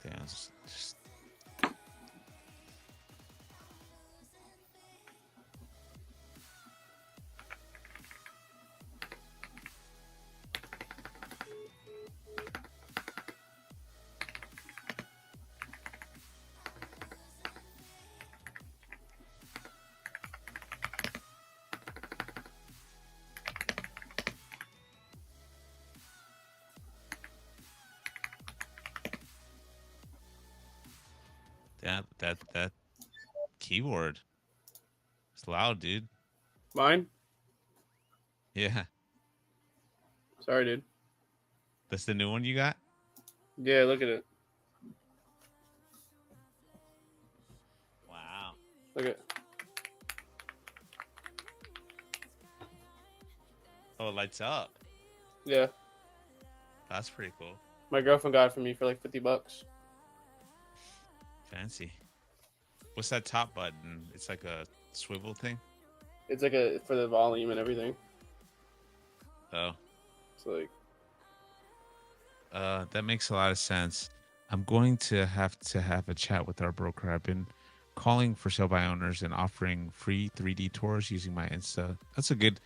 Damn, just that keyboard. It's loud, dude. Mine? Yeah. Sorry, dude. That's the new one you got? Yeah, look at it. Wow. Look at. Oh, it lights up. Yeah. That's pretty cool. My girlfriend got it for me for like $50. Fancy. What's that top button? It's like a swivel thing? It's like a for the volume and everything. Oh. It's like that makes a lot of sense. I'm going to have a chat with our broker. I've been calling for sale by owners and offering free 3D tours using my Insta. That's a good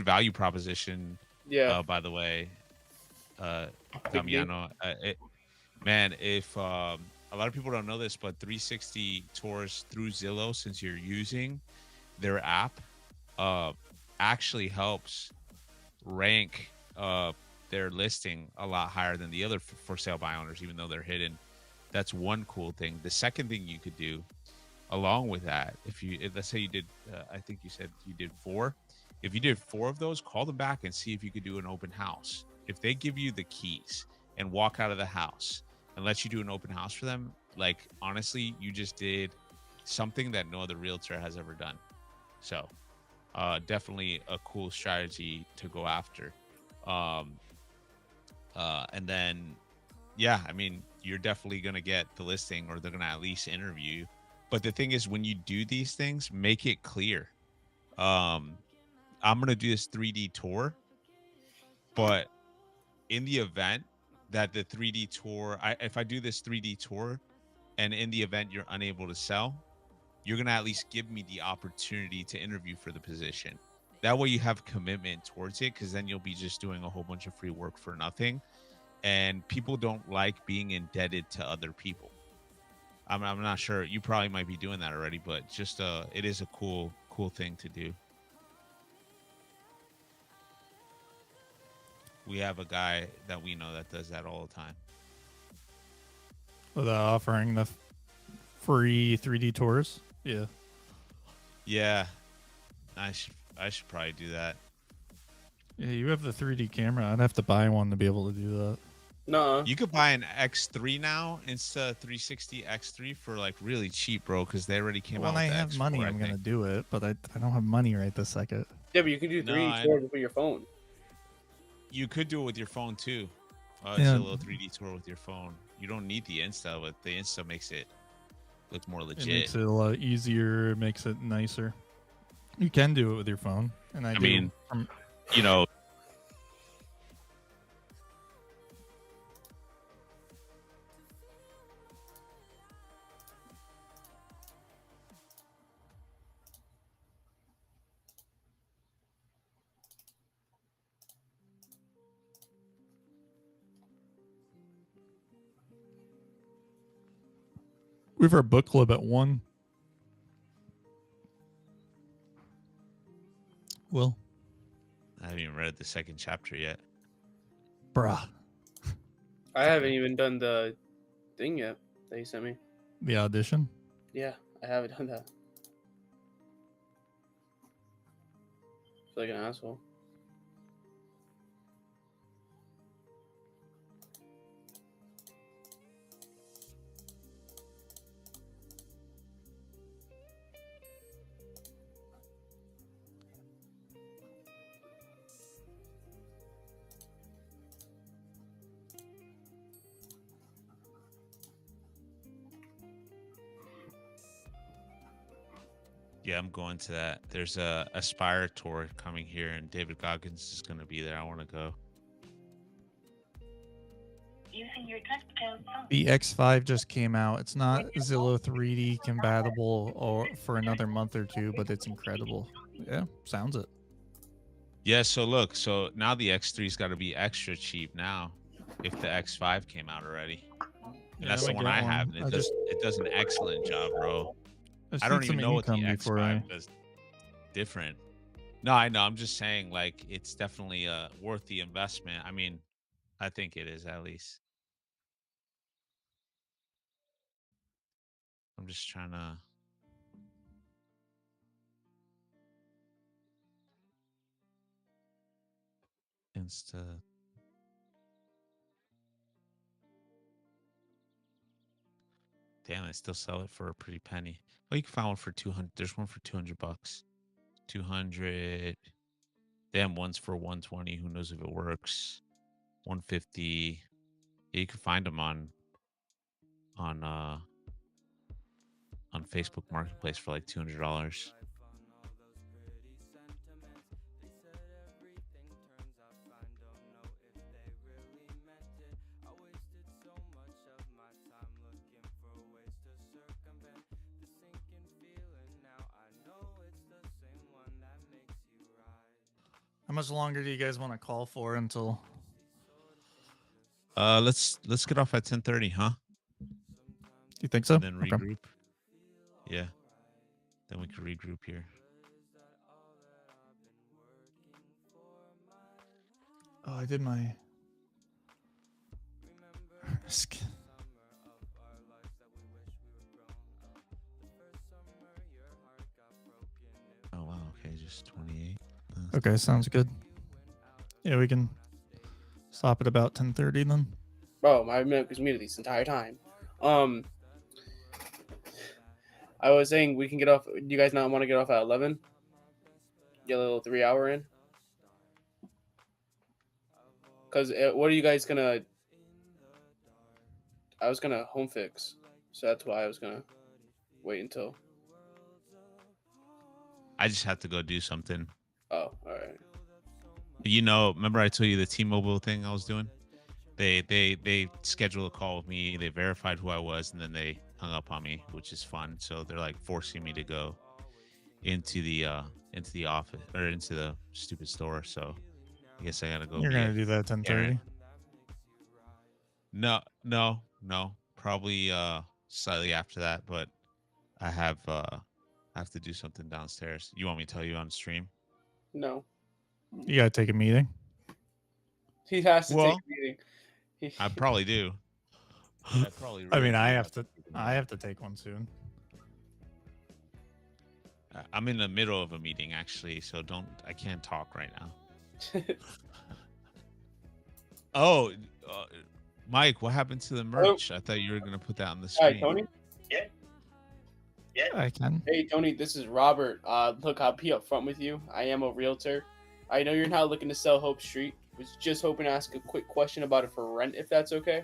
value proposition. Yeah. By the way, Big D. Damiano, man, if a lot of people don't know this, but 360 tours through Zillow, since you're using their app, actually helps rank their listing a lot higher than the other for sale by owners, even though they're hidden. That's one cool thing. The second thing you could do along with that, if let's say you did, I think you said you did 4. If you did 4 of those, call them back and see if you could do an open house. If they give you the keys and walk out of the house and let you do an open house for them, like, honestly, you just did something that no other realtor has ever done. So definitely a cool strategy to go after. And then, yeah, I mean, you're definitely going to get the listing, or they're going to at least interview you. But the thing is, when you do these things, make it clear. I'm going to do this 3D tour, but in the event that the 3D tour, if I do this 3D tour and in the event you're unable to sell, you're going to at least give me the opportunity to interview for the position. that way you have commitment towards it, because then you'll be just doing a whole bunch of free work for nothing. And people don't like being indebted to other people. I'm not sure. You probably might be doing that already, but just it is a cool thing to do. We have a guy that we know that does that all the time. Without offering the free 3D tours. Yeah. Yeah. I should probably do that. Yeah, you have the 3D camera. I'd have to buy one to be able to do that. No. You could buy an X3 now, Insta360 X3 for like really cheap, bro, because they already came out When with I the have X4, money, I I'm think. gonna do it, but I don't have money right this second. Yeah, but you can do 3D tours with your phone. You could do it with your phone too. It's Yeah. a little 3D tour with your phone. You don't need the Insta, but the Insta makes it look more It legit. makes it a lot easier. It makes it nicer. You can do it with your phone, and I do. mean, you know, we have our book club at 1. Will, I haven't even read the second chapter yet. bruh. I haven't even done the thing yet that you sent me. The audition. Yeah, I haven't done that. I feel like an asshole. Yeah, I'm going to that. There's a Aspire tour coming here, and David Goggins is going to be there. I want to go. Using your text code phone. The X5 just came out. It's not Zillow 3D compatible or for another month or two, but it's incredible. Yeah, sounds it. Yeah, so look, so now the X3's got to be extra cheap now if the X5 came out already. And Yeah, that's I the might one get I have, one. and it does an excellent job, bro. just I don't need even some know what the income before X5 does different. No, I know. I'm just saying, like, it's definitely worth the investment. I mean, I think it is, at least. I'm just trying to... Insta... Damn, I still sell it for a pretty penny. Oh, you can find one for 200. There's one for $200. 200. Damn, one's for 120. Who knows if it works? 150. Yeah, you can find them on Facebook Marketplace for like $200. How much longer do you guys want to call for until? Let's get off at 10:30, huh? You think so? And then Okay. regroup. Yeah. Then we can regroup here. Oh, I did my. Oh wow. Okay, just 28. Okay, sounds good. Yeah, we can stop at about 10:30 then. Bro, my milk was muted this entire time. I was saying we can get off. Do you guys not want to get off at 11? Get a little 3-hour in. Cause what are you guys gonna? I was gonna home fix, so that's why I was gonna wait until. I just have to go do something. Oh, all right. You know, remember I told you the T-Mobile thing I was doing? They scheduled a call with me. They verified who I was, and then they hung up on me, which is fun. So they're like forcing me to go into the into the office or into the stupid store. So I guess I gotta go. You're be gonna a do that at 10:30. No. Probably slightly after that, but I have to do something downstairs. You want me to tell you on stream? No. You gotta take a meeting. He has to take Well, a meeting. I probably do. I probably I really mean, do I have to. take a I meeting. have to take one soon. I'm in the middle of a meeting actually, so I can't talk right now. Oh, Mike, what happened to the merch? I thought you were gonna put that on the Hi, screen. Tony. Yeah. Yeah. I can. Hey, Tony, this is Robert. Look, I'll be upfront with you. I am a realtor. I know you're not looking to sell Hope Street. Was just hoping to ask a quick question about it for rent, if that's okay.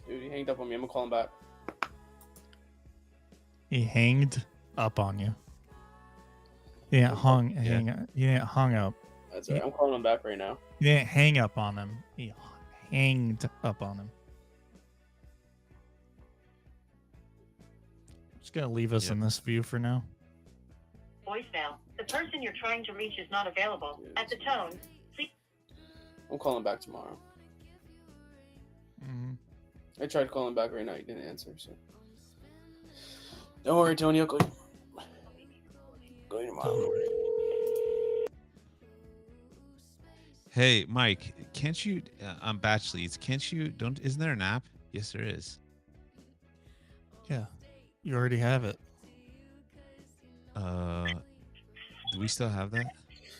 Dude, he hanged up on me. I'm gonna call him back. He hanged up on you. He didn't He didn't hung up. That's all right. I'm calling him back right now. He didn't hang up on him. He hanged up on him. Just gonna leave us in this view for now. Voicemail. The person you're trying to reach is not available. At the tone, please. I'm calling back tomorrow. Mm-hmm. I tried calling back right now. He didn't answer. So don't worry, Tony. I'll call you tomorrow. Hey, Mike, can't you on Batch Leads? Can't you? Isn't there an app? Yes, there is. Yeah, you already have it. Do we still have that?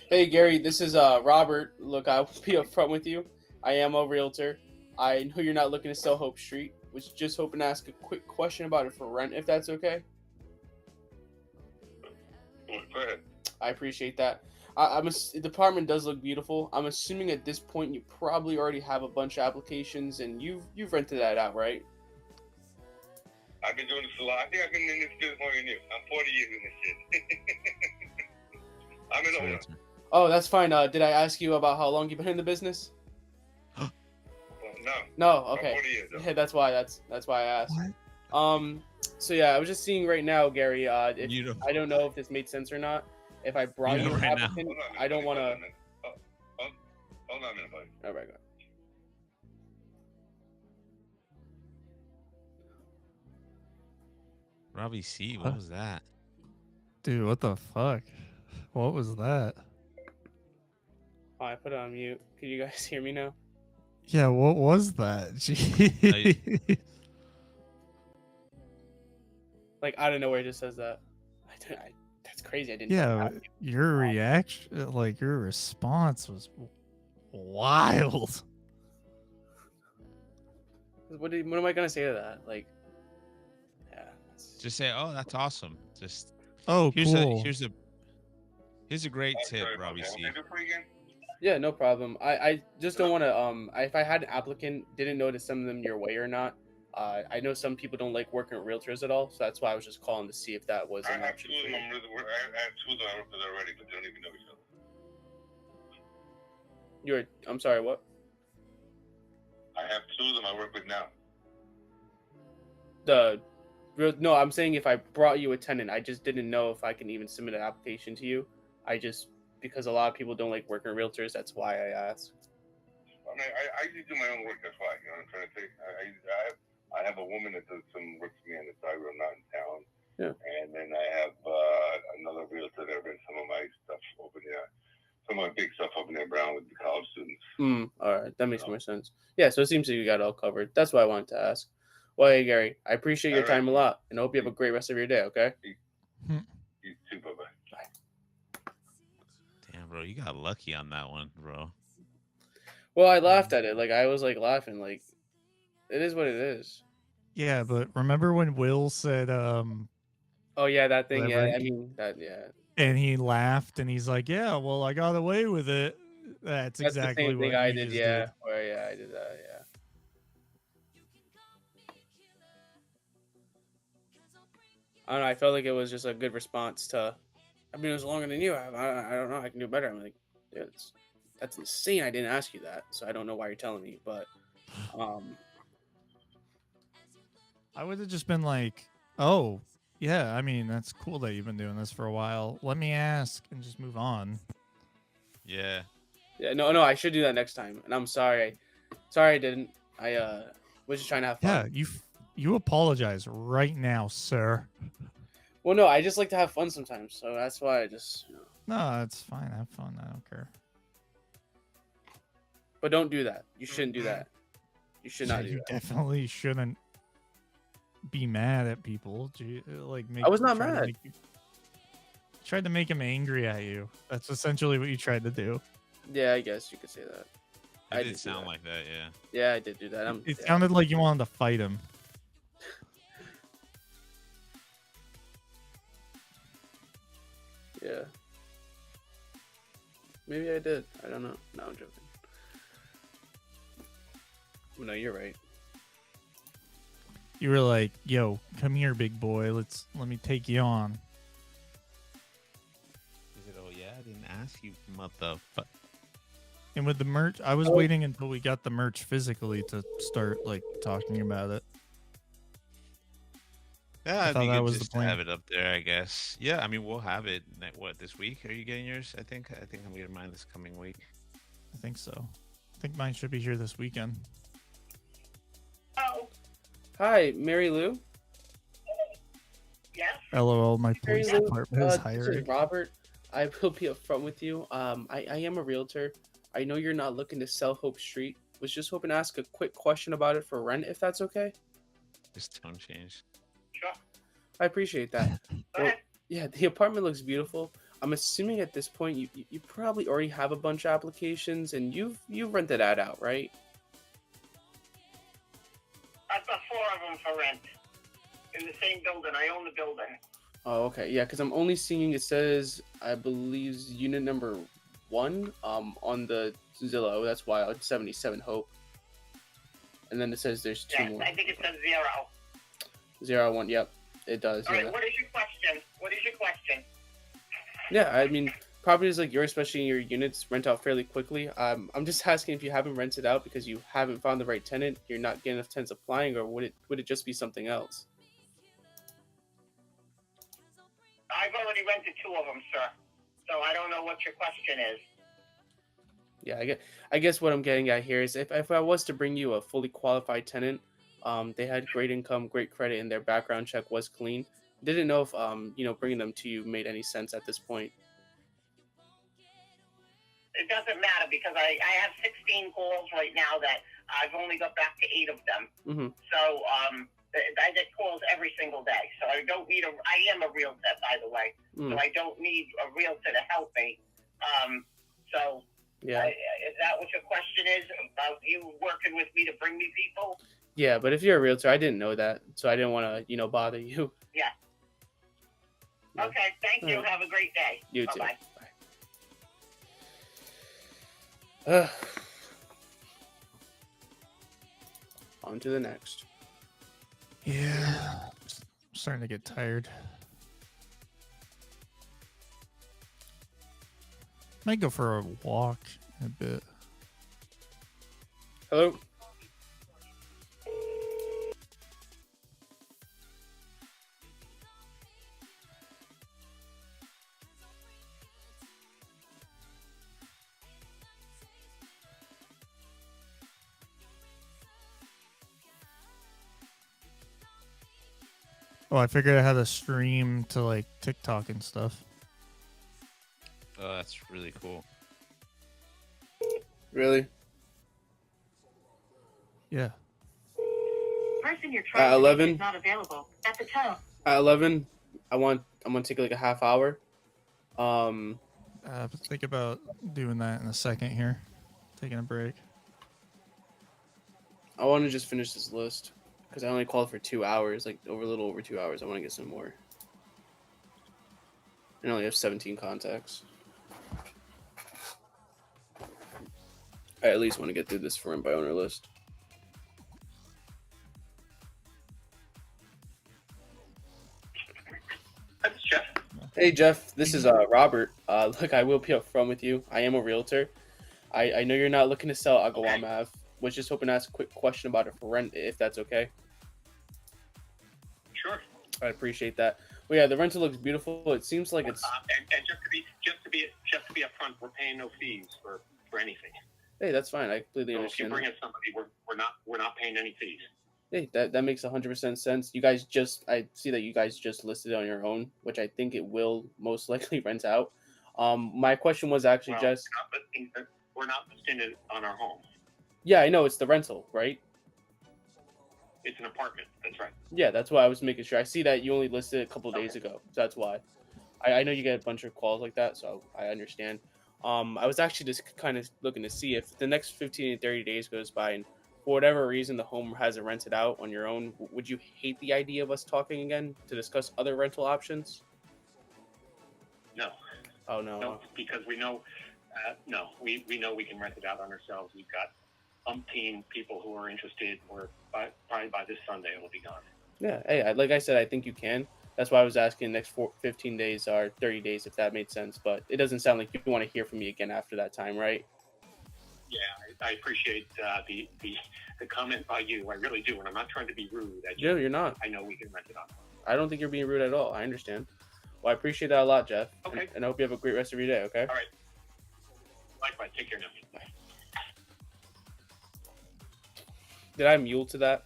Hey, Gary. This is Robert. Look, I'll be upfront with you. I am a realtor. I know you're not looking to sell Hope Street. Was just hoping to ask a quick question about it for rent, if that's okay. Go ahead. I appreciate that. The apartment does look beautiful. I'm assuming at this point you probably already have a bunch of applications and you've rented that out, right? I've been doing this a lot. I think I've been in this business more than you. I'm 40 years in this shit. I'm an owner. Oh, that's fine. Did I ask you about how long you've been in the business? No. No. I'm Okay. 40 years, though. Yeah, that's why I asked. So yeah, I was just seeing right now, Gary. I don't know if this made sense or not. If I brought you an right now. applicant, I don't want to. Hold on a minute, buddy. All right, go. Robbie C, what was that? Dude, what the fuck? What was that? Oh, I put it on mute. Can you guys hear me now? Yeah, what was that? Jeez. Like, I don't know where it just says that. That's crazy. I didn't. Yeah, your reaction, like your response was wild. What am I gonna say to that? Like, yeah. Just say, "Oh, that's awesome." Just cool. Here's a great tip, Robbie C. Yeah, no problem. I just don't want to. If I had an applicant, didn't know to send them your way or not. I know some people don't like working with realtors at all, so that's why I was just calling to see if that was an option. I have two of them I work with already, but they don't even know each other. I'm sorry, what? I have two of them I work with now. No, I'm saying if I brought you a tenant, I just didn't know if I can even submit an application to you. Because a lot of people don't like working with realtors, that's why I asked. I mean, I usually do my own work. That's why, you know what I'm trying to say. I have a woman that does some work for me on the side when I'm not in town. Yeah. And then I have another realtor that rents some of my stuff over there. Some of my big stuff over there, Brown, with the college students. All right, that makes more sense. Yeah, so it seems like you got it all covered. That's why I wanted to ask. Well, hey, Gary, I appreciate your time a lot, and I hope you have a great rest of your day, okay? You too, bye-bye. Bye. Damn, bro, you got lucky on that one, bro. Well, I laughed at it. Like, I was, like, laughing. Like, it is what it is. Yeah, but remember when Will said, Oh, yeah, that thing, whatever, yeah. I mean, that, yeah. and he laughed, and he's like, yeah, well, I got away with it. That's exactly the same what thing I you did, just yeah. did. Or, yeah, I did that, yeah. I don't know. I felt like it was just a good response to. I mean, it was longer than you. I don't know. I can do better. I'm like, dude, that's insane. I didn't ask you that, so I don't know why you're telling me. But, I would have just been like, oh, yeah, I mean, that's cool that you've been doing this for a while. Let me ask and just move on. Yeah. Yeah, no, I should do that next time. And I'm sorry. Sorry I didn't. I was just trying to have fun. Yeah, you apologize right now, sir. Well, no, I just like to have fun sometimes. So that's why I just, No, it's fine. Have fun. I don't care. But don't do that. You shouldn't do that. You should not do You that. definitely shouldn't be mad at people. Like, I was not try to mad. tried to make him angry at you. That's essentially what you tried to do. Yeah, I guess you could say that. It I did did do sound that. like that, yeah. Yeah, I did do that. It Yeah. sounded like you wanted to fight him. Yeah. Maybe I did. I don't know. No, I'm joking. No, you're right. You were like, "Yo, come here, big boy. Let me take you on." He said, "Oh yeah, I didn't ask you, motherfucker." And with the merch, I was waiting until we got the merch physically to start like talking about it. Yeah, it'd thought be that good was the just to plan. have it up there, I guess. Yeah, I mean, we'll have it. What, this week? Are you getting yours? I think I'm getting mine this coming week. I think so. I think mine should be here this weekend. Oh, Hi, Mary Lou. yes. LOL, my Mary police Lou, department is this is hiring. Robert. I will be upfront with you. I am a realtor. I know you're not looking to sell Hope Street. Was just hoping to ask a quick question about it for rent, if that's okay. Just tone change. Sure. I appreciate that. Well, yeah, the apartment looks beautiful. I'm assuming at this point you probably already have a bunch of applications and you've rented that out, right? I've got 4 of them for rent in the same building. I own the building. Oh, okay. Yeah, because I'm only seeing it says I believe unit number 1 on the Zillow. That's wild. 77 Hope. And then it says there's 2 Yes, more. I think it says 0. 01. Yep, it does. All Yeah. right, what is your question? What is your question? Yeah, I mean, properties like yours, especially in your units, rent out fairly quickly. I'm just asking if you haven't rented out because you haven't found the right tenant, you're not getting enough tenants applying, or would it just be something else? I've already rented 2 of them, sir. So I don't know what your question is. Yeah, I guess what I'm getting at here is if I was to bring you a fully qualified tenant, they had great income, great credit, and their background check was clean. Didn't know if bringing them to you made any sense at this point. It doesn't matter because I have 16 calls right now that I've only got back to 8 of them. Mm-hmm. So I get calls every single day. So I don't need I am a realtor, by the way. So I don't need a realtor to help me. Yeah. Is that what your question is about you working with me to bring me people? Yeah, but if you're a realtor, I didn't know that, so I didn't want to bother you. Yeah. Okay. Thank you. Have a great day. You too. Bye-bye. On to the next. Yeah, I'm starting to get tired. Might go for a walk in a bit. Hello? Oh, I figured I had a stream to like TikTok and stuff. Oh, that's really cool. Really? Yeah. Person you're At trying to reach 11? is not available. At the tone. At 11, I'm gonna take like a half hour. Think about doing that in a second here. Taking a break. I want to just finish this list because I only called for 2 hours, like a little over 2 hours. I want to get some more. I only have 17 contacts. I at least want to get through this for by owner list. That's Jeff. Hey Jeff, this is Robert. Look, I will be upfront with you. I am a realtor. I know you're not looking to sell Agawam Ave. Was just hoping to ask a quick question about it for rent, if that's okay. I appreciate that. Well, yeah, the rental looks beautiful. It seems like it's. And just to be upfront, we're paying no fees for anything. Hey, that's fine. I completely So if you understand. bring us somebody, we're not paying any fees. Hey, that makes 100% sense. You guys I see that you guys just listed it on your own, which I think it will most likely rent out. My question was actually just. We're not listing it on our home. Yeah, I know it's the rental, right? It's an apartment. That's right. Yeah, that's why I was making sure. I see that you only listed it a couple of days ago, so that's why. I know you get a bunch of calls like that, so I understand. I was actually just kind of looking to see if the next 15 to 30 days goes by and for whatever reason the home hasn't rented out on your own, would you hate the idea of us talking again to discuss other rental options? No. Oh, no. No, because we know, we know we can rent it out on ourselves. We've got umpteen people who are interested. Probably by this Sunday it'll be gone. Yeah, hey, like I said, I think you can. That's why I was asking next 15 days or 30 days if that made sense. But it doesn't sound like you want to hear from me again after that time, right? Yeah, I appreciate the comment by you. I really do, and I'm not trying to be rude. No, you're not. I know we can rent it out. I don't think you're being rude at all. I understand. Well, I appreciate that a lot, Jeff. Okay. And I hope you have a great rest of your day, okay? All right. Likewise. Take care now. Bye. Did I mule to that,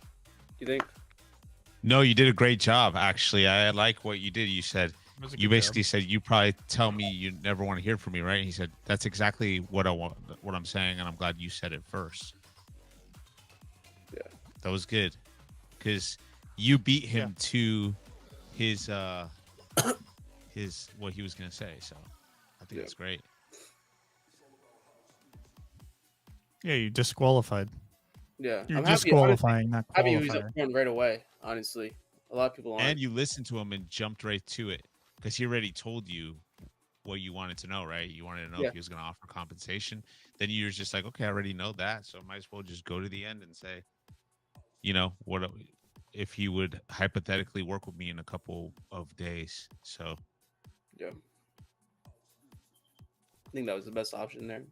you think? No, you did a great job. Actually, I like what you did. You said you basically said you probably tell me you never want to hear from me, right? And he said that's exactly what I want, what I'm saying, and I'm glad you said it first. Yeah, that was good because you beat him to his what he was gonna say. So I think it's great. Yeah, you disqualified. Yeah, You're I'm happy, disqualifying, not happy he was qualifying. upfront right away. Honestly, a lot of people aren't. And you listened to him and jumped right to it because he already told you what you wanted to know, right? You wanted to know if he was going to offer compensation. Then you're just like, okay, I already know that, so I might as well just go to the end and say, you know, what if he would hypothetically work with me in a couple of days. So yeah, I think that was the best option there.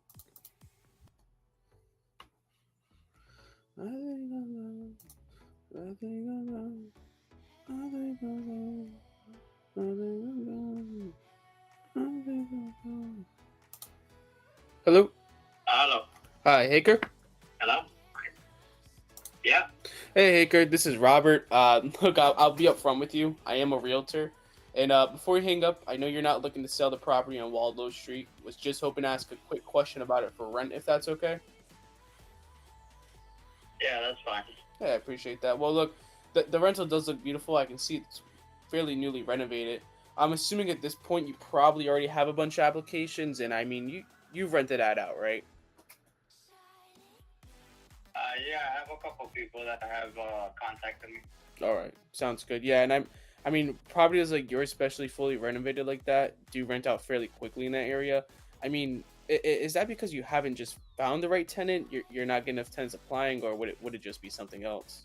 Hello. Hello. Hi, Haker. Hello. Yeah. Hey, Haker. This is Robert. Look, I'll be upfront with you. I am a realtor. And before you hang up, I know you're not looking to sell the property on Waldlow Street. Was just hoping to ask a quick question about it for rent, if that's okay. Yeah, that's fine. Yeah, I appreciate that. Well, look, the rental does look beautiful. I can see it's fairly newly renovated. I'm assuming at this point you probably already have a bunch of applications, and I mean, you've rented that out, right? Yeah, I have a couple people that have contacted me. All right, sounds good. Yeah, and I mean, properties like yours, especially fully renovated like that, do rent out fairly quickly in that area. I mean, is that because you haven't just found the right tenant? You're not getting enough tenants applying, or would it just be something else?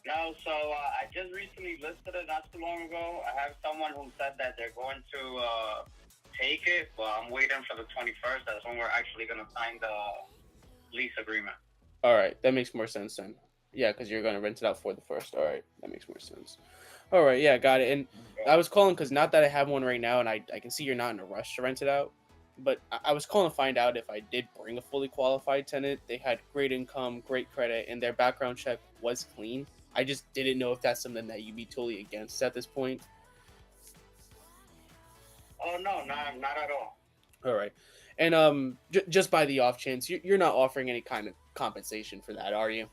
No, so I just recently listed it not too long ago. I have someone who said that they're going to take it, but I'm waiting for the 21st. That's when we're actually going to sign the lease agreement. All right, that makes more sense then. Yeah, because you're going to rent it out for the first. All right, that makes more sense. All right, yeah, got it. And I was calling because not that I have one right now, and I can see you're not in a rush to rent it out, but I was calling to find out if I did bring a fully qualified tenant. They had great income, great credit, and their background check was clean. I just didn't know if that's something that you'd be totally against at this point. Oh, no, not at all. All right. And just by the off chance, you're not offering any kind of compensation for that, are you?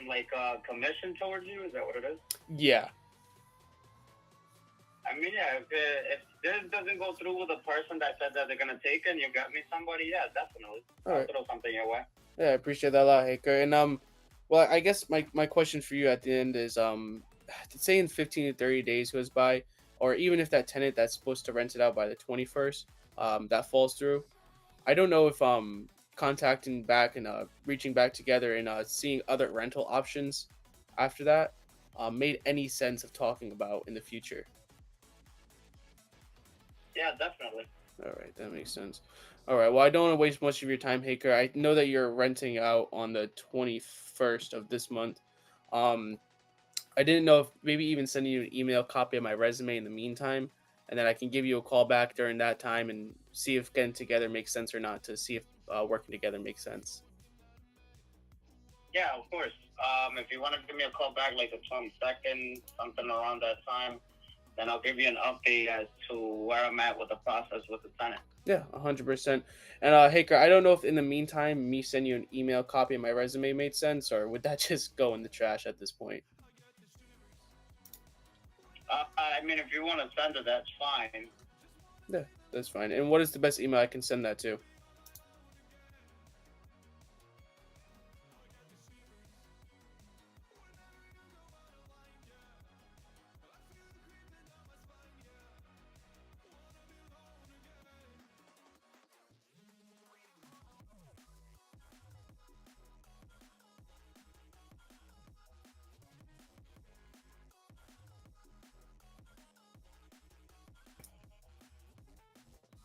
Like commission towards you? Is that what it is? Yeah. I mean, yeah, if this doesn't go through with the person that said that they're going to take it and you got me somebody, yeah, definitely. All I'll right. throw something your way. Yeah, I appreciate that a lot, Haker. And well, I guess my question for you at the end is say in 15 to 30 days goes by, or even if that tenant that's supposed to rent it out by the 21st, that falls through. I don't know if contacting back and reaching back together and seeing other rental options after that made any sense of talking about in the future. Yeah, definitely. All right, that makes sense. All right. Well, I don't want to waste much of your time, Haker. I know that you're renting out on the 21st of this month. I didn't know if maybe even sending you an email copy of my resume in the meantime, and then I can give you a call back during that time and see if getting together makes sense or not, to see if working together makes sense. Yeah, of course. If you want to give me a call back like the 22nd, something around that time, then I'll give you an update as to where I'm at with the process with the tenant. Yeah, 100%. And Haker, I don't know if in the meantime me sending you an email copy of my resume made sense, or would that just go in the trash at this point? I mean, if you want to send it, that's fine. Yeah, that's fine. And what is the best email I can send that to?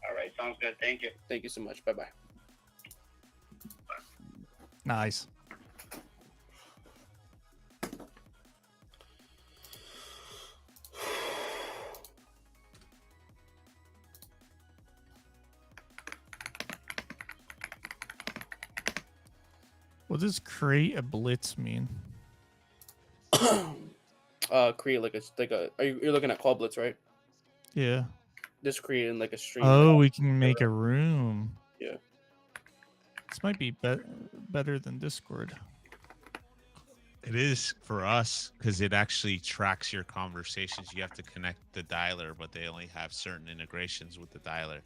All right, sounds good. Thank you. Thank you so much. Bye-bye. Nice. What does create a blitz mean? Create like a. You're looking at call blitz, right? Yeah. Just creating like a stream. Oh, we can make a room. Yeah. This might be better than Discord. It is for us because it actually tracks your conversations. You have to connect the dialer, but they only have certain integrations with the dialer.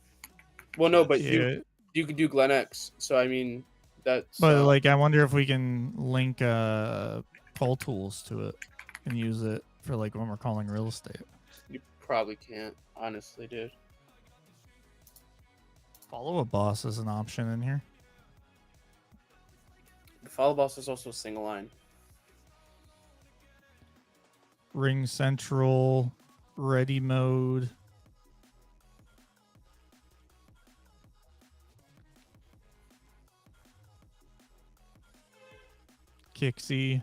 Well, no, but Yeah. you could do Glen X. So I mean, that's. But like, I wonder if we can link Pro Tools to it and use it for like when we're calling real estate. You probably can't, honestly, dude. Follow a boss is an option in here. The follow boss is also single line. Ring Central, Ready Mode. Kixie.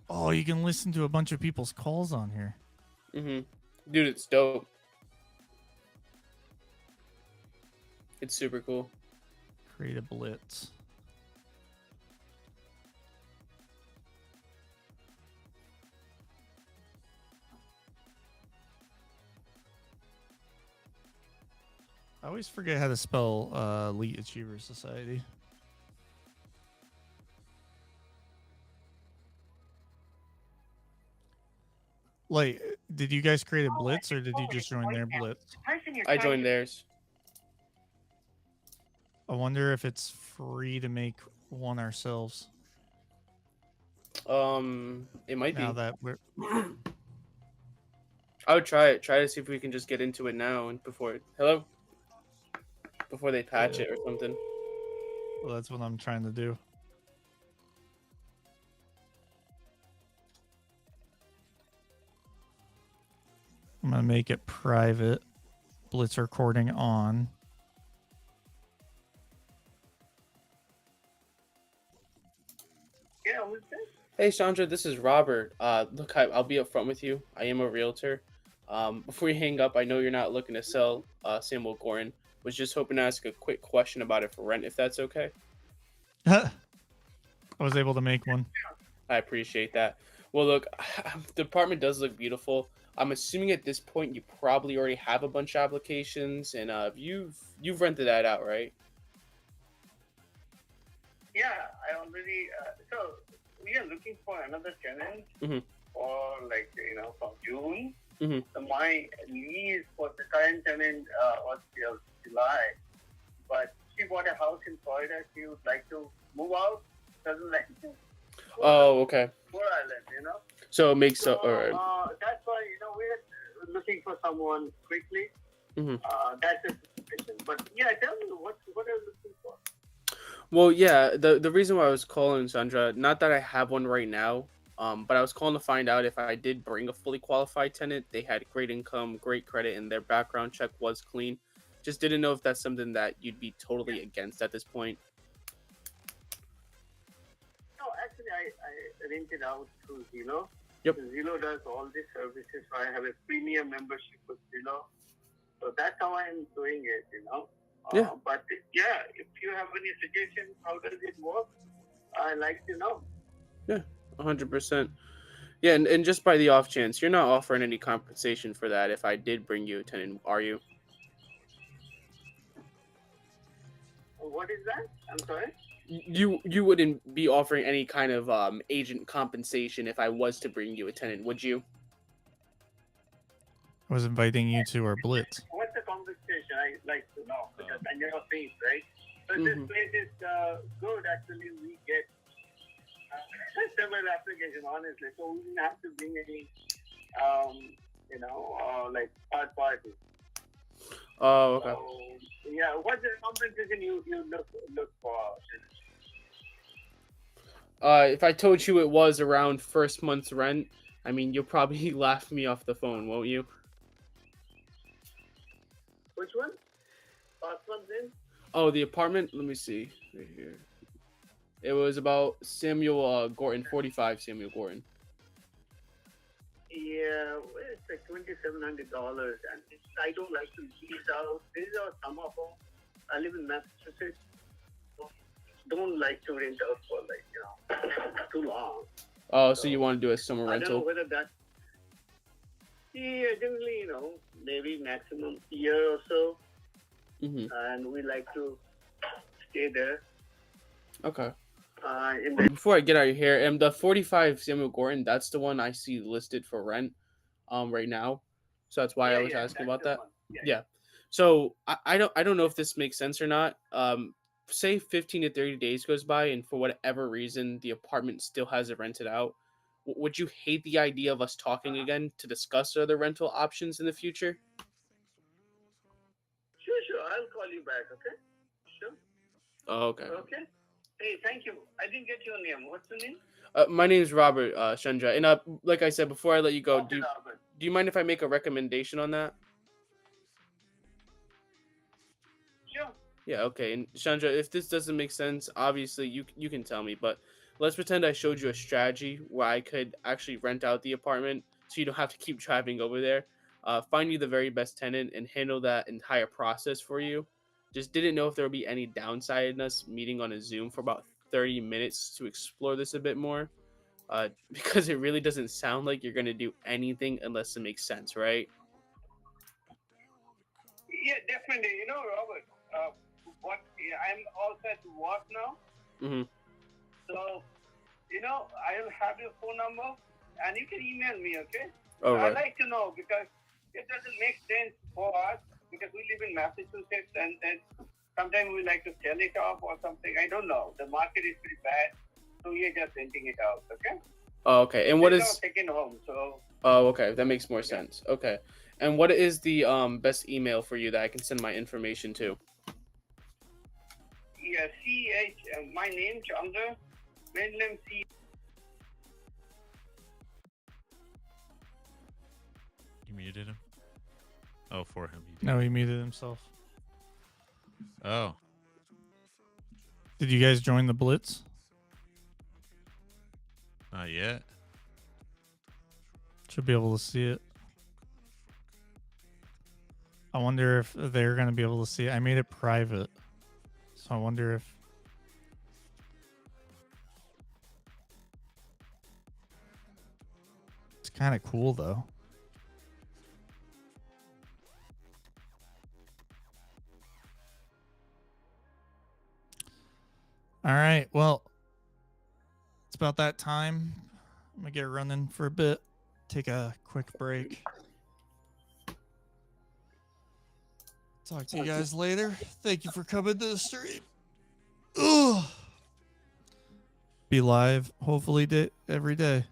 Oh, you can listen to a bunch of people's calls on here. Dude, it's dope. It's super cool. Create a blitz. I always forget how to spell Elite Achiever Society. Like, did you guys create a blitz or did you just join their blitz? I joined theirs. I wonder if it's free to make one ourselves. It might Now be. that we're I would try it. Try to see if we can just get into it now and before they patch it or something. well, that's what I'm trying to do. I'm gonna make it private. Blitz recording on. Yeah, who's this? Hey, Chandra, this is Robert. Look, I'll be upfront with you. I am a realtor. Before you hang up, I know you're not looking to sell Samuel Gorin. Was just hoping to ask a quick question about it for rent, if that's okay. I was able to make one. I appreciate that. Well, look, the apartment does look beautiful. I'm assuming at this point you probably already have a bunch of applications, and you've rented that out, right? Yeah, I already. So we are looking for another tenant for from June. So my lease for the current tenant was till July, but she bought a house in Florida. She would like to move out. Doesn't like to. Oh, okay. Where I live, So it makes So all right. that's why we're looking for someone quickly. That's the situation. But yeah, tell me what are you looking for? Well, yeah, the reason why I was calling, Sandra, not that I have one right now, But I was calling to find out if I did bring a fully qualified tenant, they had great income, great credit, and their background check was clean. Just didn't know if that's something that you'd be totally against at this point. No, actually, I rented out through Zillow. Yep. Zillow does all these services, so I have a premium membership with Zillow. So that's how I'm doing it, Yeah. But yeah, if you have any suggestions, how does it work? I like to know. Yeah, 100%. Yeah, and just by the off chance, you're not offering any compensation for that if I did bring you a tenant, are you? What is that? I'm sorry? You wouldn't be offering any kind of agent compensation if I was to bring you a tenant, would you? I was inviting you to our blitz. What's the compensation? I like to know because I never paid, right? So this place is good. Actually, we get several applications, honestly. So we didn't have to bring any, like third party. Oh, okay. So, yeah, what's the compensation you look for? If I told you it was around first month's rent, I mean, you'll probably laugh me off the phone, won't you? Which one? First month in? Oh, the apartment? Let me see. Right here. It was about Samuel Gorton, 45 Samuel Gorton. Yeah, well, it's like $2,700, and I don't like to lease out. These are some of them. I live in Massachusetts. Don't like to rent out for too long. Oh, so you want to do a summer I don't know rental? whether that. Yeah, generally, maybe maximum year or so, and we like to stay there. Okay. In the Before I get out of here, the 45 Samuel Gorton, that's the one I see listed for rent right now. So that's why I was asking about that. Yeah. So I don't know if this makes sense or not. Say 15 to 30 days goes by and for whatever reason the apartment still has it rented out. Would you hate the idea of us talking again to discuss other rental options in the future? Sure. I'll call you back. Okay. Sure. Oh, okay. Okay. Hey, thank you. I didn't get your name. What's your name? My name is Robert Chandra, and like I said before I let you go, Okay, Robert. do you mind if I make a recommendation on that? Sure. Yeah, okay. And Chandra, if this doesn't make sense, obviously you can tell me, but let's pretend I showed you a strategy where I could actually rent out the apartment so you don't have to keep driving over there, find you the very best tenant and handle that entire process for you. Just didn't know if there would be any downside in us meeting on a Zoom for about 30 minutes to explore this a bit more. Because it really doesn't sound like you're going to do anything unless it makes sense, right? Yeah, definitely. Robert, I'm all set to work now. Mm-hmm. So, I'll have your phone number and you can email me, okay? All right. I'd like to know because it doesn't make sense for us because we live in Massachusetts and sometimes we like to sell it off or something. I don't know. The market is pretty bad. So we're just renting it out, okay? Oh, okay. And what It's is... not taken home, so... Oh, okay. That makes more sense. Okay. And what is the best email for you that I can send my information to? Yeah, my name, Chandra, middle name C. You muted him? Oh, for him. You did. No, he muted himself. Oh. Did you guys join the blitz? Not yet. Should be able to see it. I wonder if they're going to be able to see it. I made it private. So I wonder if... It's kind of cool, though. All right. Well, it's about that time. I'm going to get running for a bit. Take a quick break. Talk to you guys later. Thank you for coming to the stream. Ugh. Be live, hopefully, every day.